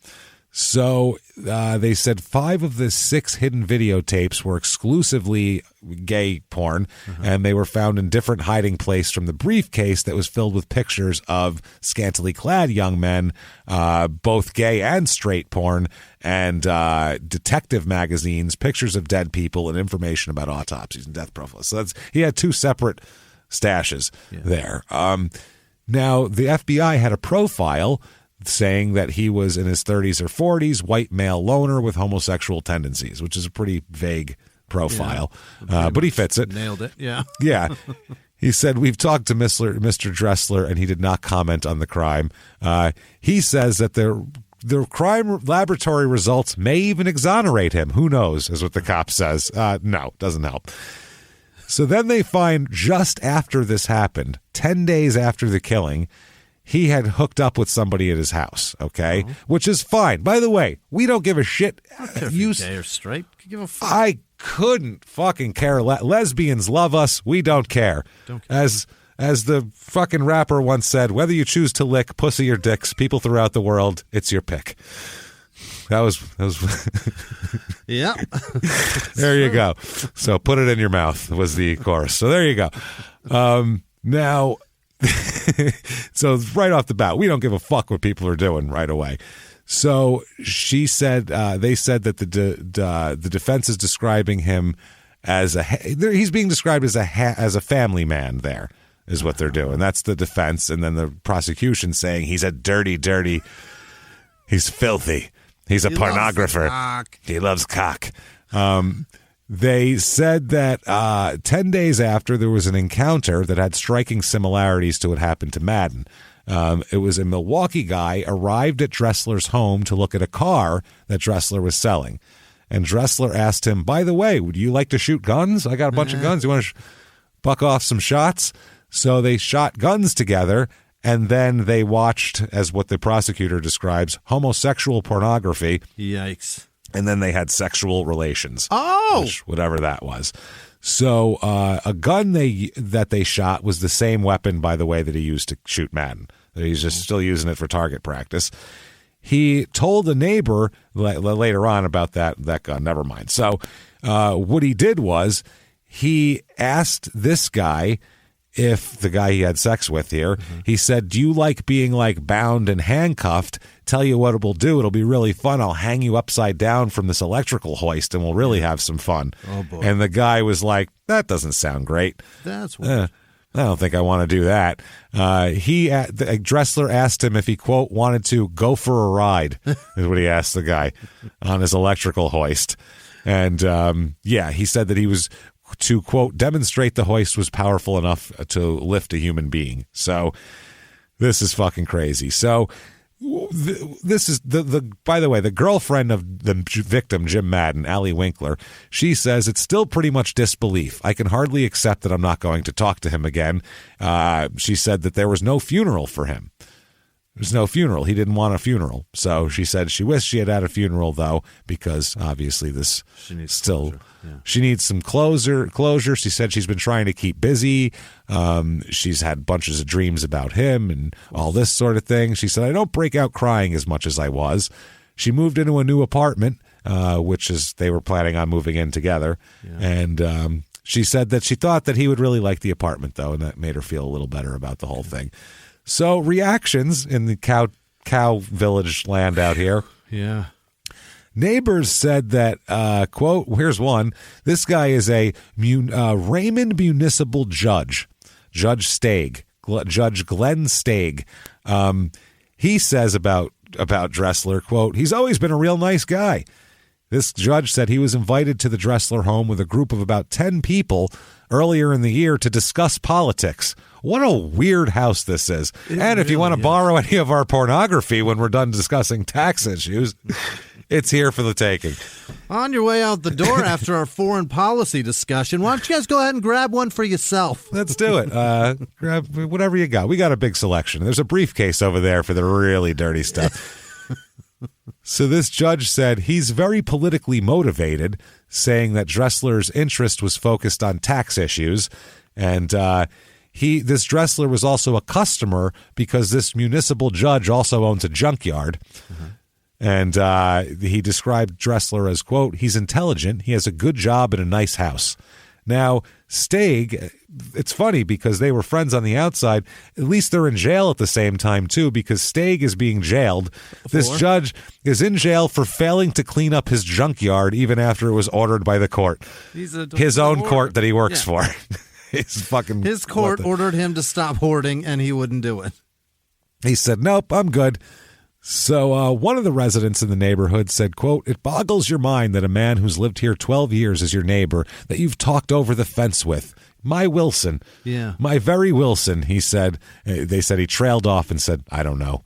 So they said 5 of the 6 hidden videotapes were exclusively gay porn, and they were found in different hiding places from the briefcase that was filled with pictures of scantily clad young men, both gay and straight porn, and detective magazines, pictures of dead people, and information about autopsies and death profiles. So he had 2 separate stashes there. Now, the FBI had a profile saying that he was in his 30s or 40s, white male loner with homosexual tendencies, which is a pretty vague profile, but he fits it. Nailed it, yeah. Yeah. He said, "We've talked to Mr. Dressler, and he did not comment on the crime." He says that the crime laboratory results may even exonerate him. Who knows, is what the cop says. No, doesn't help. So then they find, just after this happened, 10 days after the killing, he had hooked up with somebody at his house, okay? Which is fine. By the way, we don't give a shit. I don't care if you're gay or straight. Give a fuck. I couldn't fucking care. Lesbians love us. We don't care. As the fucking rapper once said, whether you choose to lick pussy or dicks, people throughout the world, it's your pick. That was Yeah. There you go. So put it in your mouth was the chorus. So there you go. Now, so right off the bat, we don't give a fuck what people are doing right away. So she said, they said that the defense is describing him as he's being described as a family man. There is what they're doing. That's the defense, and then the prosecution saying he's a dirty. He's filthy. He's a pornographer. He loves cock. They said that 10 days after, there was an encounter that had striking similarities to what happened to Madden. It was a Milwaukee guy arrived at Dressler's home to look at a car that Dressler was selling. And Dressler asked him, "By the way, would you like to shoot guns? I got a bunch of guns. You want to buck off some shots?" So they shot guns together. And then they watched, as what the prosecutor describes, homosexual pornography. Yikes. And then they had sexual relations. Oh! Whatever that was. So a gun that they shot was the same weapon, by the way, that he used to shoot Madden. He's just still using it for target practice. He told a neighbor later on about that gun. Never mind. So what he did was he asked this guy, if the guy he had sex with here, he said, do you like being like bound and handcuffed? Tell you what it will do. It'll be really fun. I'll hang you upside down from this electrical hoist and we'll really have some fun. Oh, boy. And the guy was like, that doesn't sound great. That's weird. I don't think I want to do that. Dressler asked him if he, quote, wanted to go for a ride, is what he asked the guy on his electrical hoist. And he said that he was to, quote, demonstrate the hoist was powerful enough to lift a human being. So this is fucking crazy. So this is by the way, the girlfriend of the victim, Jim Madden, Allie Winkler, she says it's still pretty much disbelief. I can hardly accept that I'm not going to talk to him again. She said that there was no funeral for him. There's no funeral. He didn't want a funeral. So she said she wished she had had a funeral, though, because obviously this still... Yeah. She needs some closure. She said she's been trying to keep busy. She's had bunches of dreams about him and all this sort of thing. She said, I don't break out crying as much as I was. She moved into a new apartment, which is they were planning on moving in together. Yeah. And she said that she thought that he would really like the apartment, though, and that made her feel a little better about the whole thing. So reactions in the cow village land out here. Yeah. Neighbors said that, quote, here's one, this guy is a Raymond municipal judge, Judge Glenn Stagg. He says about Dressler, quote, he's always been a real nice guy. This judge said he was invited to the Dressler home with a group of about 10 people earlier in the year to discuss politics. What a weird house this is. And if you want to borrow any of our pornography when we're done discussing tax issues, it's here for the taking. On your way out the door after our foreign policy discussion, why don't you guys go ahead and grab one for yourself? Let's do it. Grab whatever you got. We got a big selection. There's a briefcase over there for the really dirty stuff. So this judge said he's very politically motivated, saying that Dressler's interest was focused on tax issues. And this Dressler was also a customer because this municipal judge also owns a junkyard. Mm-hmm. And he described Dressler as, quote, he's intelligent, he has a good job and a nice house. Now, Stagg, it's funny because they were friends on the outside. At least they're in jail at the same time, too, because Stagg is being jailed. This judge is in jail for failing to clean up his junkyard even after it was ordered by the court. His own court that he works for. His court ordered him to stop hoarding, and he wouldn't do it. He said, nope, I'm good. So one of the residents in the neighborhood said, quote, it boggles your mind that a man who's lived here 12 years is your neighbor that you've talked over the fence with. My Wilson. Yeah. My very Wilson, he said. They said he trailed off and said, I don't know.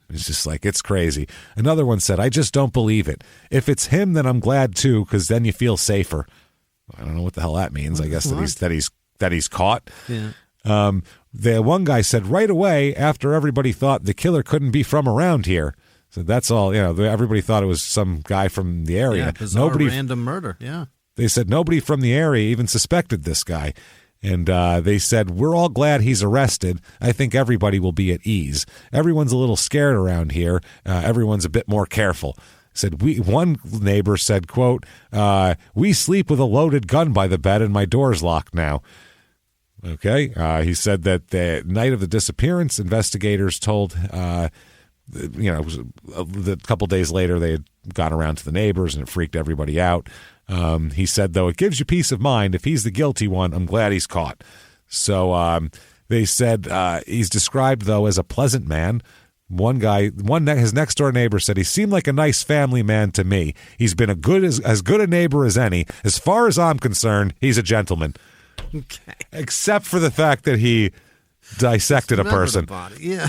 It's just like, it's crazy. Another one said, I just don't believe it. If it's him, then I'm glad too, because then you feel safer. I don't know what the hell that means. I guess that he's caught. Yeah. The one guy said right away after everybody thought the killer couldn't be from around here. So that's all, everybody thought it was some guy from the area. Yeah, bizarre random murder. Yeah. They said nobody from the area even suspected this guy. And they said, we're all glad he's arrested. I think everybody will be at ease. Everyone's a little scared around here. Everyone's a bit more careful. One neighbor said, quote, we sleep with a loaded gun by the bed and my door's locked now. Okay. He said that the night of the disappearance, investigators told, a couple days later, they had gone around to the neighbors and it freaked everybody out. He said, though, it gives you peace of mind. If he's the guilty one, I'm glad he's caught. So they said he's described, though, as a pleasant man. His next door neighbor said he seemed like a nice family man to me. He's been as good a neighbor as any. As far as I'm concerned, he's a gentleman. Okay. Except for the fact that he dissected a person. Yeah.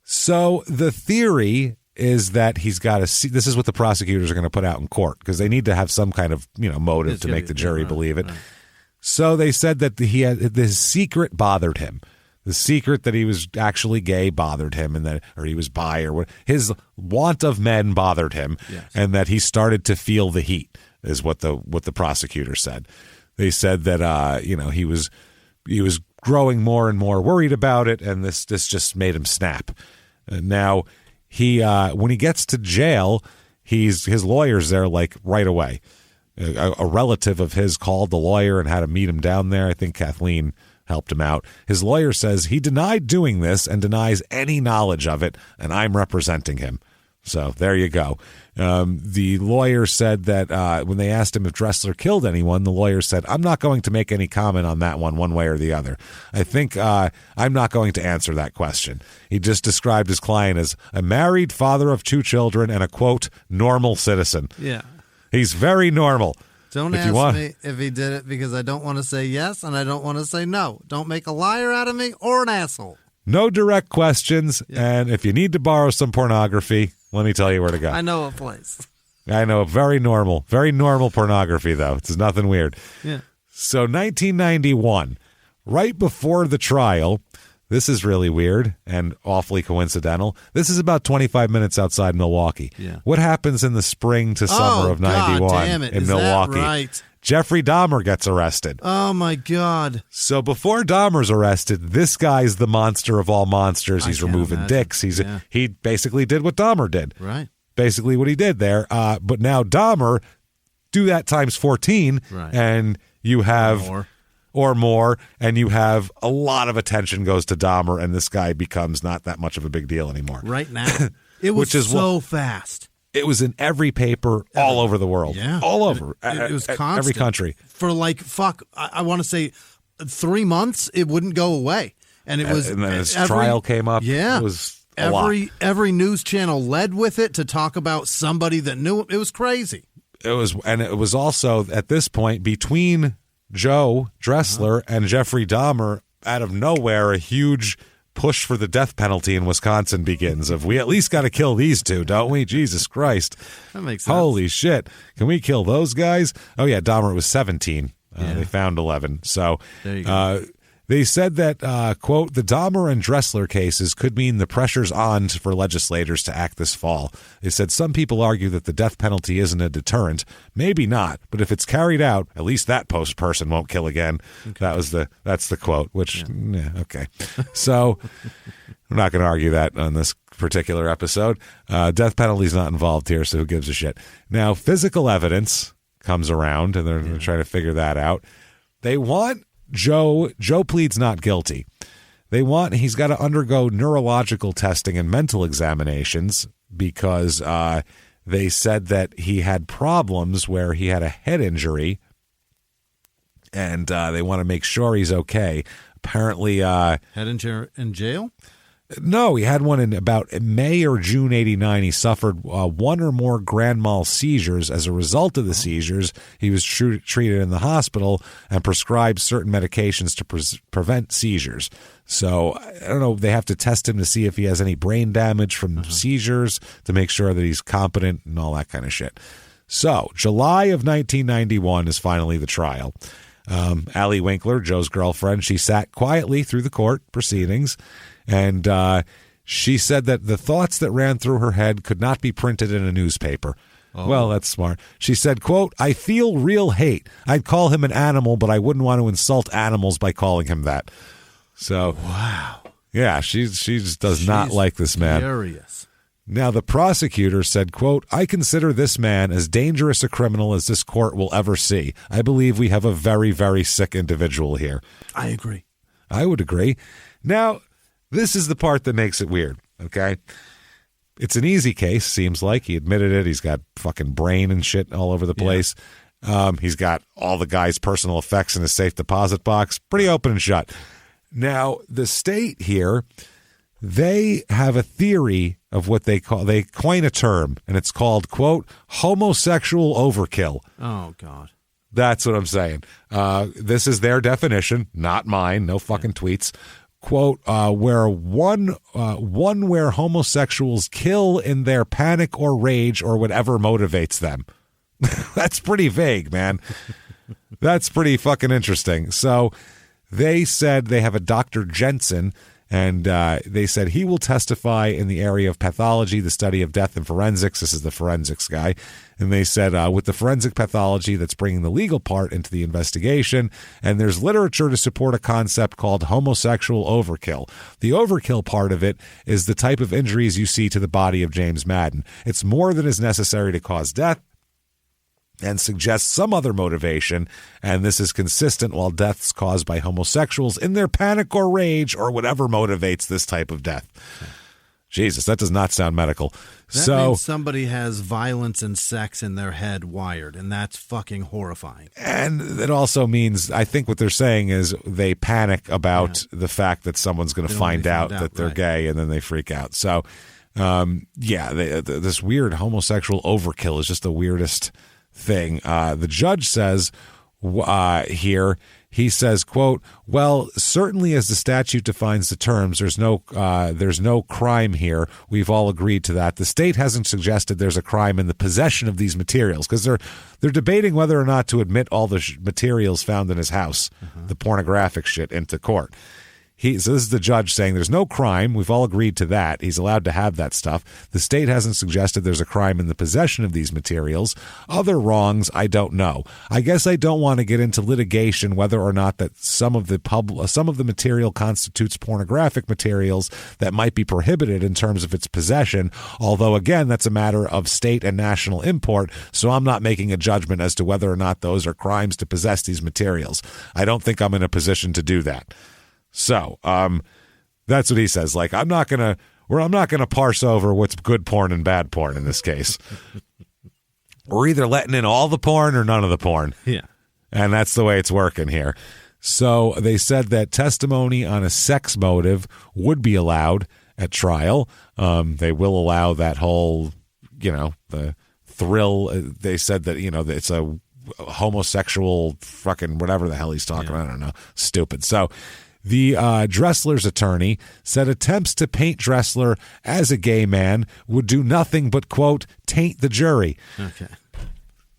So the theory is that he's got to. This is what the prosecutors are going to put out in court because they need to have some kind of motive to make the jury believe it. Right. So they said that his secret bothered him. The secret that he was actually gay bothered him, or he was bi, or what, his want of men bothered him, and that he started to feel the heat, is what the prosecutor said. They said that he was growing more and more worried about it, and this just made him snap. Now he when he gets to jail, his lawyer's there like right away. A relative of his called the lawyer and had to meet him down there. I think Kathleen helped him out. His lawyer says he denied doing this and denies any knowledge of it, and I'm representing him. So there you go. The lawyer said that when they asked him if Dressler killed anyone, the lawyer said, I'm not going to make any comment on that one way or the other. I think I'm not going to answer that question. He just described his client as a married father of 2 children and a, quote, normal citizen. Yeah. He's very normal. Don't ask me if he did it because I don't want to say yes and I don't want to say no. Don't make a liar out of me or an asshole. No direct questions, and if you need to borrow some pornography, let me tell you where to go. I know a place. I know, very normal pornography, though. It's nothing weird. Yeah. So 1991, right before the trial, this is really weird and awfully coincidental. This is about 25 minutes outside Milwaukee. Yeah. What happens in the spring to summer of 91 God damn it. in Is Milwaukee? That right? Jeffrey Dahmer gets arrested. Oh, my God. So before Dahmer's arrested, this guy's the monster of all monsters. He's removing dicks. He basically did what Dahmer did. Right. Basically what he did there. But now Dahmer, do that times 14, and you have... Or more, and you have a lot of attention goes to Dahmer, and this guy becomes not that much of a big deal anymore. Right now. It was fast. It was in every paper all over the world. Yeah. All over. It was constant. Every country. For I want to say 3 months, it wouldn't go away. And it was... And then his trial came up. Yeah. It was a lot. Every news channel led with it to talk about somebody that knew him. It was crazy. It was also, at this point, between Joe Dressler and Jeffrey Dahmer, out of nowhere, a huge push for the death penalty in Wisconsin begins. We at least got to kill these two, don't we? Jesus Christ. That makes sense. Holy shit. Can we kill those guys? Oh, yeah, Dahmer was 17. They found 11. So there you go. They said that, quote, the Dahmer and Dressler cases could mean the pressure's on for legislators to act this fall. They said some people argue that the death penalty isn't a deterrent. Maybe not, but if it's carried out, at least that person won't kill again. Okay. That's the quote, which, okay. So I'm not going to argue that on this particular episode. Death penalty's not involved here, so who gives a shit? Now, physical evidence comes around, and they're trying to figure that out. They want Joe pleads not guilty. He's got to undergo neurological testing and mental examinations because they said that he had problems where he had a head injury, and they want to make sure he's okay. Apparently, head injury in jail? No, he had one in about May or June 89. He suffered one or more grand mal seizures. As a result of the seizures, he was treated in the hospital and prescribed certain medications to prevent seizures. So, I don't know, they have to test him to see if he has any brain damage from seizures to make sure that he's competent and all that kind of shit. So, July of 1991 is finally the trial. Allie Winkler, Joe's girlfriend, she sat quietly through the court proceedings, and she said that the thoughts that ran through her head could not be printed in a newspaper. Oh. Well, that's smart. She said, quote, I feel real hate. I'd call him an animal, but I wouldn't want to insult animals by calling him that. So, wow. Yeah, she just does not like this man. Furious. Now, the prosecutor said, quote, I consider this man as dangerous a criminal as this court will ever see. I believe we have a very, very sick individual here. I agree. I would agree. Now, this is the part that makes it weird, okay? It's an easy case, seems like. He admitted it. He's got fucking brain and shit all over the place. He's got all the guy's personal effects in his safe deposit box. Pretty open and shut. Now, the state here, they have a theory of what they coin a term, and it's called, quote, homosexual overkill. Oh, God. That's what I'm saying. This is their definition, not mine. No fucking tweets. Quote, where where homosexuals kill in their panic or rage or whatever motivates them. That's pretty vague, man. That's pretty fucking interesting. So They said they have a Dr. Jensen, and they said he will testify in the area of pathology, the study of death and forensics. This is the forensics guy. And they said with the forensic pathology, that's bringing the legal part into the investigation. And there's literature to support a concept called homosexual overkill. The overkill part of it is the type of injuries you see to the body of James Madden. It's more than is necessary to cause death, and suggests some other motivation, and this is consistent while deaths caused by homosexuals in their panic or rage or whatever motivates this type of death. Jesus, that does not sound medical. That means somebody has violence and sex in their head wired, and that's fucking horrifying. And it also means, I think what they're saying is they panic about the fact that someone's going to find out that they're gay, and then they freak out. So, this weird homosexual overkill is just the weirdest thing. The judge says here, he says, quote, well, certainly as the statute defines the terms, there's no crime here. We've all agreed to that. The state hasn't suggested there's a crime in the possession of these materials, because they're debating whether or not to admit all the materials found in his house, the pornographic shit, into court. So this is the judge saying there's no crime. We've all agreed to that. He's allowed to have that stuff. The state hasn't suggested there's a crime in the possession of these materials. Other wrongs, I don't know. I guess I don't want to get into litigation whether or not that some of the material constitutes pornographic materials that might be prohibited in terms of its possession. Although, again, that's a matter of state and national import, so I'm not making a judgment as to whether or not those are crimes to possess these materials. I don't think I'm in a position to do that. So, that's what he says. Like, I'm not gonna parse over what's good porn and bad porn in this case. We're either letting in all the porn or none of the porn. Yeah. And that's the way it's working here. So they said that testimony on a sex motive would be allowed at trial. They will allow that whole, the thrill. They said that, it's a homosexual fucking whatever the hell he's talking about. I don't know. Stupid. So the Dressler's attorney said attempts to paint Dressler as a gay man would do nothing but, quote, taint the jury. Okay.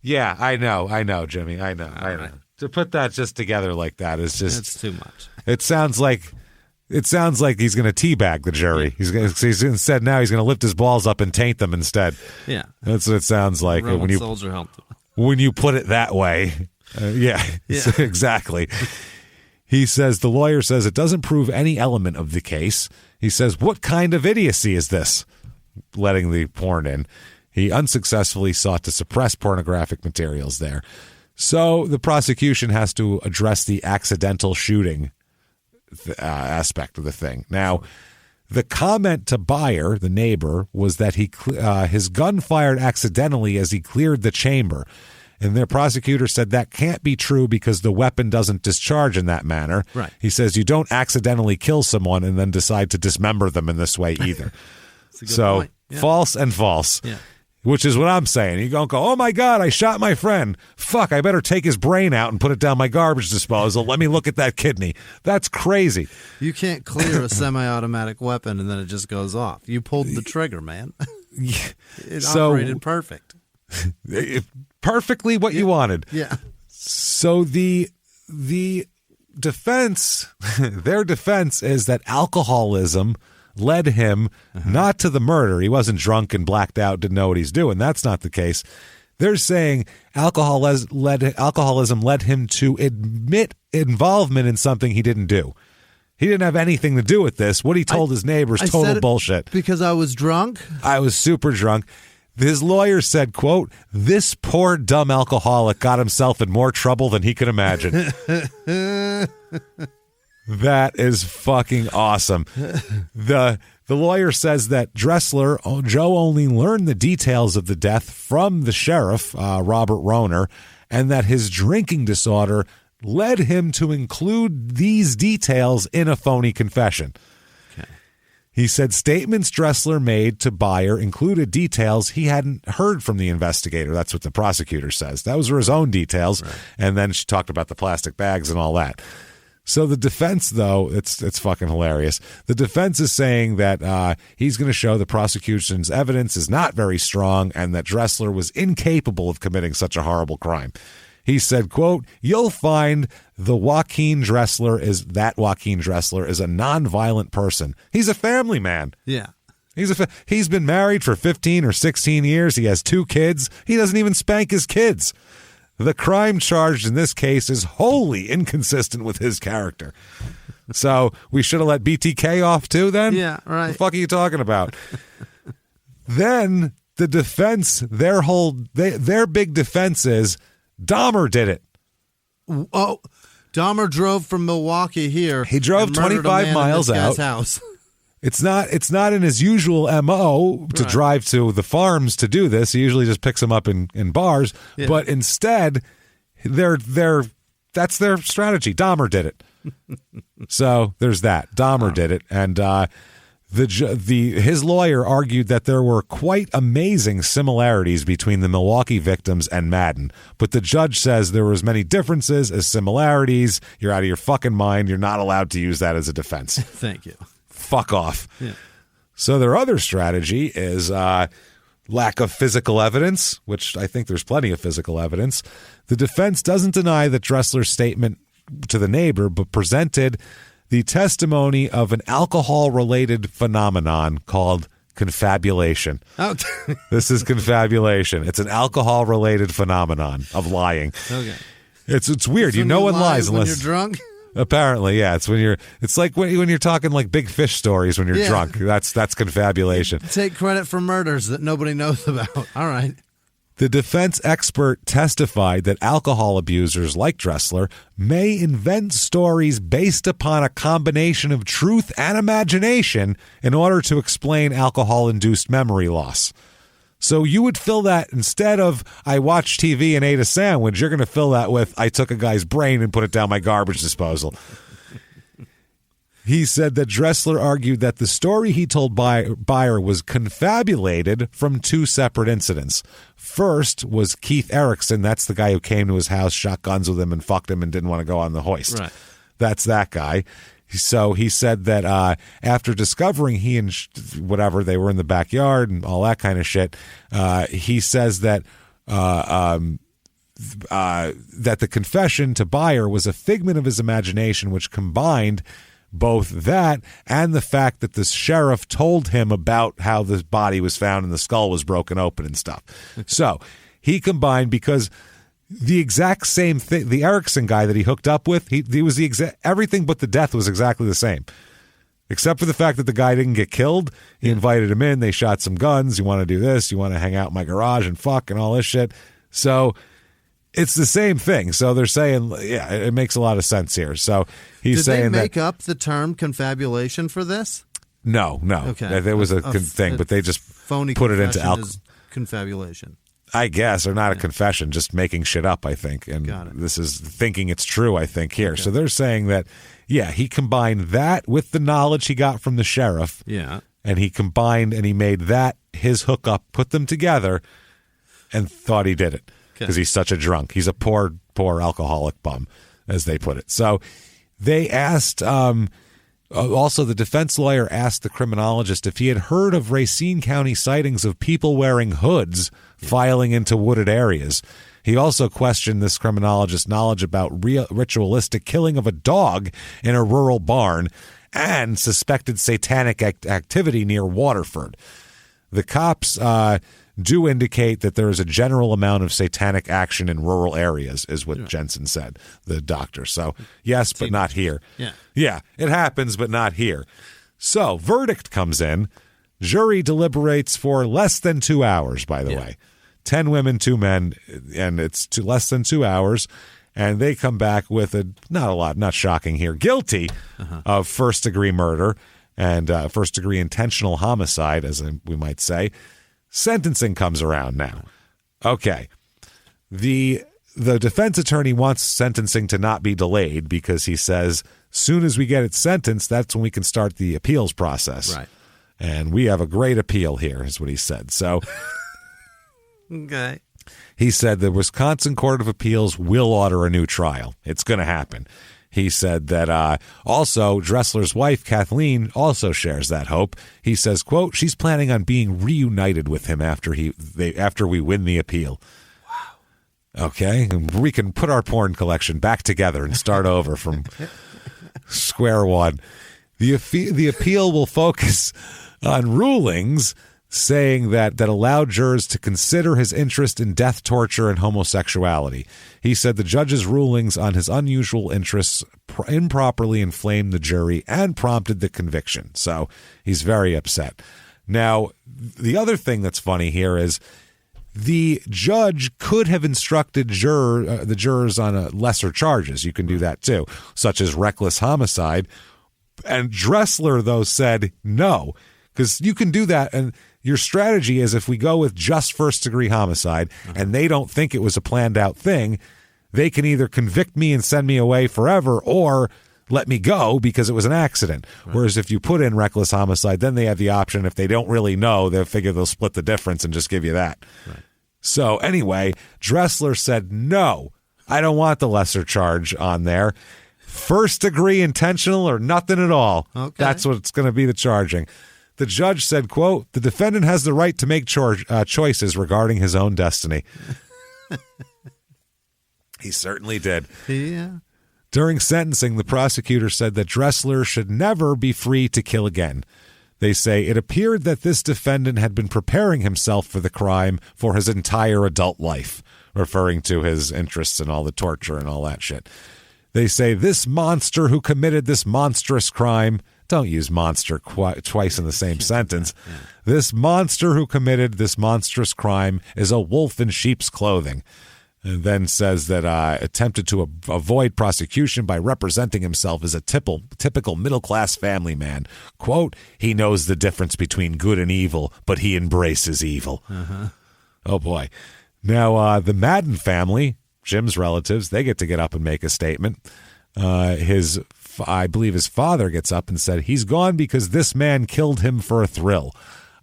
Yeah, I know, Jimmy. I know. Right. To put that just together like that is just... It's too much. It sounds like he's going to teabag the jury. He's instead now he's going to lift his balls up and taint them instead. Yeah. That's what it sounds like. Roman soldier helped him. When you put it that way. Yeah. Exactly. He says, the lawyer says it doesn't prove any element of the case. He says, what kind of idiocy is this? Letting the porn in. He unsuccessfully sought to suppress pornographic materials there. So the prosecution has to address the accidental shooting aspect of the thing. Now, the comment to Byer, the neighbor, was that his gun fired accidentally as he cleared the chamber. And their prosecutor said that can't be true because the weapon doesn't discharge in that manner. Right. He says you don't accidentally kill someone and then decide to dismember them in this way either. So false and false, which is what I'm saying. You don't go, oh, my God, I shot my friend. Fuck, I better take his brain out and put it down my garbage disposal. Let me look at that kidney. That's crazy. You can't clear a semi-automatic weapon and then it just goes off. You pulled the trigger, man. It operated perfect. Perfectly what you wanted. Yeah. So the defense, their defense is that alcoholism led him not to the murder. He wasn't drunk and blacked out, didn't know what he's doing. That's not the case. They're saying alcoholism led him to admit involvement in something he didn't do. He didn't have anything to do with this. What he told his neighbors, total bullshit. Because I was drunk? I was super drunk. His lawyer said, quote, this poor dumb alcoholic got himself in more trouble than he could imagine. That is fucking awesome. The lawyer says that Joe only learned the details of the death from the sheriff, Robert Rohner, and that his drinking disorder led him to include these details in a phony confession. He said statements Dressler made to Byer included details he hadn't heard from the investigator. That's what the prosecutor says. Those were his own details. Right. And then she talked about the plastic bags and all that. So the defense, though, it's fucking hilarious. The defense is saying that he's going to show the prosecution's evidence is not very strong and that Dressler was incapable of committing such a horrible crime. He said, quote, "You'll find Joaquin Dressler is a nonviolent person. He's a family man. Yeah. He's been married for 15 or 16 years. He has 2 kids. He doesn't even spank his kids. The crime charged in this case is wholly inconsistent with his character." So we should have let BTK off too then? Yeah, right. What the fuck are you talking about? Then the defense, their big defense is Dahmer did it. Oh, Dahmer drove from Milwaukee here. He drove and murdered 25 a man miles in this out. guy's house. It's not in his usual MO to drive to the farms to do this. He usually just picks them up in bars. Yeah. But instead, that's their strategy. Dahmer did it. So there's that. Dahmer did it. And his lawyer argued that there were quite amazing similarities between the Milwaukee victims and Madden. But the judge says there were as many differences as similarities. You're out of your fucking mind. You're not allowed to use that as a defense. Thank you. Fuck off. Yeah. So their other strategy is lack of physical evidence, which I think there's plenty of physical evidence. The defense doesn't deny that Dressler's statement to the neighbor, but presented the testimony of an alcohol-related phenomenon called confabulation. Oh. This is confabulation. It's an alcohol-related phenomenon of lying. Okay. It's weird. No one lies when unless you're drunk. Apparently, yeah. It's like when you're talking like big fish stories when you're drunk. That's confabulation. Take credit for murders that nobody knows about. All right. The defense expert testified that alcohol abusers like Dressler may invent stories based upon a combination of truth and imagination in order to explain alcohol-induced memory loss. So you would fill that, instead of "I watched TV and ate a sandwich," you're going to fill that with "I took a guy's brain and put it down my garbage disposal." He said that Dressler argued that the story he told Byer was confabulated from 2 separate incidents. First was Keith Erickson. That's the guy who came to his house, shot guns with him, and fucked him and didn't want to go on the hoist. Right. That's that guy. So he said that after discovering he and whatever, they were in the backyard and all that kind of shit, he says that that the confession to Byer was a figment of his imagination, which combined both that and the fact that the sheriff told him about how the body was found and the skull was broken open and stuff. So he combined, because the exact same thing, the Erickson guy that he hooked up with, he was the exact, everything but the death was exactly the same. Except for the fact that the guy didn't get killed. He invited him in. They shot some guns. You want to do this? You want to hang out in my garage and fuck and all this shit? So it's the same thing. So they're saying, yeah, it makes a lot of sense here. So he's saying that. Did they make up the term confabulation for this? No. Okay. There was a thing, but they just phony put it into confabulation. I guess, or not a confession, just making shit up, I think. And this is thinking it's true, I think, here. Okay. So they're saying that, yeah, he combined that with the knowledge he got from the sheriff. Yeah. And he combined and he made that his hookup, put them together, and thought he did it. Because he's such a drunk. He's a poor alcoholic bum, as they put it. So they asked, also the defense lawyer asked the criminologist if he had heard of Racine County sightings of people wearing hoods filing into wooded areas. He also questioned this criminologist's knowledge about ritualistic killing of a dog in a rural barn and suspected satanic activity near Waterford. The cops do indicate that there is a general amount of satanic action in rural areas, is what Jensen said, the doctor. So, yes, but not here. Yeah, it happens, but not here. So, verdict comes in. Jury deliberates for less than 2 hours, by the way. 10 women, 2 men, and it's less than 2 hours. And they come back with not shocking here, guilty of first-degree murder and first-degree intentional homicide, as we might say. Sentencing comes around now. Okay. The defense attorney wants sentencing to not be delayed because he says, soon as we get it sentenced, that's when we can start the appeals process. Right. And we have a great appeal here, is what he said. So, okay. He said the Wisconsin Court of Appeals will order a new trial. It's going to happen. He said that also Dressler's wife, Kathleen, also shares that hope. He says, quote, she's planning on being reunited with him after we win the appeal. Wow. Okay, and we can put our porn collection back together and start over from square one. The appeal will focus on rulings saying that allowed jurors to consider his interest in death, torture, and homosexuality. He said the judge's rulings on his unusual interests improperly inflamed the jury and prompted the conviction. So he's very upset. Now, the other thing that's funny here is the judge could have instructed the jurors on lesser charges. You can do that too, such as reckless homicide. And Dressler, though, said no, because you can do that. And your strategy is, if we go with just first-degree homicide and they don't think it was a planned-out thing, they can either convict me and send me away forever or let me go because it was an accident. Right. Whereas if you put in reckless homicide, then they have the option, if they don't really know, they'll figure they'll split the difference and just give you that. Right. So anyway, Dressler said, no, I don't want the lesser charge on there. First-degree intentional or nothing at all. Okay. That's what's going to be the charging. The judge said, quote, the defendant has the right to make choices regarding his own destiny. He certainly did. Yeah. During sentencing, the prosecutor said that Dressler should never be free to kill again. They say it appeared that this defendant had been preparing himself for the crime for his entire adult life, referring to his interests in all the torture and all that shit. They say this monster who committed this monstrous crime. Don't use monster twice in the same sentence. Yeah. This monster who committed this monstrous crime is a wolf in sheep's clothing. And then says that attempted to avoid prosecution by representing himself as a typical middle-class family man. Quote, he knows the difference between good and evil, but he embraces evil. Oh, boy. Now, the Madden family, Jim's relatives, they get to get up and make a statement. I believe his father gets up and said, he's gone because this man killed him for a thrill.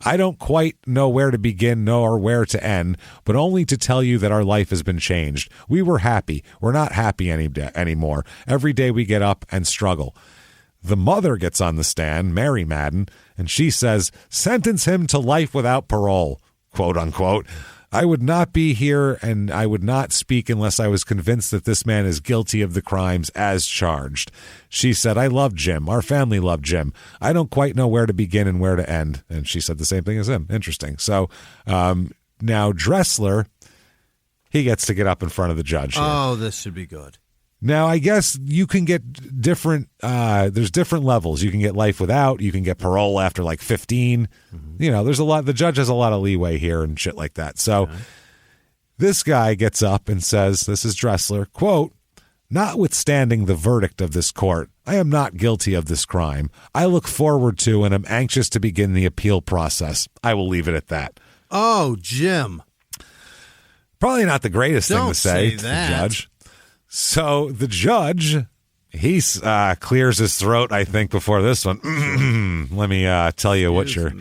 I don't quite know where to begin nor where to end, but only to tell you that our life has been changed. We were happy. We're not happy anymore. Every day we get up and struggle. The mother gets on the stand, Mary Madden, and she says, sentence him to life without parole, quote unquote. I would not be here and I would not speak unless I was convinced that this man is guilty of the crimes as charged. She said, I love Jim. Our family loved Jim. I don't quite know where to begin and where to end. And she said the same thing as him. Interesting. So now Dressler, he gets to get up in front of the judge here. Oh, this should be good. Now, I guess you can get different, there's different levels. You can get life without, you can get parole after like 15. You know, there's a lot, the judge has a lot of leeway here and shit like that. So this guy gets up and says, this is Dressler, quote, notwithstanding the verdict of this court, I am not guilty of this crime. I look forward to and am anxious to begin the appeal process. I will leave it at that. Oh, Jim. Probably not the greatest thing to say to the that. judge. So the judge, he clears his throat, I think, before this one. Let me tell you what you're.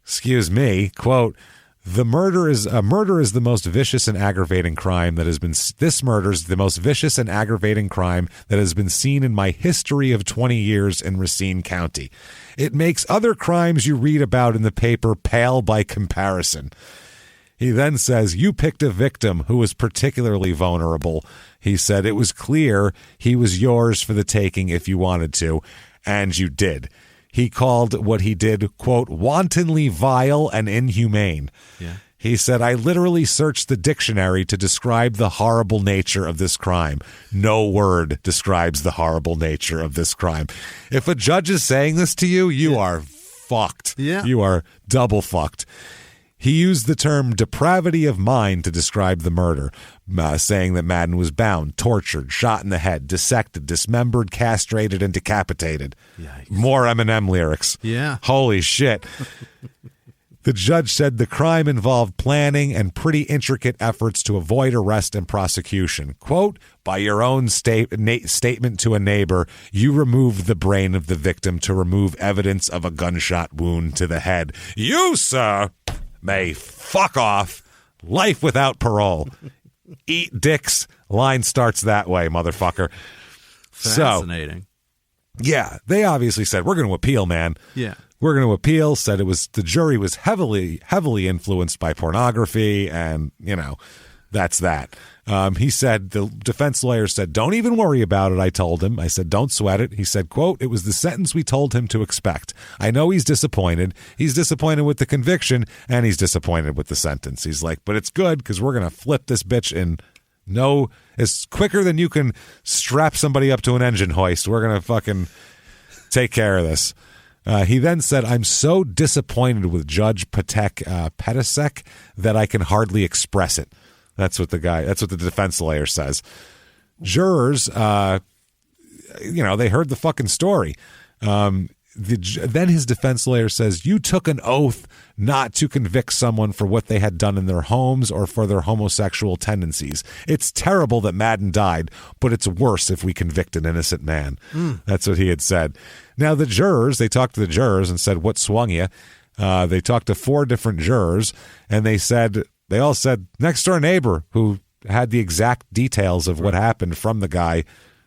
Excuse me. Quote: the murder is the most vicious and aggravating crime that has been. This murder is the most vicious and aggravating crime that has been seen in my history of 20 years in Racine County. It makes other crimes you read about in the paper pale by comparison. He then says, you picked a victim who was particularly vulnerable. He said it was clear he was yours for the taking if you wanted to, and you did. He called what he did, quote, wantonly vile and inhumane. Yeah. He said, I literally searched the dictionary to describe the horrible nature of this crime. No word describes the horrible nature of this crime. If a judge is saying this to you, you are fucked. Yeah. You are double fucked. He used the term depravity of mind to describe the murder, saying that Madden was bound, tortured, shot in the head, dissected, dismembered, castrated, and decapitated. Yikes. More Eminem lyrics. Yeah. Holy shit. The judge said the crime involved planning and pretty intricate efforts to avoid arrest and prosecution. Quote, by your own statement to a neighbor, you removed the brain of the victim to remove evidence of a gunshot wound to the head. You, sir, may fuck off. Life without parole. Eat dicks. Line starts that way, motherfucker. Fascinating. So, yeah, they obviously said, we're going to appeal, man. Yeah. We're going to appeal. Said it was the jury was heavily influenced by pornography, and, you know, that's that. He said, the defense lawyer said, "Don't even worry about it," I told him. I said, "Don't sweat it." He said, quote, "It was the sentence we told him to expect. I know he's disappointed. He's disappointed with the conviction, and he's disappointed with the sentence." He's like, "But it's good because we're going to flip this bitch in it's quicker than you can strap somebody up to an engine hoist. We're going to fucking take care of this." He then said, "I'm so disappointed with Judge Petasek that I can hardly express it." That's what the defense lawyer says. Jurors, they heard the fucking story. Then his defense lawyer says, "You took an oath not to convict someone for what they had done in their homes or for their homosexual tendencies. It's terrible that Madden died, but it's worse if we convict an innocent man." That's what he had said. Now, they talked to the jurors and said, "What swung you?" They talked to 4 different jurors, and they all said, next door neighbor who had the exact details of what happened from the guy.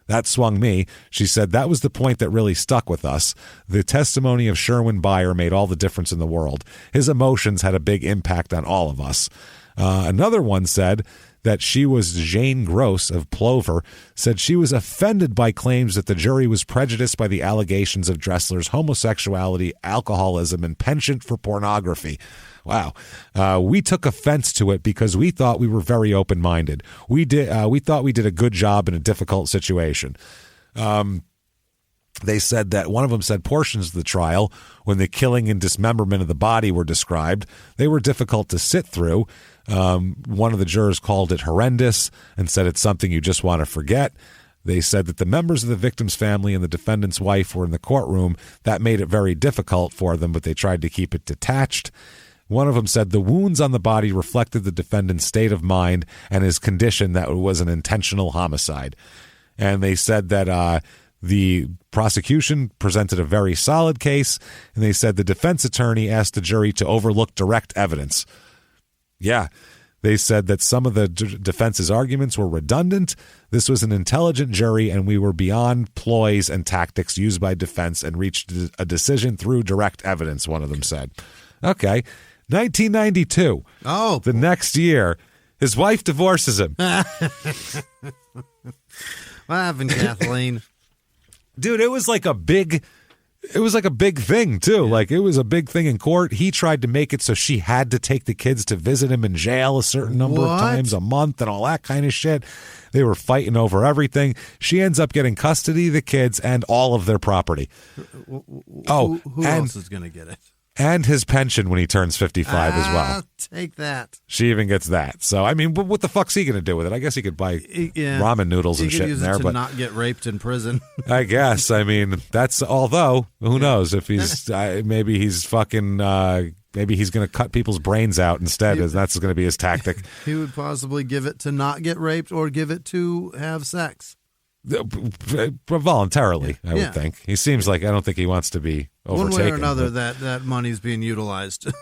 That swung me. She said, "That was the point that really stuck with us. The testimony of Sherwin Byer made all the difference in the world. His emotions had a big impact on all of us." Another one said that she was Jane Gross of Plover, said she was offended by claims that the jury was prejudiced by the allegations of Dressler's homosexuality, alcoholism, and penchant for pornography. Wow. "We took offense to it because we thought we were very open-minded. We thought we did a good job in a difficult situation." They said that one of them said portions of the trial, when the killing and dismemberment of the body were described, they were difficult to sit through. One of the jurors called it horrendous and said it's something you just want to forget. They said that the members of the victim's family and the defendant's wife were in the courtroom. That made it very difficult for them, but they tried to keep it detached. One of them said the wounds on the body reflected the defendant's state of mind and his condition that it was an intentional homicide. And they said that the prosecution presented a very solid case, and they said the defense attorney asked the jury to overlook direct evidence. Yeah. They said that some of the defense's arguments were redundant. This was an intelligent jury, and we were beyond ploys and tactics used by defense and reached a decision through direct evidence, one of them said. Okay. 1992. Oh. The next year, his wife divorces him. What happened, Kathleen? Dude, it was like a big thing, too. Yeah. Like, it was a big thing in court. He tried to make it so she had to take the kids to visit him in jail a certain number of times a month and all that kind of shit. They were fighting over everything. She ends up getting custody of the kids and all of their property. Who else is going to get it? And his pension when he turns 55 as well. Take that. She even gets that. So, I mean, what the fuck's he going to do with it? I guess he could buy ramen noodles and shit in there. But not get raped in prison. I guess. I mean, although, who knows if he's, maybe he's fucking, maybe he's going to cut people's brains out instead. That's going to be his tactic. He would possibly give it to not get raped or give it to have sex. Voluntarily, I would think. He seems like, I don't think he wants to be overtaken. One way or another, that money's being utilized.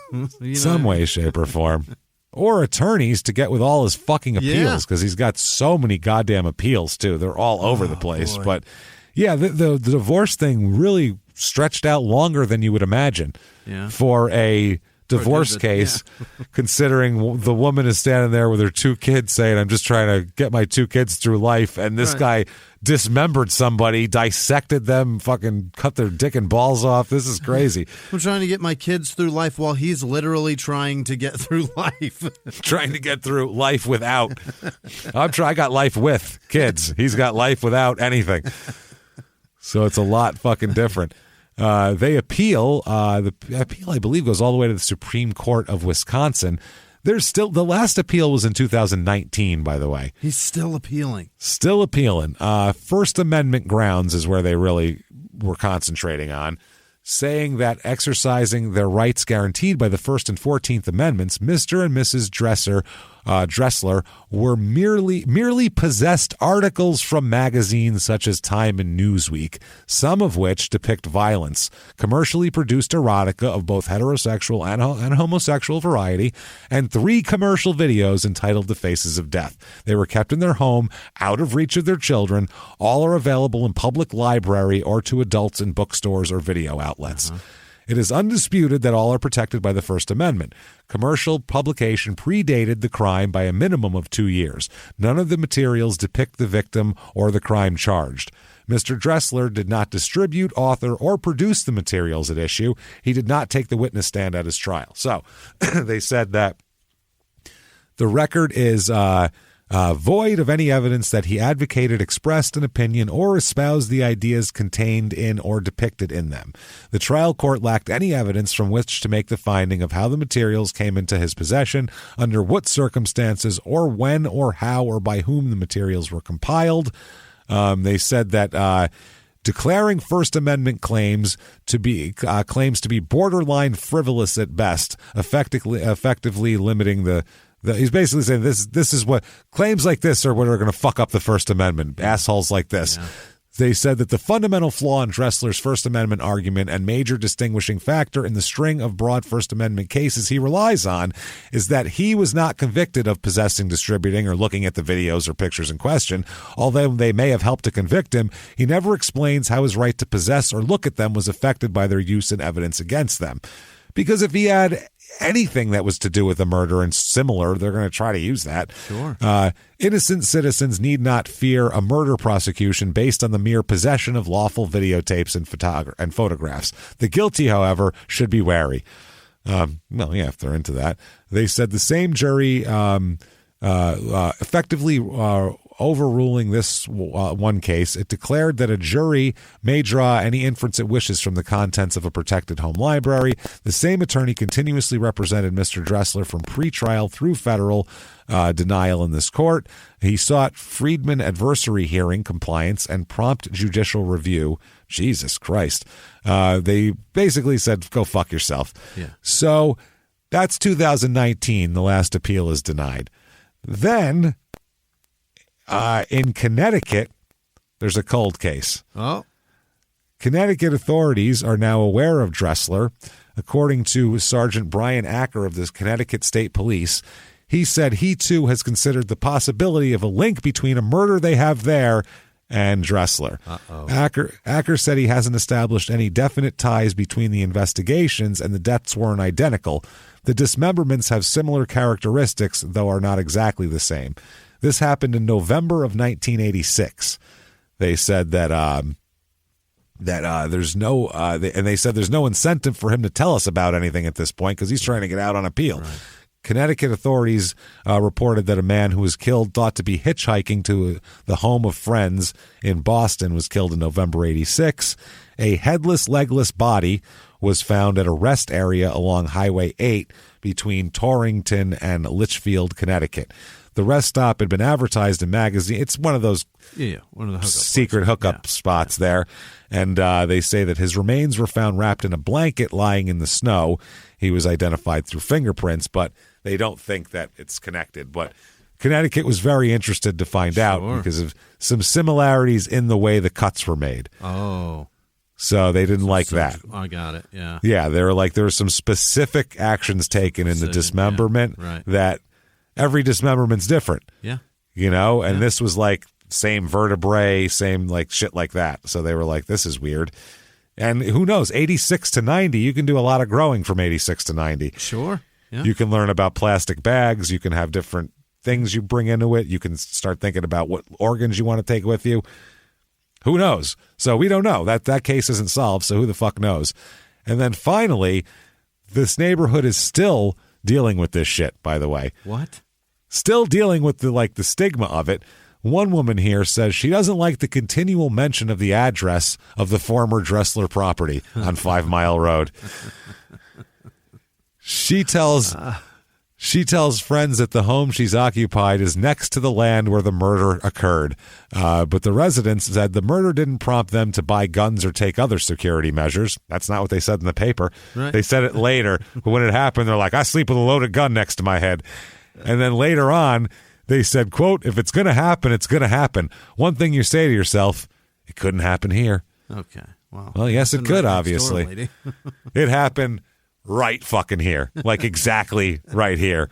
Some way, shape, or form. Or attorneys to get with all his fucking appeals, because he's got so many goddamn appeals, too. They're all over the place. Boy. But, yeah, the divorce thing really stretched out longer than you would imagine for a divorce case, considering the woman is standing there with her 2 kids saying, "I'm just trying to get my 2 kids through life," and this guy dismembered somebody, dissected them, fucking cut their dick and balls off. This is crazy. I'm trying to get my kids through life while he's literally trying to get through life. Trying to get through life without. I got life with kids. He's got life without anything. So it's a lot fucking different. They appeal. The appeal, I believe, goes all the way to the Supreme Court of Wisconsin. The last appeal was in 2019, by the way. He's still appealing. Still appealing. First Amendment grounds is where they really were concentrating on, saying that exercising their rights guaranteed by the First and 14th Amendments, Mr. and Mrs. Dressler were merely possessed articles from magazines such as Time and Newsweek, some of which depict violence, commercially produced erotica of both heterosexual and homosexual variety, and 3 commercial videos entitled The Faces of Death. They were kept in their home, out of reach of their children. All are available in public library or to adults in bookstores or video outlets. It is undisputed that all are protected by the First Amendment. Commercial publication predated the crime by a minimum of 2 years. None of the materials depict the victim or the crime charged. Mr. Dressler did not distribute, author, or produce the materials at issue. He did not take the witness stand at his trial. So they said that the record is void of any evidence that he advocated, expressed an opinion, or espoused the ideas contained in or depicted in them. The trial court lacked any evidence from which to make the finding of how the materials came into his possession, under what circumstances, or when or how or by whom the materials were compiled. They said that declaring First Amendment claims to be borderline frivolous at best, effectively limiting the he's basically saying this is what claims like this are what are going to fuck up the First Amendment. Assholes like this. Yeah. They said that the fundamental flaw in Dressler's First Amendment argument and major distinguishing factor in the string of broad First Amendment cases he relies on is that he was not convicted of possessing, distributing, or looking at the videos or pictures in question. Although they may have helped to convict him, he never explains how his right to possess or look at them was affected by their use and evidence against them. Because if he had anything that was to do with a murder and similar, they're going to try to use that. Sure. Innocent citizens need not fear a murder prosecution based on the mere possession of lawful videotapes and photographs. The guilty, however, should be wary. If they're into that. They said the same jury effectively overruling this one case, it declared that a jury may draw any inference it wishes from the contents of a protected home library. The same attorney continuously represented Mr. Dressler from pretrial through federal denial in this court. He sought Friedman adversary hearing compliance and prompt judicial review. Jesus Christ. They basically said, go fuck yourself. Yeah. So that's 2019. The last appeal is denied. Then in Connecticut, there's a cold case. Oh. Connecticut authorities are now aware of Dressler. According to Sergeant Brian Acker of the Connecticut State Police, he said he too has considered the possibility of a link between a murder they have there and Dressler. Acker said he hasn't established any definite ties between the investigations and the deaths weren't identical. The dismemberments have similar characteristics, though are not exactly the same. This happened in November of 1986. They said that there's no, and they said there's no incentive for him to tell us about anything at this point because he's trying to get out on appeal. Right. Connecticut authorities reported that a man who was killed, thought to be hitchhiking to the home of friends in Boston, was killed in November 86. A headless, legless body was found at a rest area along Highway 8 between Torrington and Litchfield, Connecticut. The rest stop had been advertised in magazines. It's one of those one of the secret hookup spots there. And they say that his remains were found wrapped in a blanket lying in the snow. He was identified through fingerprints, but they don't think that it's connected. But Connecticut was very interested to find out because of some similarities in the way the cuts were made. Oh. So they didn't like that. I got it, yeah. Yeah, they were like, there were some specific actions taken in the dismemberment that every dismemberment's different. Yeah. You know, and this was like same vertebrae, same like shit like that. So they were like, this is weird. And who knows, 86 to 90, you can do a lot of growing from 86 to 90. Sure. Yeah. You can learn about plastic bags. You can have different things you bring into it. You can start thinking about what organs you want to take with you. Who knows? So we don't know. That case isn't solved, so who the fuck knows? And then finally, this neighborhood is still dealing with this shit, by the way. What? Still dealing with the stigma of it. One woman here says she doesn't like the continual mention of the address of the former Dressler property on 5 Mile Road. She tells friends that the home she's occupied is next to the land where the murder occurred. But the residents said the murder didn't prompt them to buy guns or take other security measures. That's not what they said in the paper. Right. They said it later. But when it happened, they're like, I sleep with a loaded gun next to my head. And then later on, they said, quote, if it's going to happen, it's going to happen. One thing you say to yourself, it couldn't happen here. Okay. Wow. Well, yes, it could, obviously. It happened right fucking here. Like exactly right here.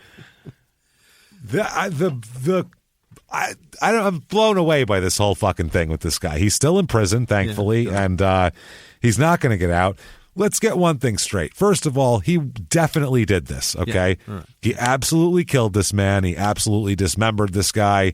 I'm blown away by this whole fucking thing with this guy. He's still in prison, thankfully, and he's not going to get out. let's get one thing straight. First of all, he definitely did this, okay? Yeah, right. He absolutely killed this man. He absolutely dismembered this guy.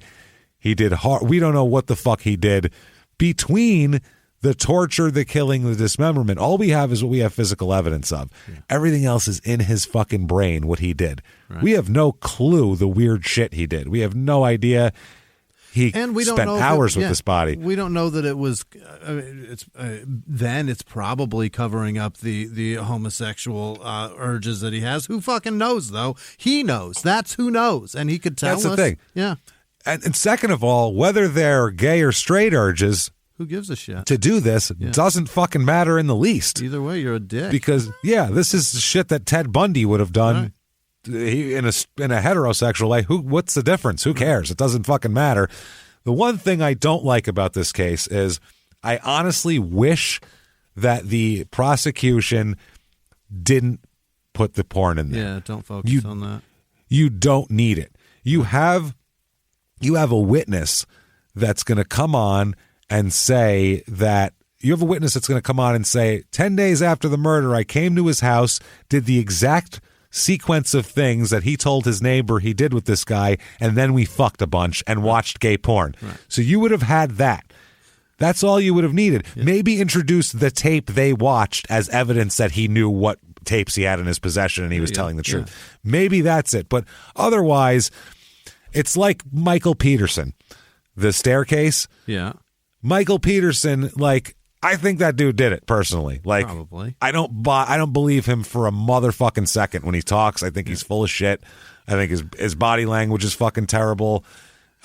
He did we don't know what the fuck he did between the torture, the killing, the dismemberment. All we have is what we have physical evidence of. Yeah. Everything else is in his fucking brain, what he did. Right. We have no clue the weird shit he did. We have no idea. We don't spent hours with this body. We don't know that it was. Then it's probably covering up the homosexual urges that he has. Who fucking knows? Though he knows. That's who knows, and he could tell us. That's the thing. Yeah. And second of all, whether they're gay or straight urges, who gives a shit? To do this doesn't fucking matter in the least. Either way, you're a dick. Because this is shit that Ted Bundy would have done. Right. In a heterosexual way. What's the difference? Who cares? It doesn't fucking matter. The one thing I don't like about this case is I honestly wish that the prosecution didn't put the porn in there. Yeah, don't focus on that. You don't need it. You have a witness that's going to come on and say that you have a witness that's going to come on and say 10 days after the murder, I came to his house, did the exact sequence of things that he told his neighbor he did with this guy, and then we fucked a bunch and watched gay porn. Right. So you would have had that. That's all you would have needed. Yeah. Maybe introduce the tape they watched as evidence that he knew what tapes he had in his possession and he was telling the truth. Yeah. Maybe that's it. But otherwise, it's like Michael Peterson, the staircase. Yeah. Michael Peterson, I think that dude did it personally. Probably. I don't believe him for a motherfucking second when he talks. I think he's full of shit. I think his body language is fucking terrible.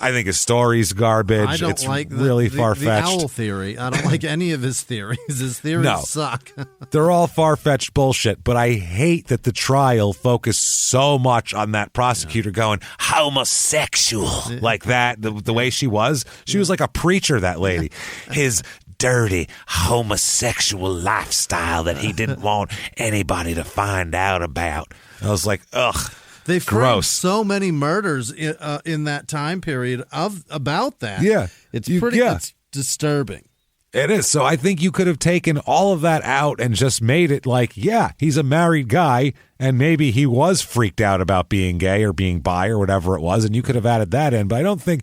I think his story's garbage. I don't it's like really far-fetched. The owl theory. I don't like any of his theories. His theories suck. They're all far-fetched bullshit, but I hate that the trial focused so much on that prosecutor going, homosexual, like that, the way she was. She was like a preacher, that lady. His dirty homosexual lifestyle that he didn't want anybody to find out about. I was like, ugh. They framed so many murders in that time period about that. Yeah. It's it's disturbing. It is. So I think you could have taken all of that out and just made it like, he's a married guy and maybe he was freaked out about being gay or being bi or whatever it was, and you could have added that in. But I think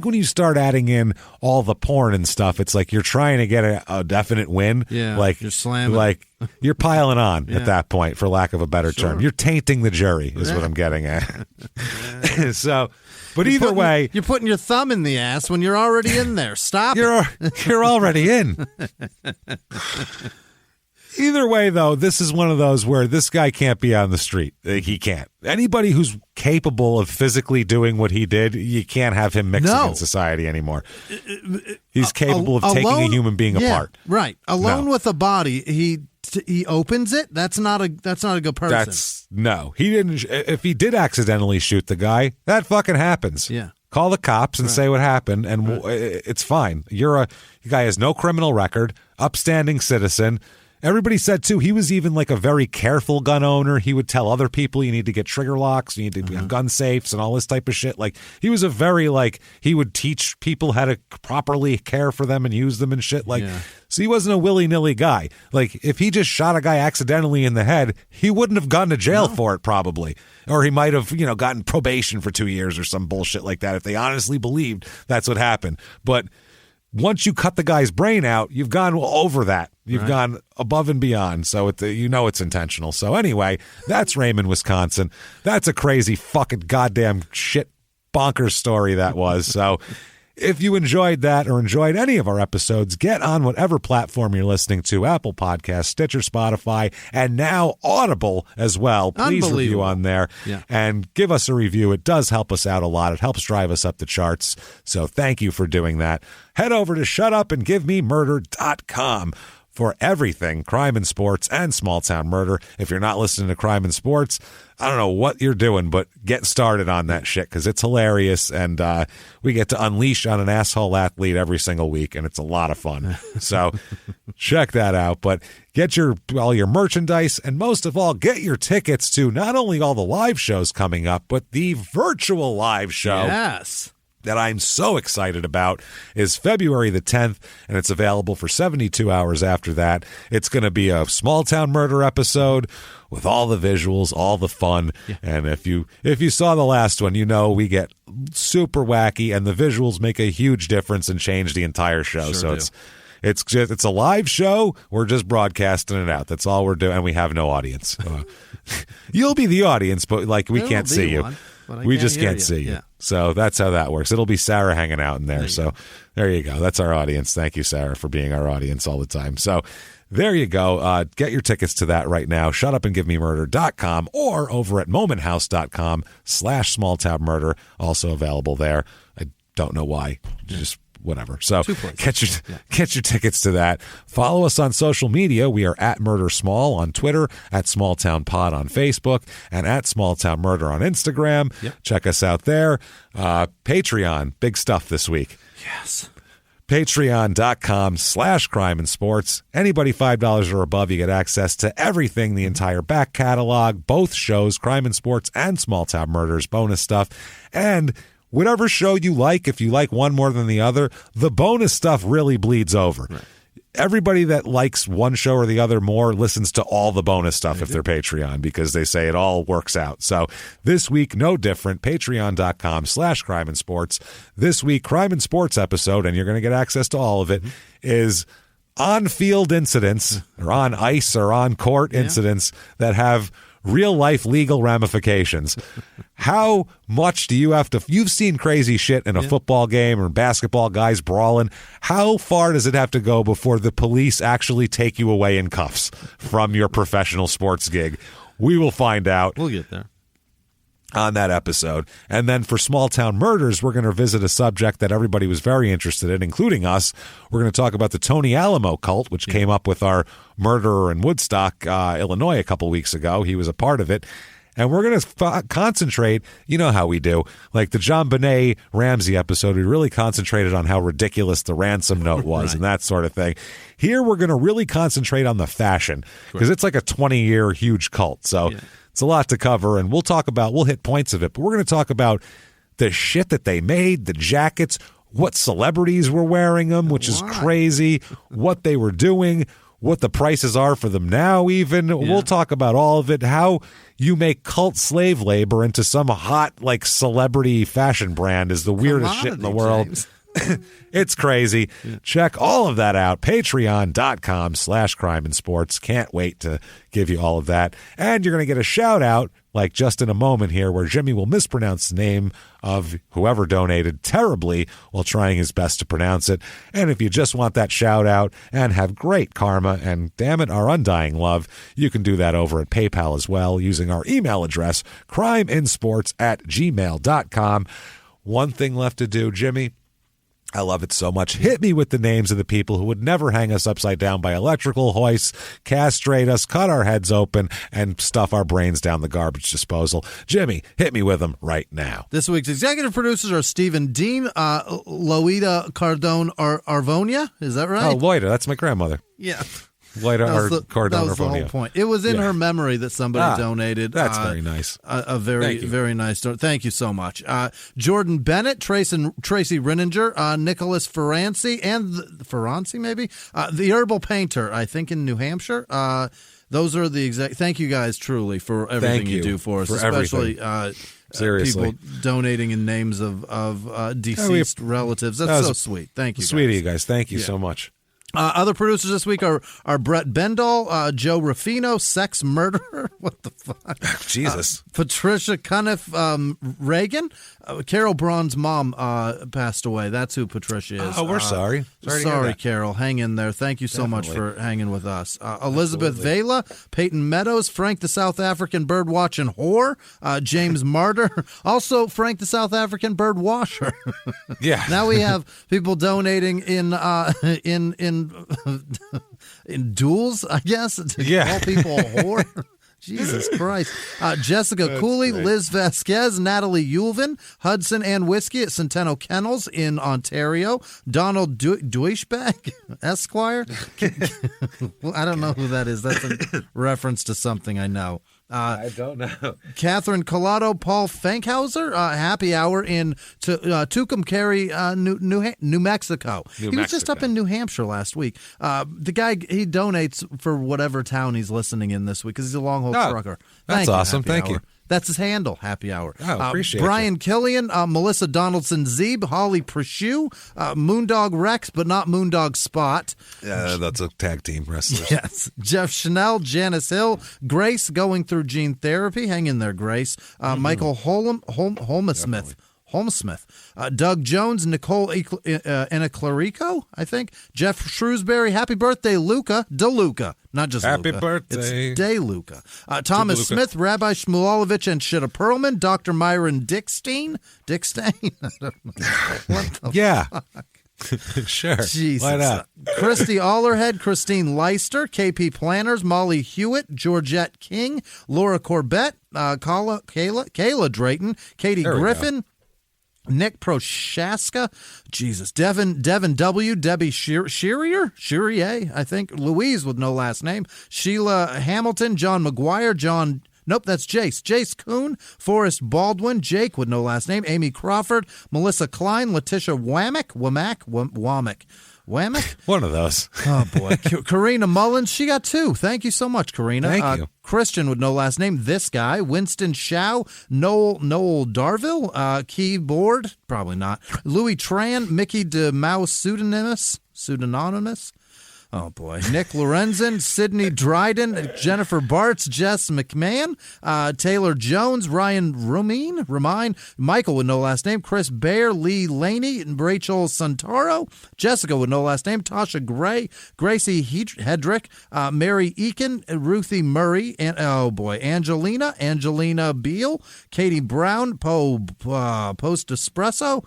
when you start adding in all the porn and stuff, it's like you're trying to get a definite win. Yeah, like you're slamming. Like you're piling on at that point, for lack of a better term. You're tainting the jury is what I'm getting at. So... But either way, you're putting your thumb in the ass when you're already in there. Stop You're already in. Either way, though, this is one of those where this guy can't be on the street. He can't. Anybody who's capable of physically doing what he did, you can't have him mixing in society anymore. He's capable of taking a human being apart. Right. Alone with a body, he opens it. That's not a good person. He didn't. If he did accidentally shoot the guy, that fucking happens. Yeah. Call the cops and say what happened, and it's fine. The guy has no criminal record, upstanding citizen. Everybody said, too, he was even like a very careful gun owner. He would tell other people you need to get trigger locks, you need to have gun safes and all this type of shit. Like, he was a very, he would teach people how to properly care for them and use them and shit. So he wasn't a willy-nilly guy. Like, if he just shot a guy accidentally in the head, he wouldn't have gone to jail for it, probably. Or he might have, gotten probation for 2 years or some bullshit like that if they honestly believed that's what happened. But once you cut the guy's brain out, you've gone over that. You've gone above and beyond. So it's intentional. So anyway, that's Raymond, Wisconsin. That's a crazy fucking goddamn shit bonkers story that was. So if you enjoyed that or enjoyed any of our episodes, get on whatever platform you're listening to, Apple Podcasts, Stitcher, Spotify, and now Audible as well. Please review on there and give us a review. It does help us out a lot. It helps drive us up the charts. So thank you for doing that. Head over to shutupandgivememurder.com for everything crime and sports and small town murder. If you're not listening to crime and sports, I don't know what you're doing, but get started on that shit because it's hilarious, and we get to unleash on an asshole athlete every single week, and it's a lot of fun. So check that out. But get all your merchandise, and most of all, get your tickets to not only all the live shows coming up, but the virtual live show. Yes. that I'm so excited about is February the 10th, and it's available for 72 hours after that. It's going to be a small town murder episode with all the visuals, all the fun. Yeah. And if you saw the last one, you know we get super wacky, and the visuals make a huge difference and change the entire show. It's a live show. We're just broadcasting it out. That's all we're doing, and we have no audience. You'll be the audience, but we can't see you. We just can't see you. Yeah. So that's how that works. It'll be Sarah hanging out in there. So there you go. That's our audience. Thank you, Sarah, for being our audience all the time. So there you go. Get your tickets to that right now. shutupandgivememurder.com or over at momenthouse.com/small town murder. Also available there. I don't know why. Just whatever. So get your tickets to that. Follow us on social media. We are at Murder Small on Twitter, at Small Town Pod on Facebook, and at Small Town Murder on Instagram. Yep. Check us out there. Patreon, big stuff this week. Yes. Patreon.com/crime and sports. Anybody $5 or above, you get access to everything, the entire back catalog, both shows, Crime and Sports and Small Town Murders, bonus stuff, and whatever show you like, if you like one more than the other, the bonus stuff really bleeds over. Right. Everybody that likes one show or the other more listens to all the bonus stuff if they're Patreon, because they say it all works out. So this week, no different. Patreon.com/crime and sports. This week, Crime and Sports episode, and you're going to get access to all of it, is on-field incidents or on ice or on court incidents that have real-life legal ramifications. How much do you have to... You've seen crazy shit in a football game or basketball, guys brawling. How far does it have to go before the police actually take you away in cuffs from your professional sports gig? We will find out. We'll get there on that episode. And then for Small Town Murders, we're going to visit a subject that everybody was very interested in, including us. We're going to talk about the Tony Alamo cult, which came up with our murderer in Woodstock, Illinois, a couple weeks ago. He was a part of it. And we're going to concentrate, you know how we do, like the John Benet Ramsey episode, we really concentrated on how ridiculous the ransom note was and that sort of thing. Here we're going to really concentrate on the fashion, because it's like a 20-year huge cult. So it's a lot to cover, and we'll hit points of it, but we're going to talk about the shit that they made, the jackets, what celebrities were wearing them, which is crazy, what they were doing, what the prices are for them now even. We'll talk about all of it, how you make cult slave labor into some hot celebrity fashion brand is the weirdest shit in the world. It's crazy. Check all of that out. Patreon.com/crime and sports. Can't wait to give you all of that. And you're going to get a shout out just in a moment here, where Jimmy will mispronounce the name of whoever donated terribly while trying his best to pronounce it. And if you just want that shout out and have great karma and, damn it, our undying love, you can do that over at PayPal as well, using our email address, crimeinsports@gmail.com. One thing left to do, Jimmy. I love it so much. Hit me with the names of the people who would never hang us upside down by electrical hoists, castrate us, cut our heads open, and stuff our brains down the garbage disposal. Jimmy, hit me with them right now. This week's executive producers are Stephen Dean, Loida Cardone Arvonia. Is that right? Oh, Loida. That's my grandmother. Yeah. Loida Cardone That was the whole point. It was in her memory that somebody donated. That's very nice. A very nice story. Thank you so much. Jordan Bennett, Tracy Renninger, Nicholas Ferranci, and Ferranci maybe? The Herbal Painter, I think in New Hampshire. Those are the exact... Thank you guys truly for everything you do for us, especially... Seriously, people donating in names of deceased relatives. That's so sweet. Thank you, sweet of you guys. Thank you so much. Other producers this week are Brett Bendall, Joe Ruffino, Sex Murderer. What the fuck? Jesus. Patricia Cuniff Reagan. Carol Braun's mom passed away. That's who Patricia is. Oh, we're sorry. Sorry, Carol. Hang in there. Thank you so much for hanging with us. Elizabeth Vela, Peyton Meadows, Frank the South African bird-watching whore, James Martyr, also Frank the South African bird washer. Yeah. Now we have people donating in duels, I guess, to call people a whore. Jesus Christ. Jessica Cooley, Liz Vasquez, Natalie Yulvin, Hudson and Whiskey at Centeno Kennels in Ontario, Donald Duishbach, Esquire. Well, I don't know who that is. That's a reference to something I know. I don't know. Catherine Collado, Paul Fankhauser, happy hour in Tucumcari, New Mexico. He was just up in New Hampshire last week. The guy, he donates for whatever town he's listening in this week because he's a long-haul trucker. That's awesome. Thank you. That's his handle, Happy Hour. Oh, appreciate Brian you. Killian, Melissa Donaldson Zeeb, Holly Prashew, Moondog Rex, but not Moondog Spot. Yeah, that's a tag team wrestler. Yes. Jeff Chanel, Janice Hill, Grace going through gene therapy. Hang in there, Grace. Michael Holmesmith. Doug Jones, Nicole Enaclarico, I think. Jeff Shrewsbury, happy birthday, Luca. DeLuca, not just happy Luca. birthday. It's DeLuca. Thomas Smith, Rabbi Shmulovich and Shitta Perlman, Dr. Myron Dickstein. What the fuck? Sure. Jesus. Why not? Christy Allerhead, Christine Leister, KP Planners, Molly Hewitt, Georgette King, Laura Corbett, Kayla Drayton, Katie Griffin, Nick Prochaska, Jesus, Devin W, Debbie Shirier, I think, Louise with no last name, Sheila Hamilton, John McGuire, Nope, that's Jace Kuhn, Forrest Baldwin, Jake with no last name, Amy Crawford, Melissa Klein, Letitia Wamick. One of those. Oh, boy. Karina Mullins, she got 2. Thank you so much, Karina. Thank you. Christian with no last name, this guy, Winston Shao, Noel Darville, keyboard, probably not, Louis Tran, Mickey DeMouse, pseudonymous. Oh, boy. Nick Lorenzen, Sydney Dryden, Jennifer Bartz, Jess McMahon, Taylor Jones, Ryan Rumine, Michael with no last name, Chris Baer, Lee Laney, Rachel Santoro, Jessica with no last name, Tasha Gray, Gracie Hedrick, Mary Eakin, Ruthie Murray, and Angelina Beal, Katie Brown, Post Espresso,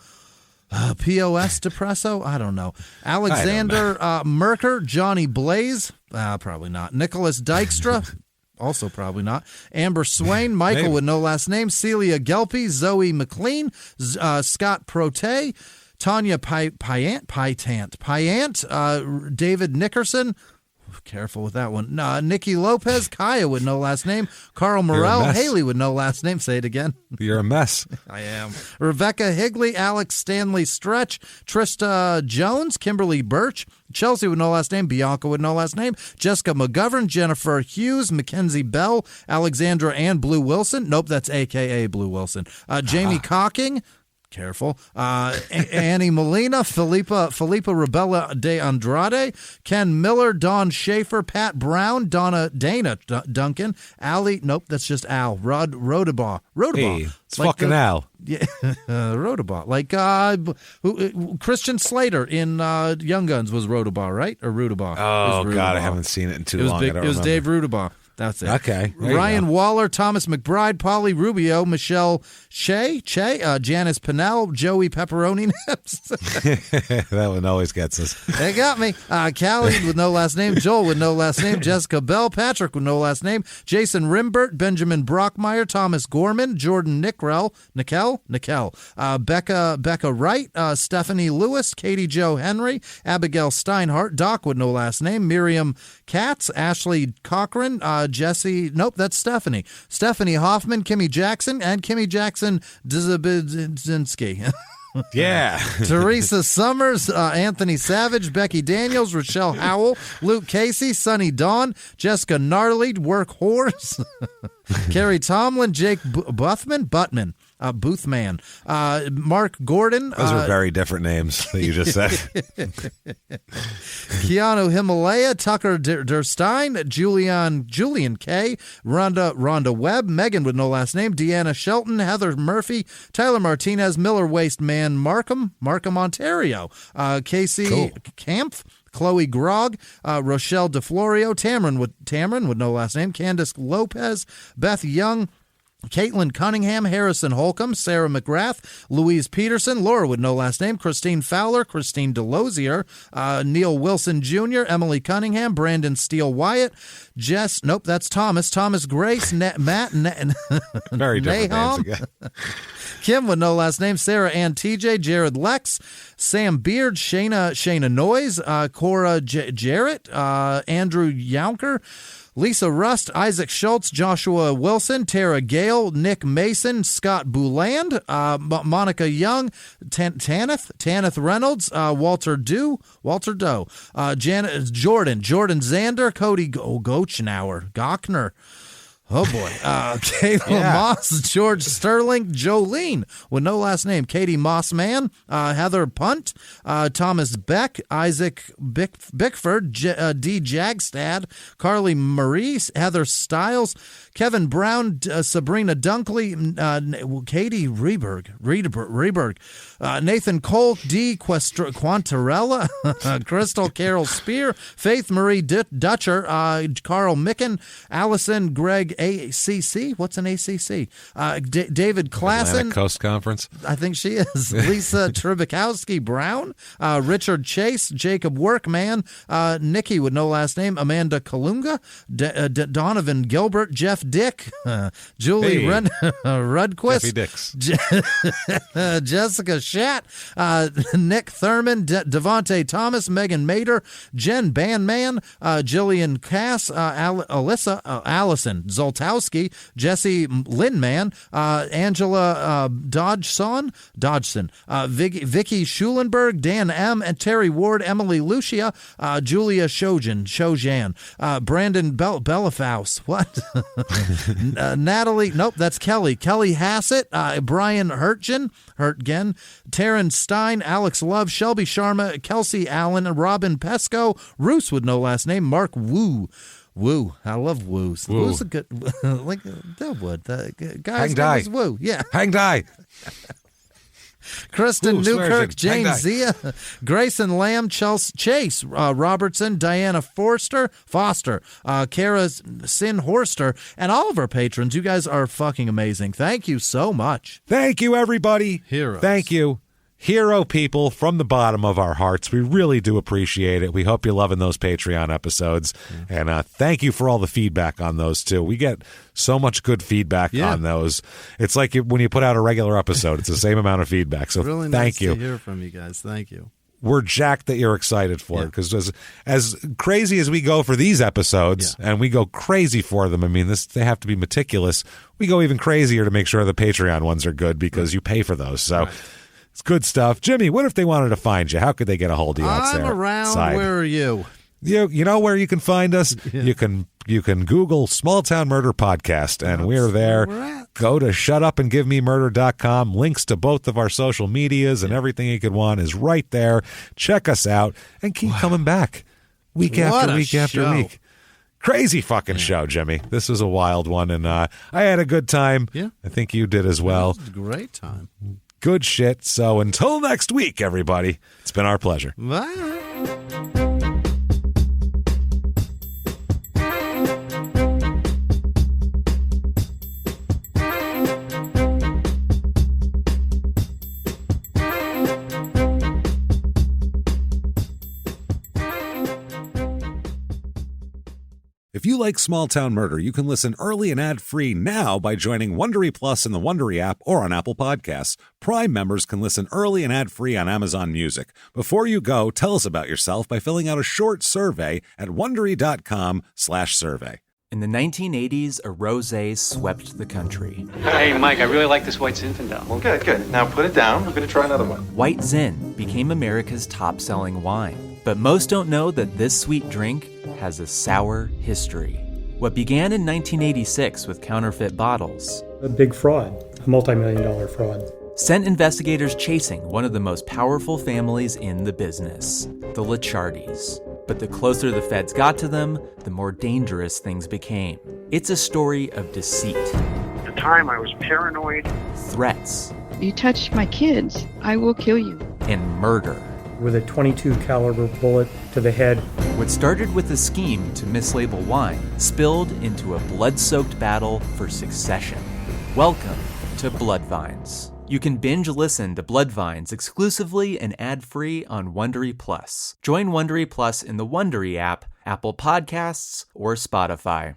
POS Depresso? I don't know. Alexander Merker, Johnny Blaze? Probably not. Nicholas Dykstra? Also probably not. Amber Swain, Michael with no last name, Celia Gelpy, Zoe McLean, Scott Prote, Tanya Pyant, David Nickerson. Careful with that one. Nikki Lopez, Kaya with no last name, Carl Morrell, Haley with no last name. Say it again. You're a mess. I am. Rebecca Higley, Alex Stanley Stretch, Trista Jones, Kimberly Birch, Chelsea with no last name, Bianca with no last name, Jessica McGovern, Jennifer Hughes, Mackenzie Bell, Alexandra Ann Blue Wilson. Nope, that's AKA Blue Wilson. Jamie Cocking. Careful. Annie Molina, Felipa Rebella de Andrade, Ken Miller, Don Schaefer, Pat Brown, Dana Duncan, Allie, nope, that's just Al, Rodabaugh. Hey, it's like fucking Al. Yeah, Rodabaugh. Like Christian Slater in Young Guns was Rodabaugh, right? Or Rudabaugh? Oh, God, I haven't seen it in too long. It was Dave Rudabaugh. That's it. Okay. Ryan Waller, Thomas McBride, Polly Rubio, Michelle Che, Janice Pinnell, Joey Pepperoni Nips. That one always gets us. They got me. Callie with no last name, Joel with no last name, Jessica Bell, Patrick with no last name, Jason Rimbert, Benjamin Brockmeyer, Thomas Gorman, Jordan Nickel, Becca Wright, Stephanie Lewis, Katie Jo Henry, Abigail Steinhardt, Doc with no last name, Miriam Katz, Ashley Cochran, Jesse, nope, that's Stephanie. Stephanie Hoffman, Kimmy Jackson, and Kimmy Jackson Dzabidzinski. Yeah. Teresa Summers, Anthony Savage, Becky Daniels, Rochelle Howell, Luke Casey, Sunny Dawn, Jessica Gnarly, Workhorse, Carrie Tomlin, Jake Boothman, Mark Gordon. Those are very different names that you just said. Keanu Himalaya, Tucker Derstein, Julian K, Rhonda Webb, Megan with no last name, Deanna Shelton, Heather Murphy, Tyler Martinez, Miller Waste Man, Markham, Ontario, Casey Kampf, Chloe Grog, Rochelle DeFlorio, Tamron with no last name, Candace Lopez, Beth Young, Caitlin Cunningham, Harrison Holcomb, Sarah McGrath, Louise Peterson, Laura with no last name, Christine Fowler, Christine Delosier, Neil Wilson Jr., Emily Cunningham, Brandon Steele Wyatt, Jess, nope, that's Thomas Grace, Matt, very different names again. Kim with no last name, Sarah Ann TJ, Jared Lex, Sam Beard, Shayna Noyes, Cora Jarrett, Andrew Younker, Lisa Rust, Isaac Schultz, Joshua Wilson, Tara Gale, Nick Mason, Scott Bouland, Monica Young, Tanith Reynolds, Walter Doe, Jordan Zander, Cody Gochner. Oh, boy. Kayla Moss, George Sterling, Jolene with no last name, Katie Mossman, Heather Punt, Thomas Beck, Isaac Bickford, D. Jagstad, Carly Marie, Heather Stiles, Kevin Brown, Sabrina Dunkley, Katie Reberg, Nathan Cole, D. Quantarella, Crystal Carol Spear, Faith Marie Dutcher, Carl Micken, Allison Greg ACC. What's an ACC? David Klassen. Atlantic Coast Conference. I think she is. Lisa Trubikowski Brown, Richard Chase, Jacob Workman, Nikki with no last name, Amanda Kalunga, Donovan Gilbert, Jeff Dick, Julie Rudquist, Jessica Schatt, Nick Thurman, Devontae Thomas, Megan Mater, Jen Bandman, Jillian Cass, Allison Zoltowski, Jesse Lindman, Angela Dodgson, Vicky Schulenberg, Dan M, and Terry Ward, Emily Lucia, Julia Shojan, Brandon Bellafaus, what? Natalie, nope, that's Kelly Hassett, Brian Hurtgen, Taryn Stein, Alex Love, Shelby Sharma, Kelsey Allen, Robin Pesco, Roos with no last name, Mark Woo. I love woos. Woo. Woo's a good, like Deadwood. The guy's Hang name die. is Woo. Yeah. Hang die. Kristen Woo, Newkirk, Hang Jane die. Zia, Grayson Lamb, Chase Robertson, Diana Foster, Kara Sin Horster, and all of our patrons. You guys are fucking amazing. Thank you so much. Thank you, everybody. Heroes. Thank you. Hero people from the bottom of our hearts. We really do appreciate it. We hope you're loving those Patreon episodes. And thank you for all the feedback on those, too. We get so much good feedback on those. It's like when you put out a regular episode, it's the same amount of feedback. So Really thank nice you. to hear from you guys. Thank you. We're jacked that you're excited for it, because as crazy as we go for these episodes, and we go crazy for them, I mean, they have to be meticulous. We go even crazier to make sure the Patreon ones are good because you pay for those. So it's good stuff. Jimmy, what if they wanted to find you? How could they get a hold of you outside? I'm around. Where are you? You know where you can find us? You can Google Small Town Murder Podcast, and we're there. Go to shutupandgivememurder.com. Links to both of our social medias and everything you could want is right there. Check us out and keep coming back week after week after week. Crazy fucking show, Jimmy. This was a wild one, and I had a good time. Yeah. I think you did as well. It was a great time. Good shit. So until next week, everybody, it's been our pleasure. Bye. If you like Small Town Murder, you can listen early and ad-free now by joining Wondery Plus in the Wondery app or on Apple Podcasts. Prime members can listen early and ad-free on Amazon Music. Before you go, tell us about yourself by filling out a short survey at Wondery.com/survey. In the 1980s, a rosé swept the country. Hey, Mike, I really like this White Zinfandel. Well, good. Now put it down. I'm going to try another one. White Zin became America's top-selling wine. But most don't know that this sweet drink has a sour history. What began in 1986 with counterfeit bottles, a big fraud, a multi-million-dollar fraud, sent investigators chasing one of the most powerful families in the business, the Licciardis. But the closer the feds got to them, the more dangerous things became. It's a story of deceit. At the time, I was paranoid. Threats. You touch my kids, I will kill you. And murder. With a .22 caliber bullet to the head. What started with a scheme to mislabel wine spilled into a blood-soaked battle for succession. Welcome to Bloodvines. You can binge listen to Bloodvines exclusively and ad-free on Wondery Plus. Join Wondery Plus in the Wondery app, Apple Podcasts, or Spotify.